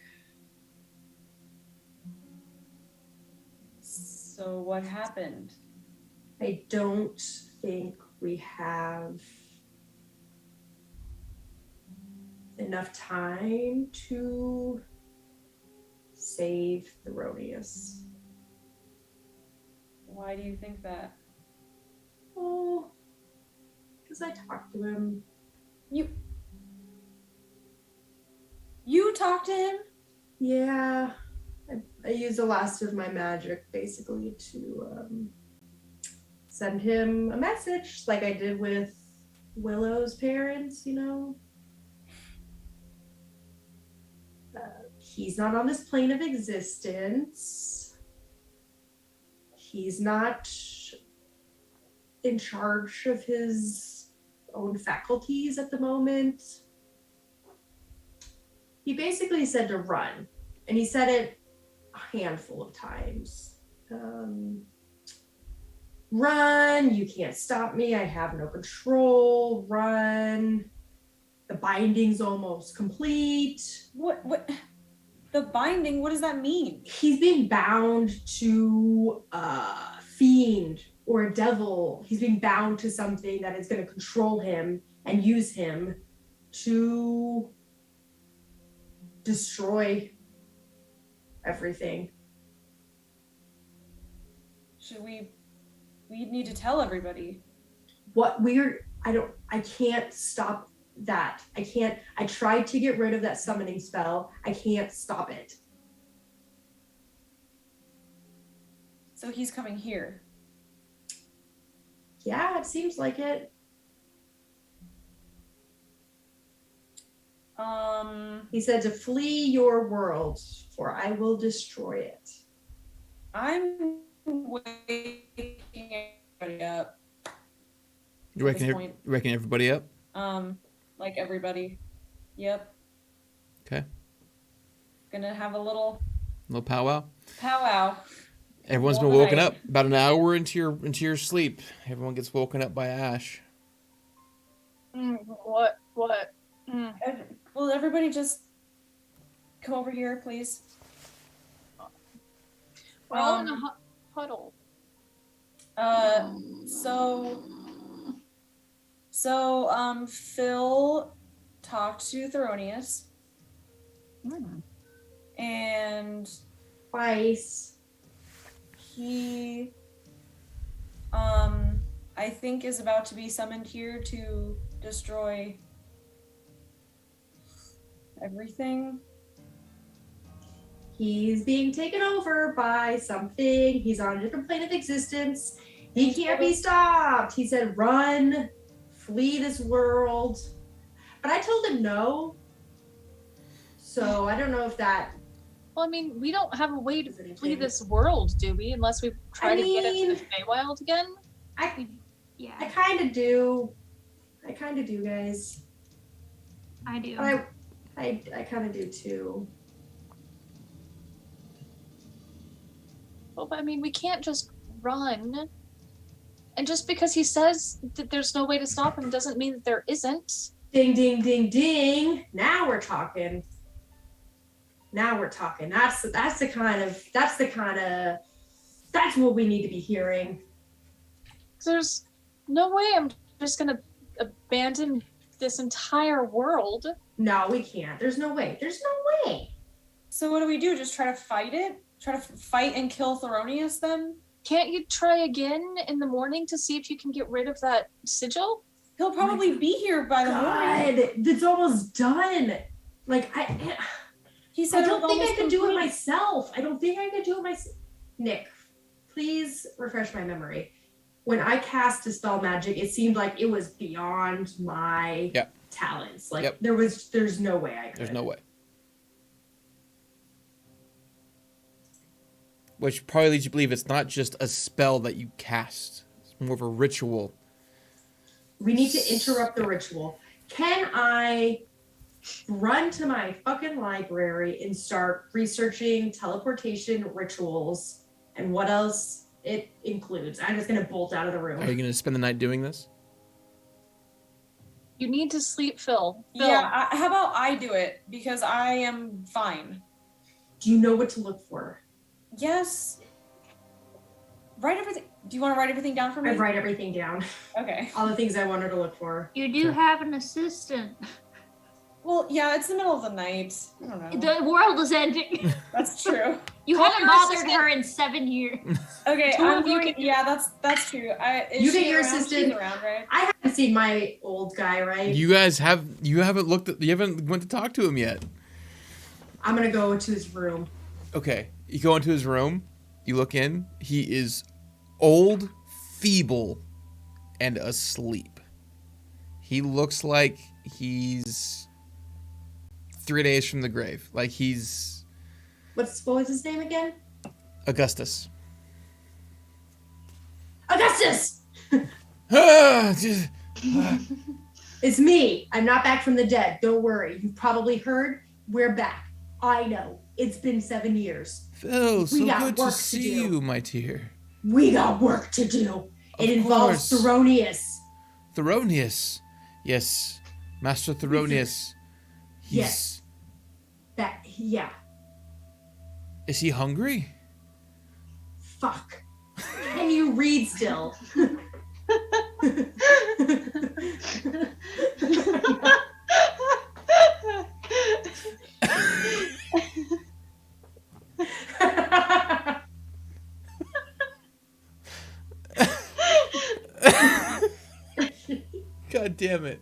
So what happened? I don't think we have enough time to save Theronius. Why do you think that? Oh, because I talked to him. You talked to him? Yeah, I used the last of my magic basically to send him a message like I did with Willow's parents, you know. He's not on this plane of existence. He's not in charge of his own faculties at the moment. He basically said to run, and he said it a handful of times. Run, you can't stop me, I have no control, run. The binding's almost complete. What? The binding, what does that mean? He's being bound to a fiend or a devil. He's being bound to something that is going to control him and use him to destroy everything. We need to tell everybody. I can't stop that. I tried to get rid of that summoning spell. I can't stop it. So he's coming here. Yeah, it seems like it. He said to flee your world, for I will destroy it. I'm waking everybody up. You reckon everybody up? Like everybody. Yep. Okay. Gonna have a little powwow. powwow. Everyone's been woken up about an hour into your sleep. Everyone gets woken up by Ash. What? Will everybody just come over here, please? We're all in a huddle. So Phil talked to Theronius. And Twice. he I think is about to be summoned here to destroy everything. He's being taken over by something. He's on a different plane of existence. He can't be stopped. He said, run, flee this world. But I told him no. So I don't know if that... Well, I mean, we don't have a way to flee this world, do we? Unless we try to get into the Feywild again? I kind of do. Guys. I do. I kind of do too. Well, but I mean, we can't just run. And just because he says that there's no way to stop him doesn't mean that there isn't. Ding, ding, ding, ding. Now we're talking. That's what we need to be hearing. There's no way I'm just gonna abandon this entire world. No, we can't. There's no way. So what do we do? Just try to fight it? Try to fight and kill Theronius then? Can't you try again in the morning to see if you can get rid of that sigil? He'll probably be here by the morning. God, it's almost done. He said, I don't think I could do it myself. Nick, please refresh my memory. When I cast Dispel Magic, it seemed like it was beyond my talents. There's no way I could. There's no way. Which probably leads you to believe it's not just a spell that you cast. It's more of a ritual. We need to interrupt the ritual. Can I run to my fucking library and start researching teleportation rituals and what else it includes? I'm just going to bolt out of the room. Are you going to spend the night doing this? You need to sleep, Phil. Yeah, how about I do it? Because I am fine. Do you know what to look for? Yes. Write everything. Do you want to write everything down for me? I write everything down. Okay. All the things I wanted to look for. You do have an assistant. Well, yeah, it's the middle of the night. I don't know. The world is ending. That's true. You Call haven't your bothered assistant. her in 7 years. Okay, Two I'm of you going. can- Yeah, that's true. You get your around? assistant. She's around, right? I haven't seen my old guy, right? You haven't went to talk to him yet. I'm gonna go into his room. Okay, you go into his room, you look in, he is old, feeble, and asleep. He looks like he's 3 days from the grave. Like he's What was his name again? Augustus. Augustus! Ah, It's me. I'm not back from the dead. Don't worry. You've probably heard. We're back. I know. It's been 7 years. Phil, so got good to work to see do. you, my dear. We got work to do. It Of involves course. Theronius. Theronius. Yes, Master Theronius. Yes. Yeah. Is he hungry? Fuck. Can you read still? God damn it.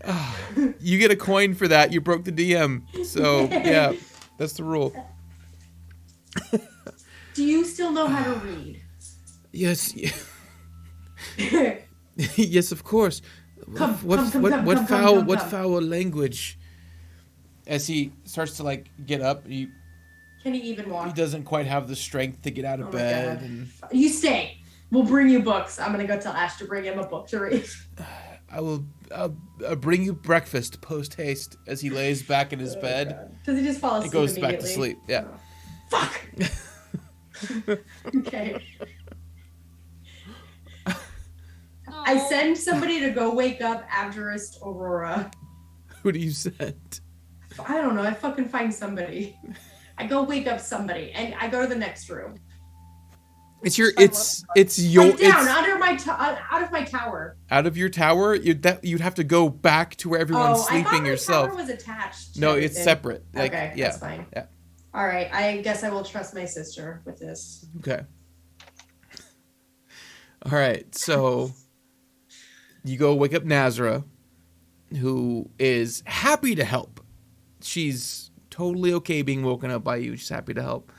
Ah, you get a coin for that. You broke the DM. So, yeah, that's the rule. Do you still know how to read? Yes. Yes, of course. Come, What come, foul language? As he starts to like get up, he Can he even walk? doesn't quite have the strength to get out of Oh my bed. God. And You stay. We'll bring you books. I'm gonna go tell Ash to bring him a book to read. I'll bring you breakfast post haste as he lays back in his bed. Does he just fall It asleep goes back to immediately? sleep. Yeah. Fuck. Okay. I send somebody to go wake up Abjurist Aurora. Who do you send? I don't know. I fucking find somebody. I go wake up somebody, and I go to the next room. It's your Like down it's under my out of my tower. out of your tower. You'd have to go back to where everyone's I sleeping thought my yourself. tower was attached. to No, it's everything. separate. Like, Okay, yeah, that's fine. yeah. All right. I guess I will trust my sister with this. Okay. All right. So you go wake up Nazra, who is happy to help. She's totally okay being woken up by you. She's happy to help.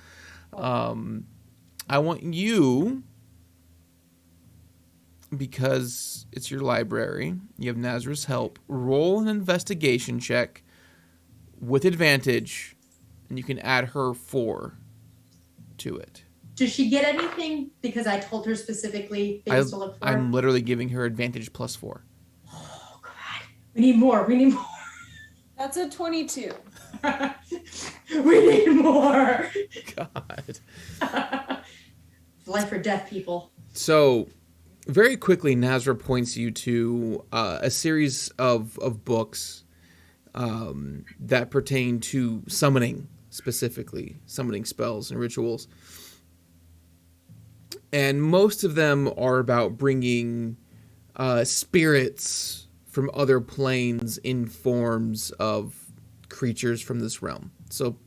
I want you, because it's your library, you have Nazra's help, roll an investigation check with advantage, and you can add her 4 to it. Does she get anything? Because I told her specifically things to look for. I'm literally giving her advantage +4. Oh, God. We need more. We need more. That's a 22. We need more. God. Life or death, people. So, very quickly, Nazra points you to a series of books that pertain to summoning, specifically, summoning spells and rituals. And most of them are about bringing spirits from other planes in forms of creatures from this realm. So,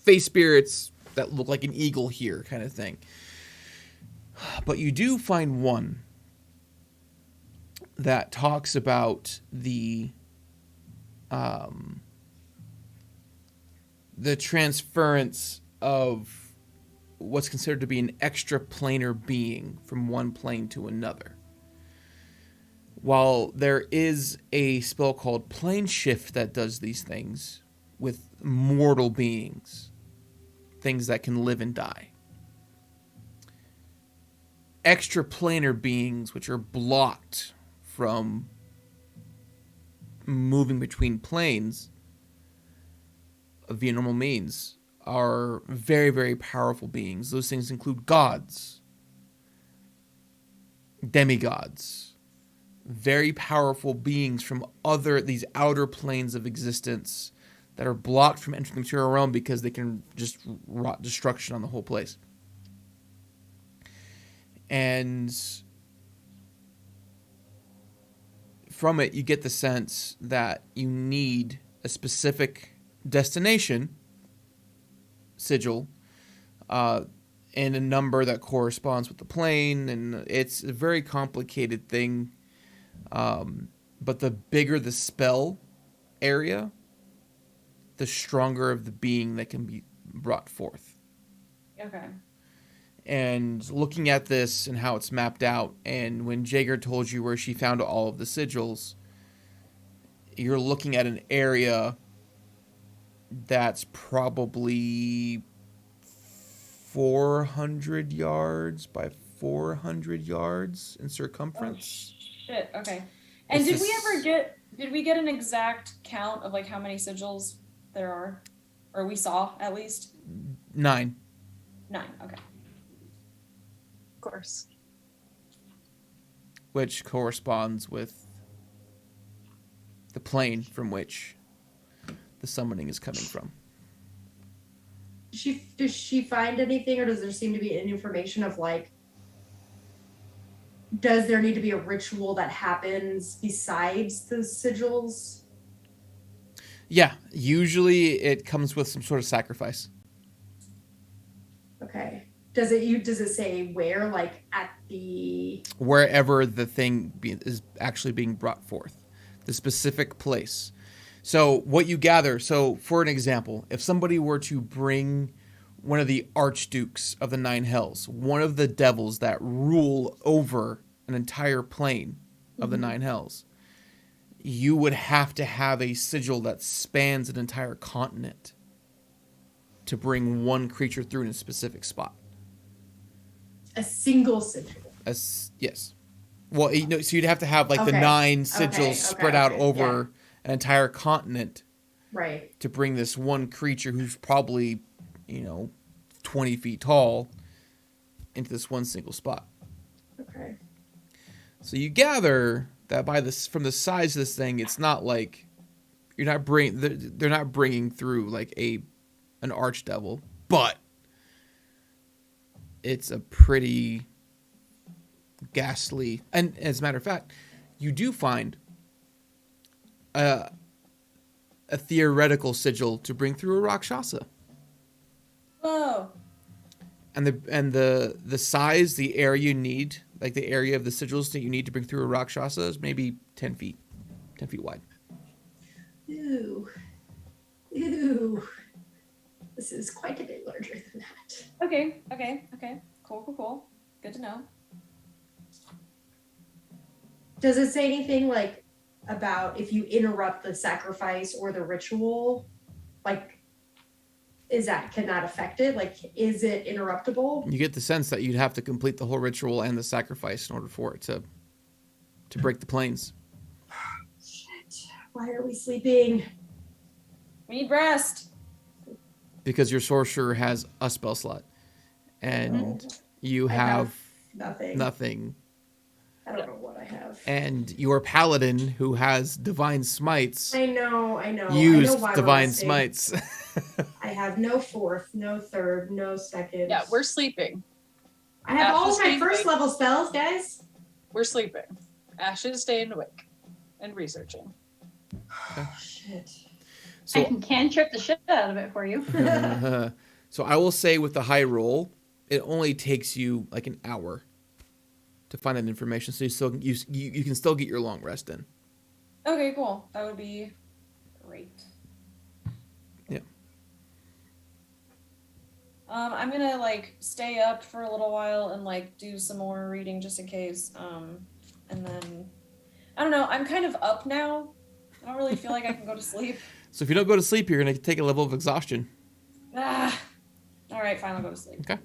face spirits that look like an eagle here kind of thing. But you do find one that talks about the transference of what's considered to be an extraplanar being from one plane to another. While there is a spell called Plane Shift that does these things with mortal beings, things that can live and die. Extraplanar beings, which are blocked from moving between planes via normal means, are very, very powerful beings. Those things include gods, demigods, very powerful beings from these outer planes of existence that are blocked from entering the material realm because they can just wrought destruction on the whole place. And from it, you get the sense that you need a specific destination sigil and a number that corresponds with the plane, and it's a very complicated thing. But the bigger the spell area, the stronger of the being that can be brought forth. Okay. And looking at this and how it's mapped out, and when Jaeger told you where she found all of the sigils, you're looking at an area that's probably 400 yards by 400 yards in circumference. Oh, shit. Okay. And It's did we get an exact count of like how many sigils there are, or we saw at least? 9. 9. Okay. Of course. Which corresponds with the plane from which the summoning is coming from. Does she find anything, or does there seem to be any information of like, does there need to be a ritual that happens besides the sigils? Yeah, usually it comes with some sort of sacrifice. Okay. Does it say where, like at the Wherever the thing is actually being brought forth, the specific place. So what you gather, so for an example, if somebody were to bring one of the archdukes of the 9 hells, one of the devils that rule over an entire plane of the 9 hells, you would have to have a sigil that spans an entire continent to bring one creature through in a specific spot. a single sigil? Yes. Well, so you'd have to have like the 9 sigils spread out over an entire continent, right, to bring this one creature who's probably, 20 feet tall into this one single spot. Okay. So you gather that from the size of this thing, it's not like they're not bringing through like an archdevil, but it's a pretty ghastly. And as a matter of fact, you do find a theoretical sigil to bring through a Rakshasa. Whoa. And the size, the area you need, like the area of the sigils that you need to bring through a Rakshasa is maybe 10 feet wide. Ew. This is quite a bit larger than that. Okay. Cool. Good to know. Does it say anything like about if you interrupt the sacrifice or the ritual, like, can that affect it? Like, is it interruptible? You get the sense that you'd have to complete the whole ritual and the sacrifice in order for it to break the planes. Shit. Why are we sleeping? We need rest. Because your sorcerer has a spell slot. And you have nothing. I don't know what I have. And your paladin, who has divine smites, I know. used I know why divine we're resting. smites. I have no 4th, no 3rd, no 2nd. Yeah, we're sleeping. I have all of my Ashley's first sleeping. level spells, guys. We're sleeping. Ash is staying awake and researching. Shit. I So, can cantrip the shit out of it for you. so I will say with the high roll, it only takes you like an hour to find that information. So you can still get your long rest in. Okay, cool. That would be great. Yeah. I'm gonna like stay up for a little while and like do some more reading just in case. And then I don't know. I'm kind of up now. I don't really feel like I can go to sleep. So if you don't go to sleep, you're going to take a level of exhaustion. Ah. All right, fine. I'll go to sleep. Okay.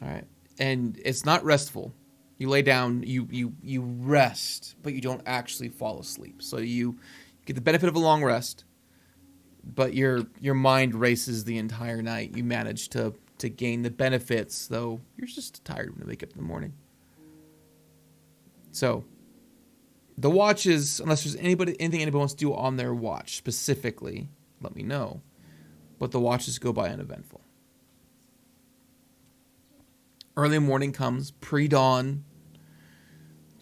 All right. And it's not restful. You lay down, you rest, but you don't actually fall asleep. So you get the benefit of a long rest, but your mind races the entire night. You manage to gain the benefits, though you're just tired when you wake up in the morning. So the watches, unless there's anything anybody wants to do on their watch specifically, let me know. But the watches go by uneventful. Early morning comes, pre-dawn.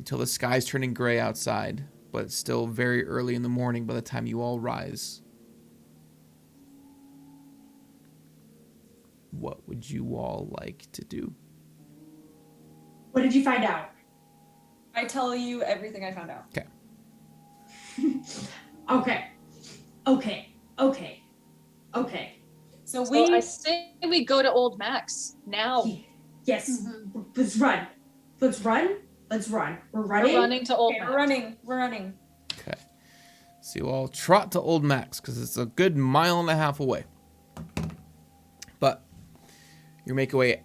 until the sky's turning gray outside, but it's still very early in the morning by the time you all rise. What would you all like to do? What did you find out? I tell you everything I found out. Okay. So I say we go to Old Max now. Yes. Let's run. We're running. We're running to Old Okay, Max. we're running. Okay. So you all trot to Old Max because it's a good 1.5 miles away. But you make your way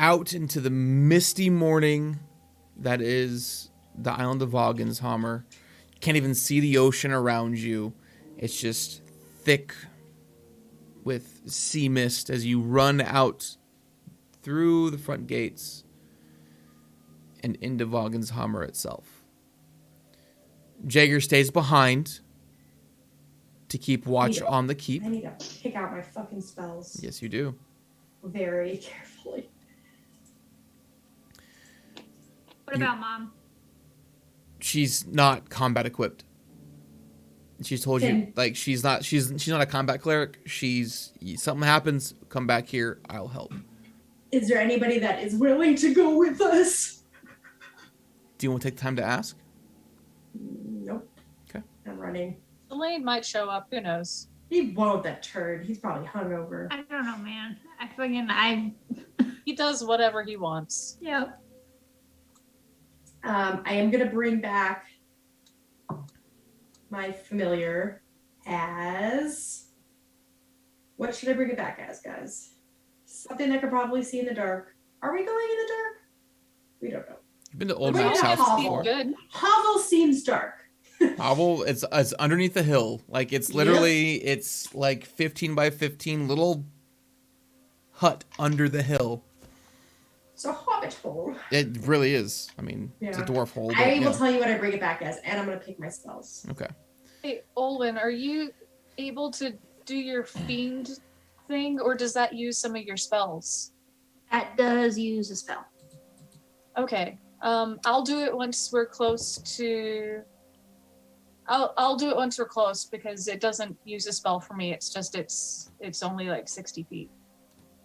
out into the misty morning that is the island of Vogenshammer. You can't even see the ocean around you. It's just thick with sea mist as you run out through the front gates and into Vogenshammer itself. Jaeger stays behind to keep watch on the keep. I need to pick out my fucking spells. Yes, you do. Very carefully. What about Mom? She's not combat equipped. She's told you, like, she's not a combat cleric. Something happens, come back here, I'll help. Is there anybody that is willing to go with us? Do you want to take time to ask? Nope. Okay. I'm running. Elaine might show up. Who knows? He won't, that turd. He's probably hungover. I don't know, man. He does whatever he wants. Yep. I am going to bring back my familiar as... What should I bring it back as, guys? Something I could probably see in the dark. Are we going in the dark? We don't know. You've been to Old We're Mac's gonna house have before. Good. Hovel seems dark. Hovel, it's underneath the hill. Like, it's literally, it's like 15 by 15 little hut under the hill. It's a hobbit hole. It really is. I mean, it's a dwarf hole. But, I will tell you what I bring it back as, and I'm going to pick my spells. Okay. Hey, Olwyn, are you able to do your fiend thing, or does that use some of your spells? That does use a spell. Okay. I'll do it once we're close to. I'll do it once we're close because it doesn't use a spell for me. It's just it's only like 60 feet.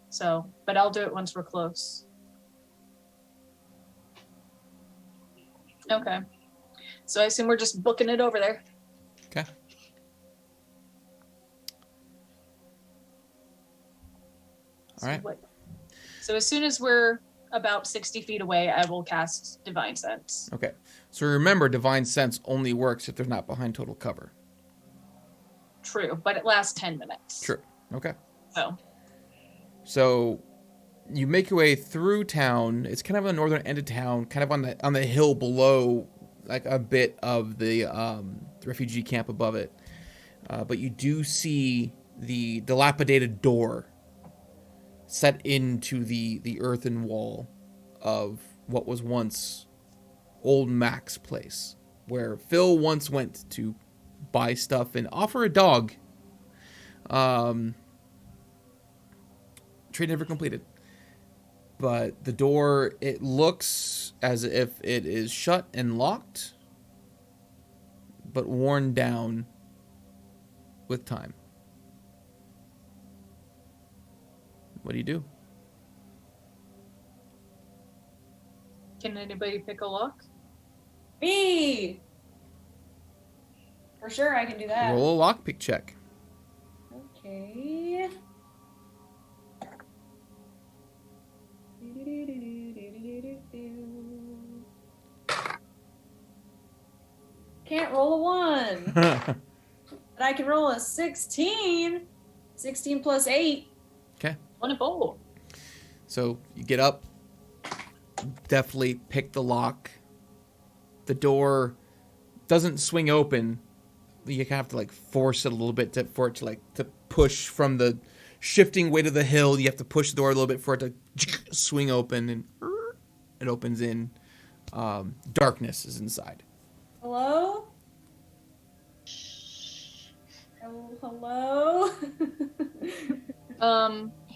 So, but I'll do it once we're close. Okay. So I assume we're just booking it over there. Okay. All right. So as soon as we're about 60 feet away, I will cast Divine Sense. Okay. So remember, Divine Sense only works if they're not behind total cover. True, but it lasts 10 minutes. True. Okay. So you make your way through town. It's kind of on the northern end of town, kind of on the hill below, like a bit of the refugee camp above it. But you do see the dilapidated door set into the earthen wall of what was once Old Mac's place, where Phil once went to buy stuff and offer a dog. Trade never completed. But the door, it looks as if it is shut and locked, but worn down with time. What do you do? can anybody pick a lock? Me! For sure, I can do that. Roll a lockpick check. Okay. Can't roll a 1. But I can roll a 16. 16 plus 8. Okay. 24. So you get up, definitely pick the lock. The door doesn't swing open. You have to like force it a little bit for it to push from the shifting weight of the hill. You have to push the door a little bit for it to swing open, and it opens in. Darkness is inside. Hello? Hello?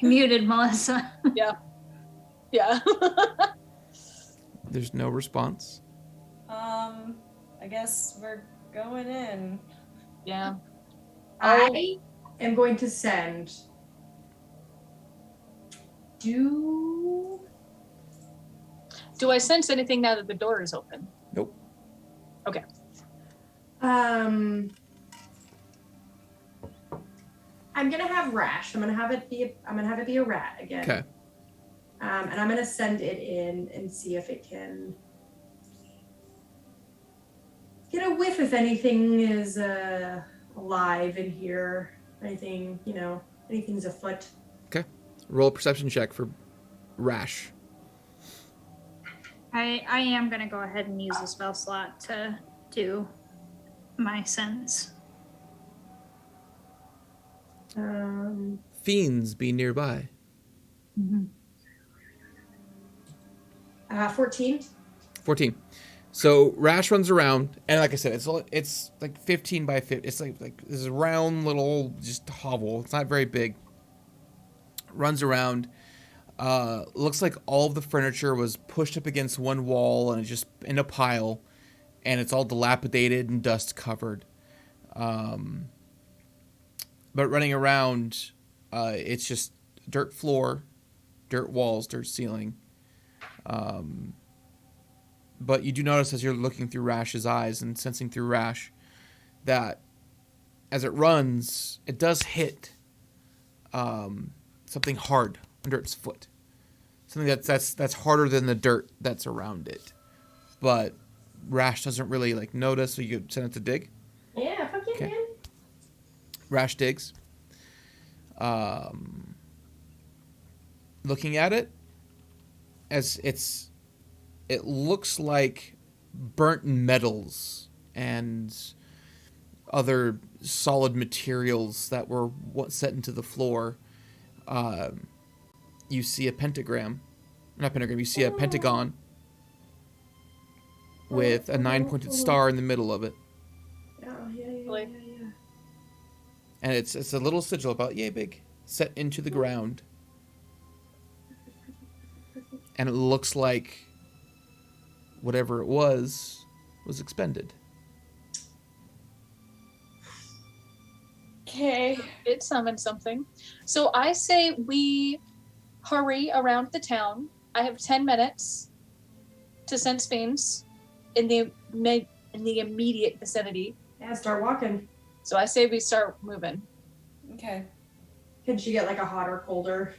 You muted, Melissa. Yeah. There's no response. I guess we're going in. Yeah. I am going to send. Do I sense anything now that the door is open? Nope. Okay. I'm gonna have Rash. I'm gonna have it be a rat again. Okay. And I'm gonna send it in and see if it can get a whiff if anything is alive in here. Anything, anything's afoot. Okay. Roll a perception check for Rash. I am gonna go ahead and use the spell slot to do my sense. Fiends be nearby. 14. 14. So Rash runs around, and like I said, it's like 15 by 50. It's like this round little just hovel. It's not very big. Runs around. Looks like all of the furniture was pushed up against one wall and it's just in a pile, and it's all dilapidated and dust covered. But running around, it's just dirt floor, dirt walls, dirt ceiling. But you do notice as you're looking through Rash's eyes and sensing through Rash that as it runs, it does hit something hard under its foot. Something that's harder than the dirt that's around it. But Rash doesn't really notice, so you could send it to dig. Yeah, fuck yeah, man. Rash digs. Looking at it, as it looks like burnt metals and other solid materials that were set into the floor. You see a pentagram. Not pentagram, you see a pentagon with a 9-pointed star in the middle of it. Yeah. And it's a little sigil about yay big, set into the ground. And it looks like whatever it was expended. Okay. It summoned something. So I say we hurry around the town. I have 10 minutes to sense fiends in the immediate vicinity. Yeah, start walking. So I say we start moving. Okay. Could she get a hot or colder?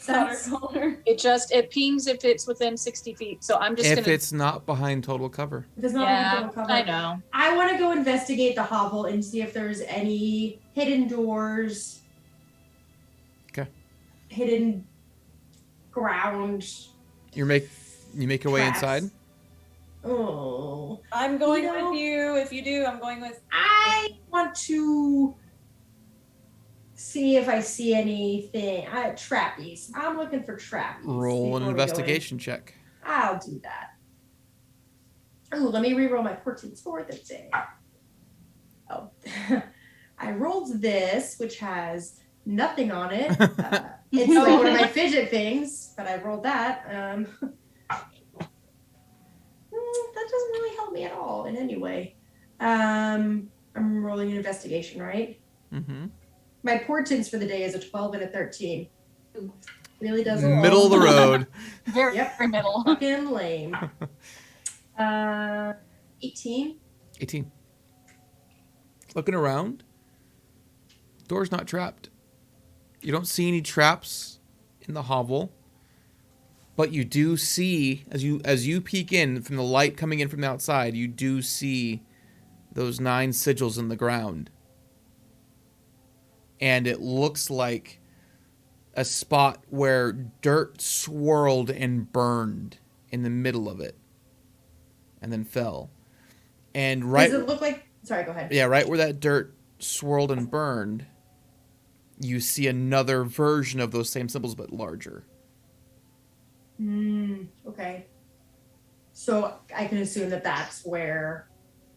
Colder. It pings if it's within 60 feet. So I'm just If it's not behind total cover. If it's not yeah, cover. I know. I want to go investigate the hovel and see if there's any hidden doors. Okay. Hidden ground. You make your way Traps. inside. Oh. I'm going with you. If you do, I'm going with. I want to see if I see anything. Trappies. I'm looking for trappies. Roll an investigation check. I'll do that. Oh, let me re-roll my 14 for the day. Oh. I rolled this, which has nothing on it. It's one of my fidget things, but I rolled that. That doesn't really help me at all in any way. I'm rolling an investigation, right? Mm-hmm. My portents for the day is a 12 and a 13. Really doesn't. Middle of the road. Very Yep. middle. Fucking lame. 18. 18. Looking around, door's not trapped. You don't see any traps in the hovel, but you do see, as you peek in from the light coming in from the outside, you do see those 9 sigils in the ground. And it looks like a spot where dirt swirled and burned in the middle of it and then fell. And right... Does it look like... Sorry, go ahead. Yeah, right where that dirt swirled and burned, you see another version of those same symbols, but larger. Okay. So I can assume that that's where...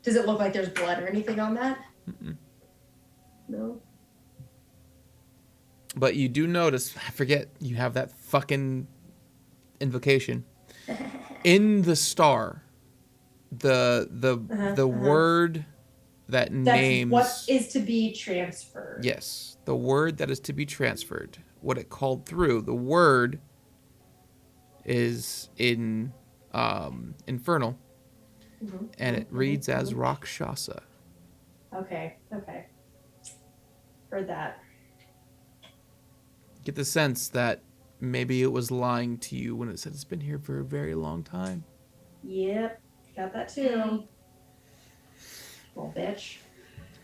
Does it look like there's blood or anything on that? Mm-mm. No? But you do notice, I forget, you have that fucking invocation. In the star, the word that names what is to be transferred. Yes, the word that is to be transferred. What it called through. The word is in Infernal, and it reads as Rakshasa. Okay. Heard that. Get the sense that maybe it was lying to you when it said it's been here for a very long time. Yep, got that too. Little bitch.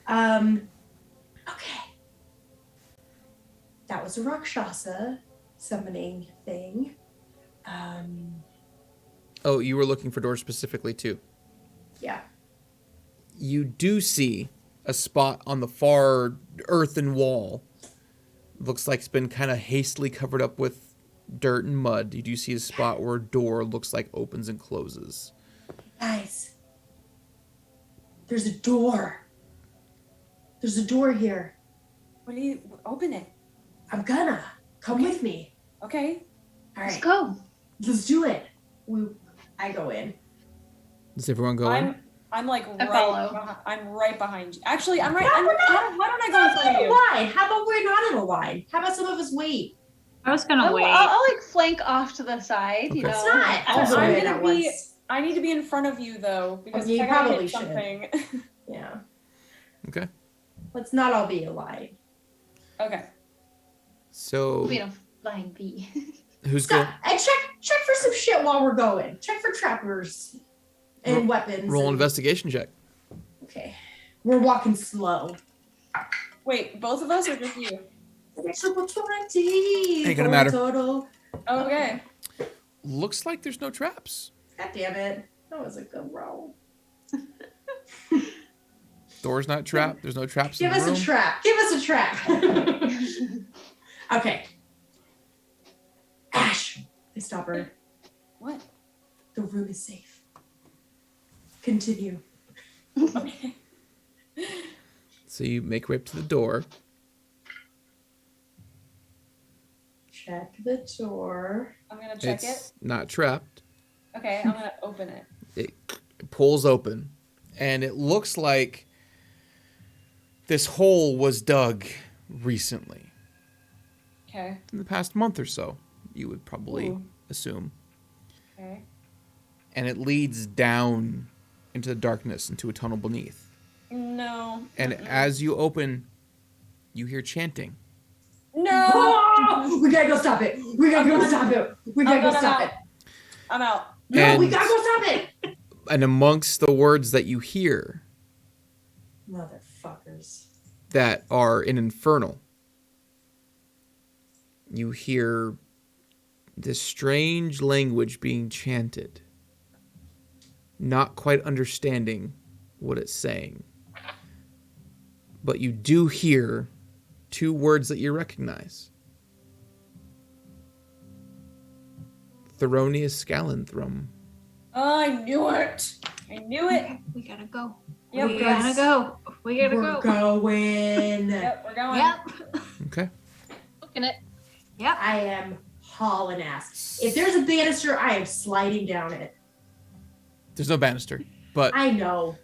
Okay. That was a Rakshasa summoning thing. Oh, you were looking for doors specifically too. Yeah. You do see a spot on the far earthen wall. Looks like it's been kind of hastily covered up with dirt and mud. You do see a spot where a door looks like opens and closes. Guys, there's a door. There's a door here. What do you open it? I'm gonna. Come with me. Okay. All Let's right. go. Let's do it. I go in. Does everyone go in? I'm like I follow. I'm right behind you. Actually, I'm right. No, we're why don't I go in front of in a you? line. How about we're not in a line? How about some of us wait? I was gonna wait. I'll like flank off to the side, you Okay. know. It's not. Also, I'm wait gonna at be- once. I need to be in front of you though, because Okay, if you I gotta probably hit should. something. Yeah. Okay. Let's not all be a line. Okay. So We don't flying bee. who's going? Stop. And check for some shit while we're going. Check for trappers and weapons. Roll an and- investigation check. Okay. We're walking slow. Wait, both of us or just you? Triple 20. Ain't gonna for matter. Total. Okay. Looks like there's no traps. God damn it. That was a good roll. Door's not trapped. There's no traps Give in the us room. a trap. Give us a trap. Okay. Ash. I stop her. What? The room is safe. Continue. Okay. So you make your way up to the door. Check the door. I'm gonna check It's not trapped. it. Okay, I'm gonna open it. It pulls open, and it looks like this hole was dug recently. Okay. In the past month or so, you would probably Ooh. assume. Okay. And it leads down into the darkness, into a tunnel beneath. No. And as you open, you hear chanting. No. Oh, we gotta go stop it. We gotta go stop it. We gotta go stop it. I'm out. No, we And- gotta go stop it. And amongst the words that you hear Motherfuckers. that are in Infernal, you hear this strange language being chanted, not quite understanding what it's saying. But you do hear two words that you recognize. Therannia Scalenthrum. Oh, I knew it. I knew it. We gotta go. Yep. We gotta go. We gotta We're go. going. Yep, we're going. Yep. Okay. Looking at Yep. I am hauling ass. If there's a banister, I am sliding down it. There's no banister, but I know.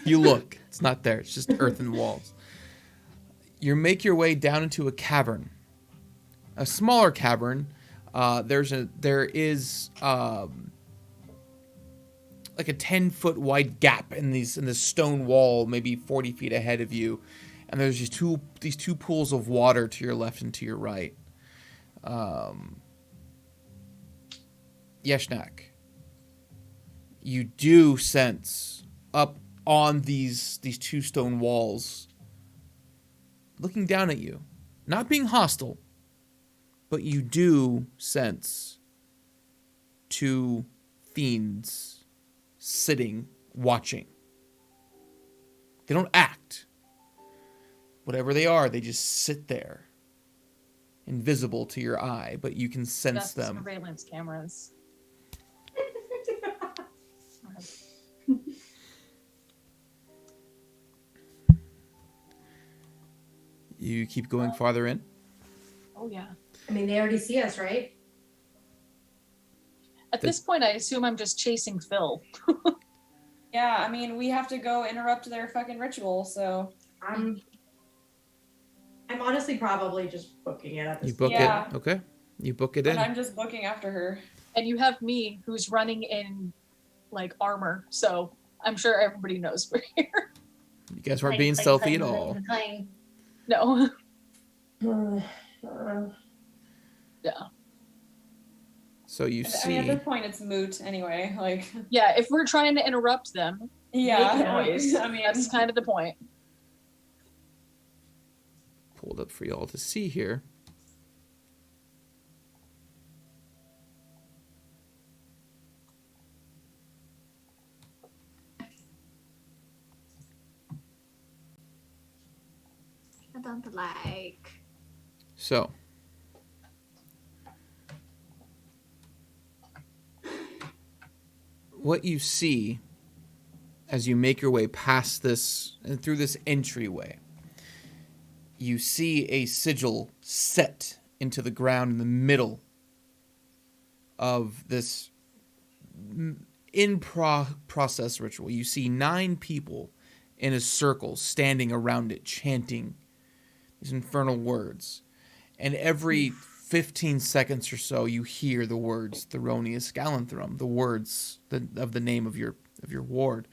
you look. It's not there. It's just earthen walls. You make your way down into a cavern. A smaller cavern. There is like a 10-foot wide gap in this stone wall, maybe 40 feet ahead of you, and there's these two pools of water to your left and to your right. Yeshnakh, you do sense up on these two stone walls, looking down at you, not being hostile, but you do sense two fiends sitting, watching. They don't act. Whatever they are, they just sit there, invisible to your eye, but you can sense best them. surveillance cameras. You keep going farther in. Oh yeah. I mean, they already see us, right? At this point, I assume I'm just chasing Phil. Yeah, I mean, we have to go interrupt their fucking ritual, so. I'm honestly probably just booking it at this You book point. Yeah. it. Okay. You book it And in. I'm just booking after her. And you have me who's running in like armor, so I'm sure everybody knows we're here. You guys weren't Clang, being clang, stealthy clang, at all. clang, No. Yeah. So you I mean, at see. this point, it's moot anyway. Like, Yeah, if we're trying to interrupt them, yeah, make noise. I mean, That's kind of the point. Pulled up for y'all to see here. I don't like. So. What you see as you make your way past this and through this entryway, you see a sigil set into the ground in the middle of this process ritual. You see 9 people in a circle standing around it, chanting these infernal words. And every 15 seconds or so, you hear the words Theronius Galanthrum, the words of the name of your ward,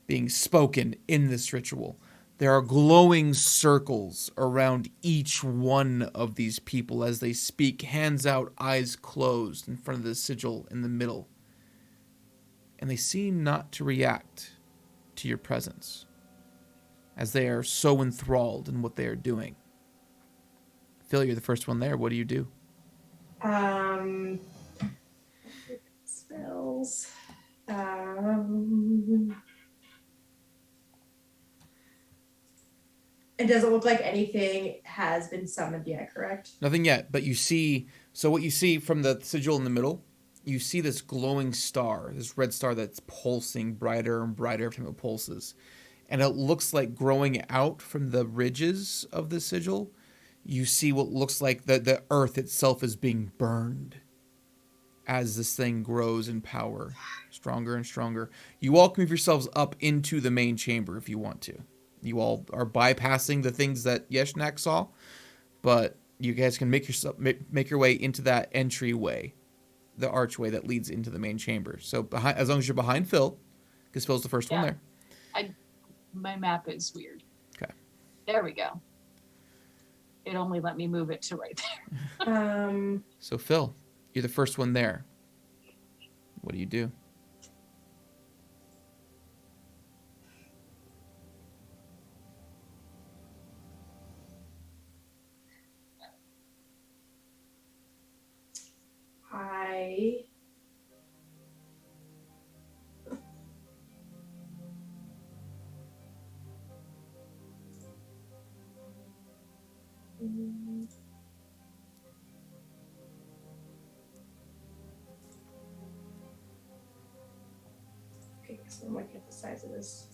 being spoken in this ritual. There are glowing circles around each one of these people as they speak, hands out, eyes closed, in front of the sigil in the middle. And they seem not to react to your presence, as they are so enthralled in what they are doing. Phil, you're the first one there. What do you do? Spells. It doesn't look like anything has been summoned yet, correct? Nothing yet, but you see... So what you see from the sigil in the middle, you see this glowing star, this red star that's pulsing brighter and brighter every time it pulses. And it looks like growing out from the ridges of the sigil, you see what looks like the earth itself is being burned as this thing grows in power, stronger and stronger. You all can move yourselves up into the main chamber if you want to. You all are bypassing the things that Yeshnakh saw, but you guys can make your way into that entryway, the archway that leads into the main chamber. So as long as you're behind Phil, because Phil's the first one there. My map is weird. Okay. There we go. It only let me move it to right there. So Phil, you're the first one there. What do you do? Okay, so I'm looking at the size of this.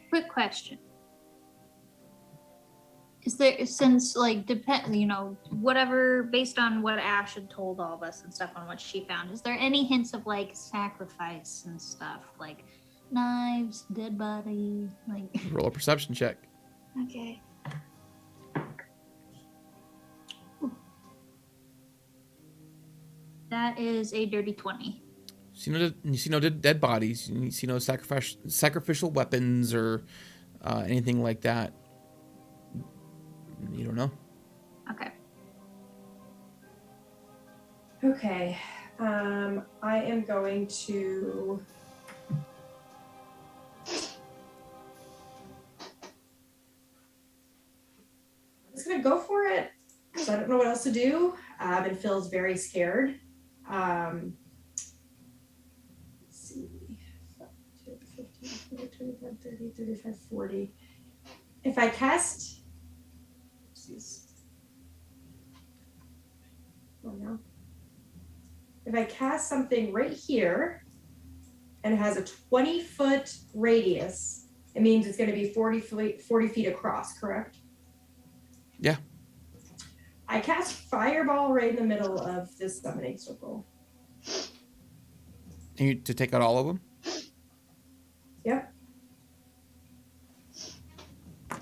Quick question. Is there, since like whatever, based on what Ash had told all of us and stuff on what she found, is there any hints of like sacrifice and stuff, like knives, dead body, like? Roll a perception check. Okay. That is a dirty 20. You see no dead bodies. You see no sacrificial weapons or anything like that. You don't know. Okay. Okay. I am going to... I'm just going to go for it because I don't know what else to do. And Phil's very scared. Let's see. 15, 20, 25, 30, 35, 40. If I cast... Oh, no. If I cast something right here and has a 20-foot radius. It means it's going to be 40 feet across, correct? Yeah. I cast Fireball right in the middle of this summoning circle. And you to take out all of them? Yep.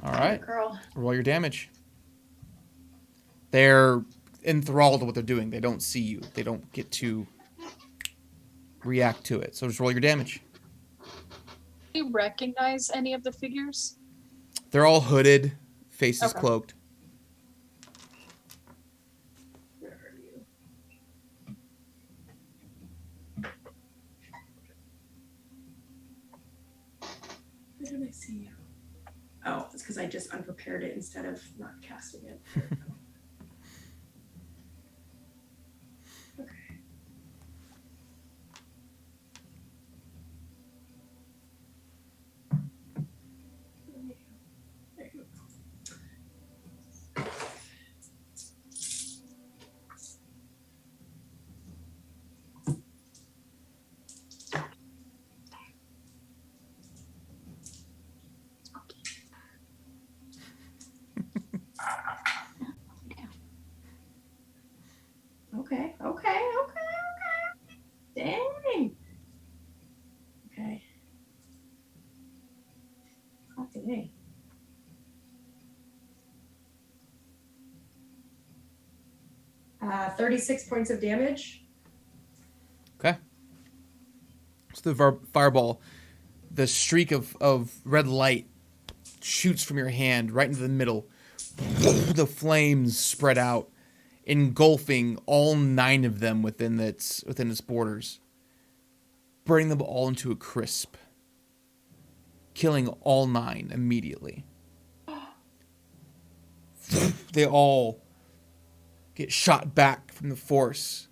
All right. Girl. Roll your damage. They're enthralled with what they're doing. They don't see you. They don't get to react to it. So just roll your damage. Do you recognize any of the figures? They're all hooded, faces Okay. cloaked. Where are you? Where did I see you? Oh, it's because I just unprepared it instead of not casting it. Okay. There you go. Okay. Dang. Okay. Fucking A. Uh, 36 points of damage. Okay. So the fireball, the streak of red light shoots from your hand right into the middle. The flames spread out, engulfing all 9 of them within its borders, burning them all into a crisp, killing all 9 immediately. They all get shot back from the force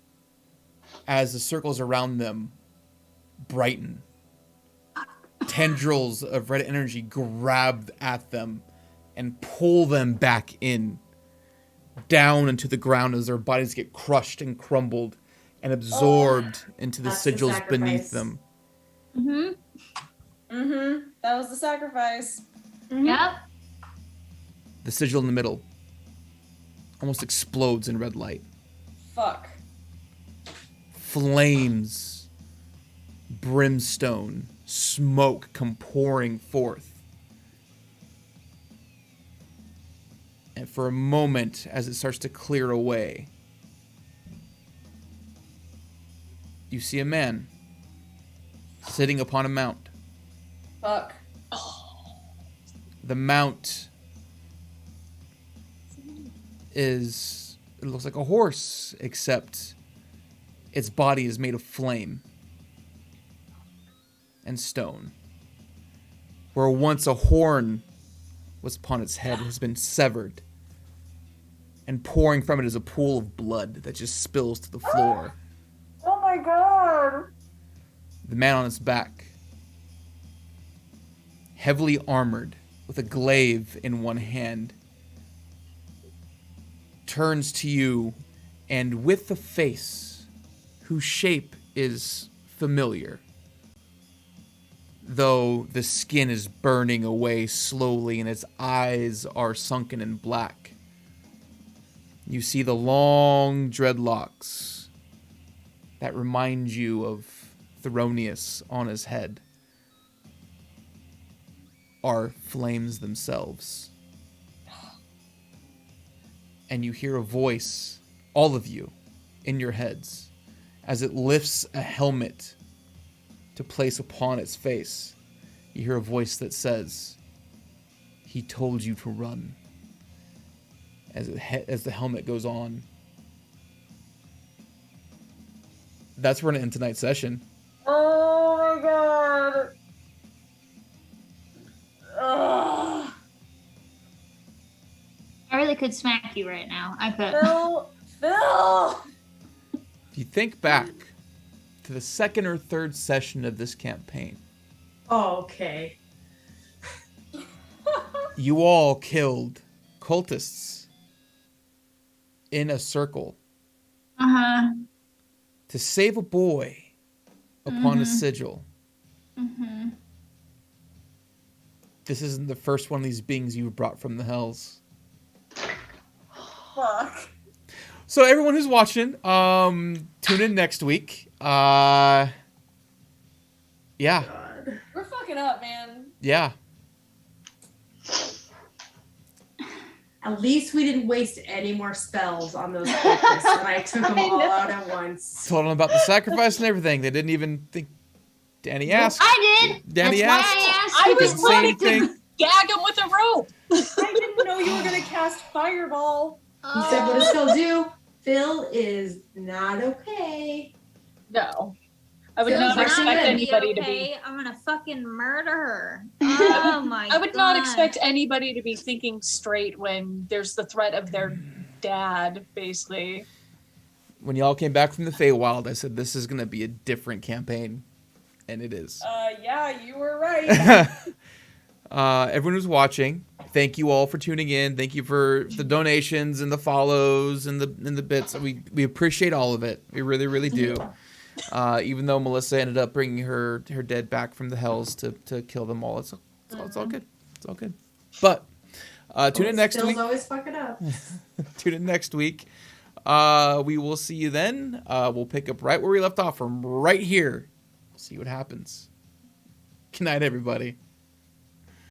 as the circles around them brighten. Tendrils of red energy grab at them and pull them back in, down into the ground as their bodies get crushed and crumbled and absorbed into the That's the sigils beneath sacrifice. them. That was the sacrifice. Yep. The sigil in the middle almost explodes in red light. Fuck. Flames, brimstone, smoke come pouring forth. And for a moment, as it starts to clear away, you see a man sitting upon a mount. Fuck. The mount it looks like a horse, except its body is made of flame and stone. Where once a horn was upon its head has been severed, and pouring from it is a pool of blood that just spills to the floor. Oh my god. The man on its back, heavily armored with a glaive in one hand, turns to you, and with the face whose shape is familiar, though the skin is burning away slowly and its eyes are sunken in black. You see the long dreadlocks that remind you of Therannia on his head are flames themselves. And you hear a voice, all of you, in your heads, as it lifts a helmet to place upon its face. You hear a voice that says, "He told you to run." As the helmet goes on. That's where we're going to end tonight's session. Oh my god. Ugh. I really could smack you right now. I could. Phil! If you think back to the second or third session of this campaign, Oh, okay. you all killed cultists in a circle Uh-huh. to save a boy upon a sigil. Mm-hmm. This isn't the first one of these beings you've brought from the hells. Fuck. So everyone who's watching, tune in next week. Yeah. God. We're fucking up, man. Yeah. At least we didn't waste any more spells on those cultists, and I took them all out at once. Told them about the sacrifice and everything. They didn't even think. Danny asked. I did. Danny That's asked. why I asked. I you was Didn't to- say planning to anything. gag him with a rope. I didn't know you were gonna cast Fireball. He said, what does Phil do? Phil is not okay. No. I would Phil's not not expect gonna be anybody to be. okay. I'm gonna fucking murder her. Oh my god. I would not expect anybody to be thinking straight when there's the threat of their dad, basically. When y'all came back from the Feywild, I said this is going to be a different campaign. And it is. Yeah, you were right. Everyone who's watching, thank you all for tuning in. Thank you for the donations and the follows and the bits. We appreciate all of it. We really, really do. Even though Melissa ended up bringing her dead back from the hells to kill them all. It's all good. It's all good. But tune in next Phil's week. always fucking up. Tune in next week. We will see you then. We'll pick up right where we left off from right here. See what happens. Good night, everybody.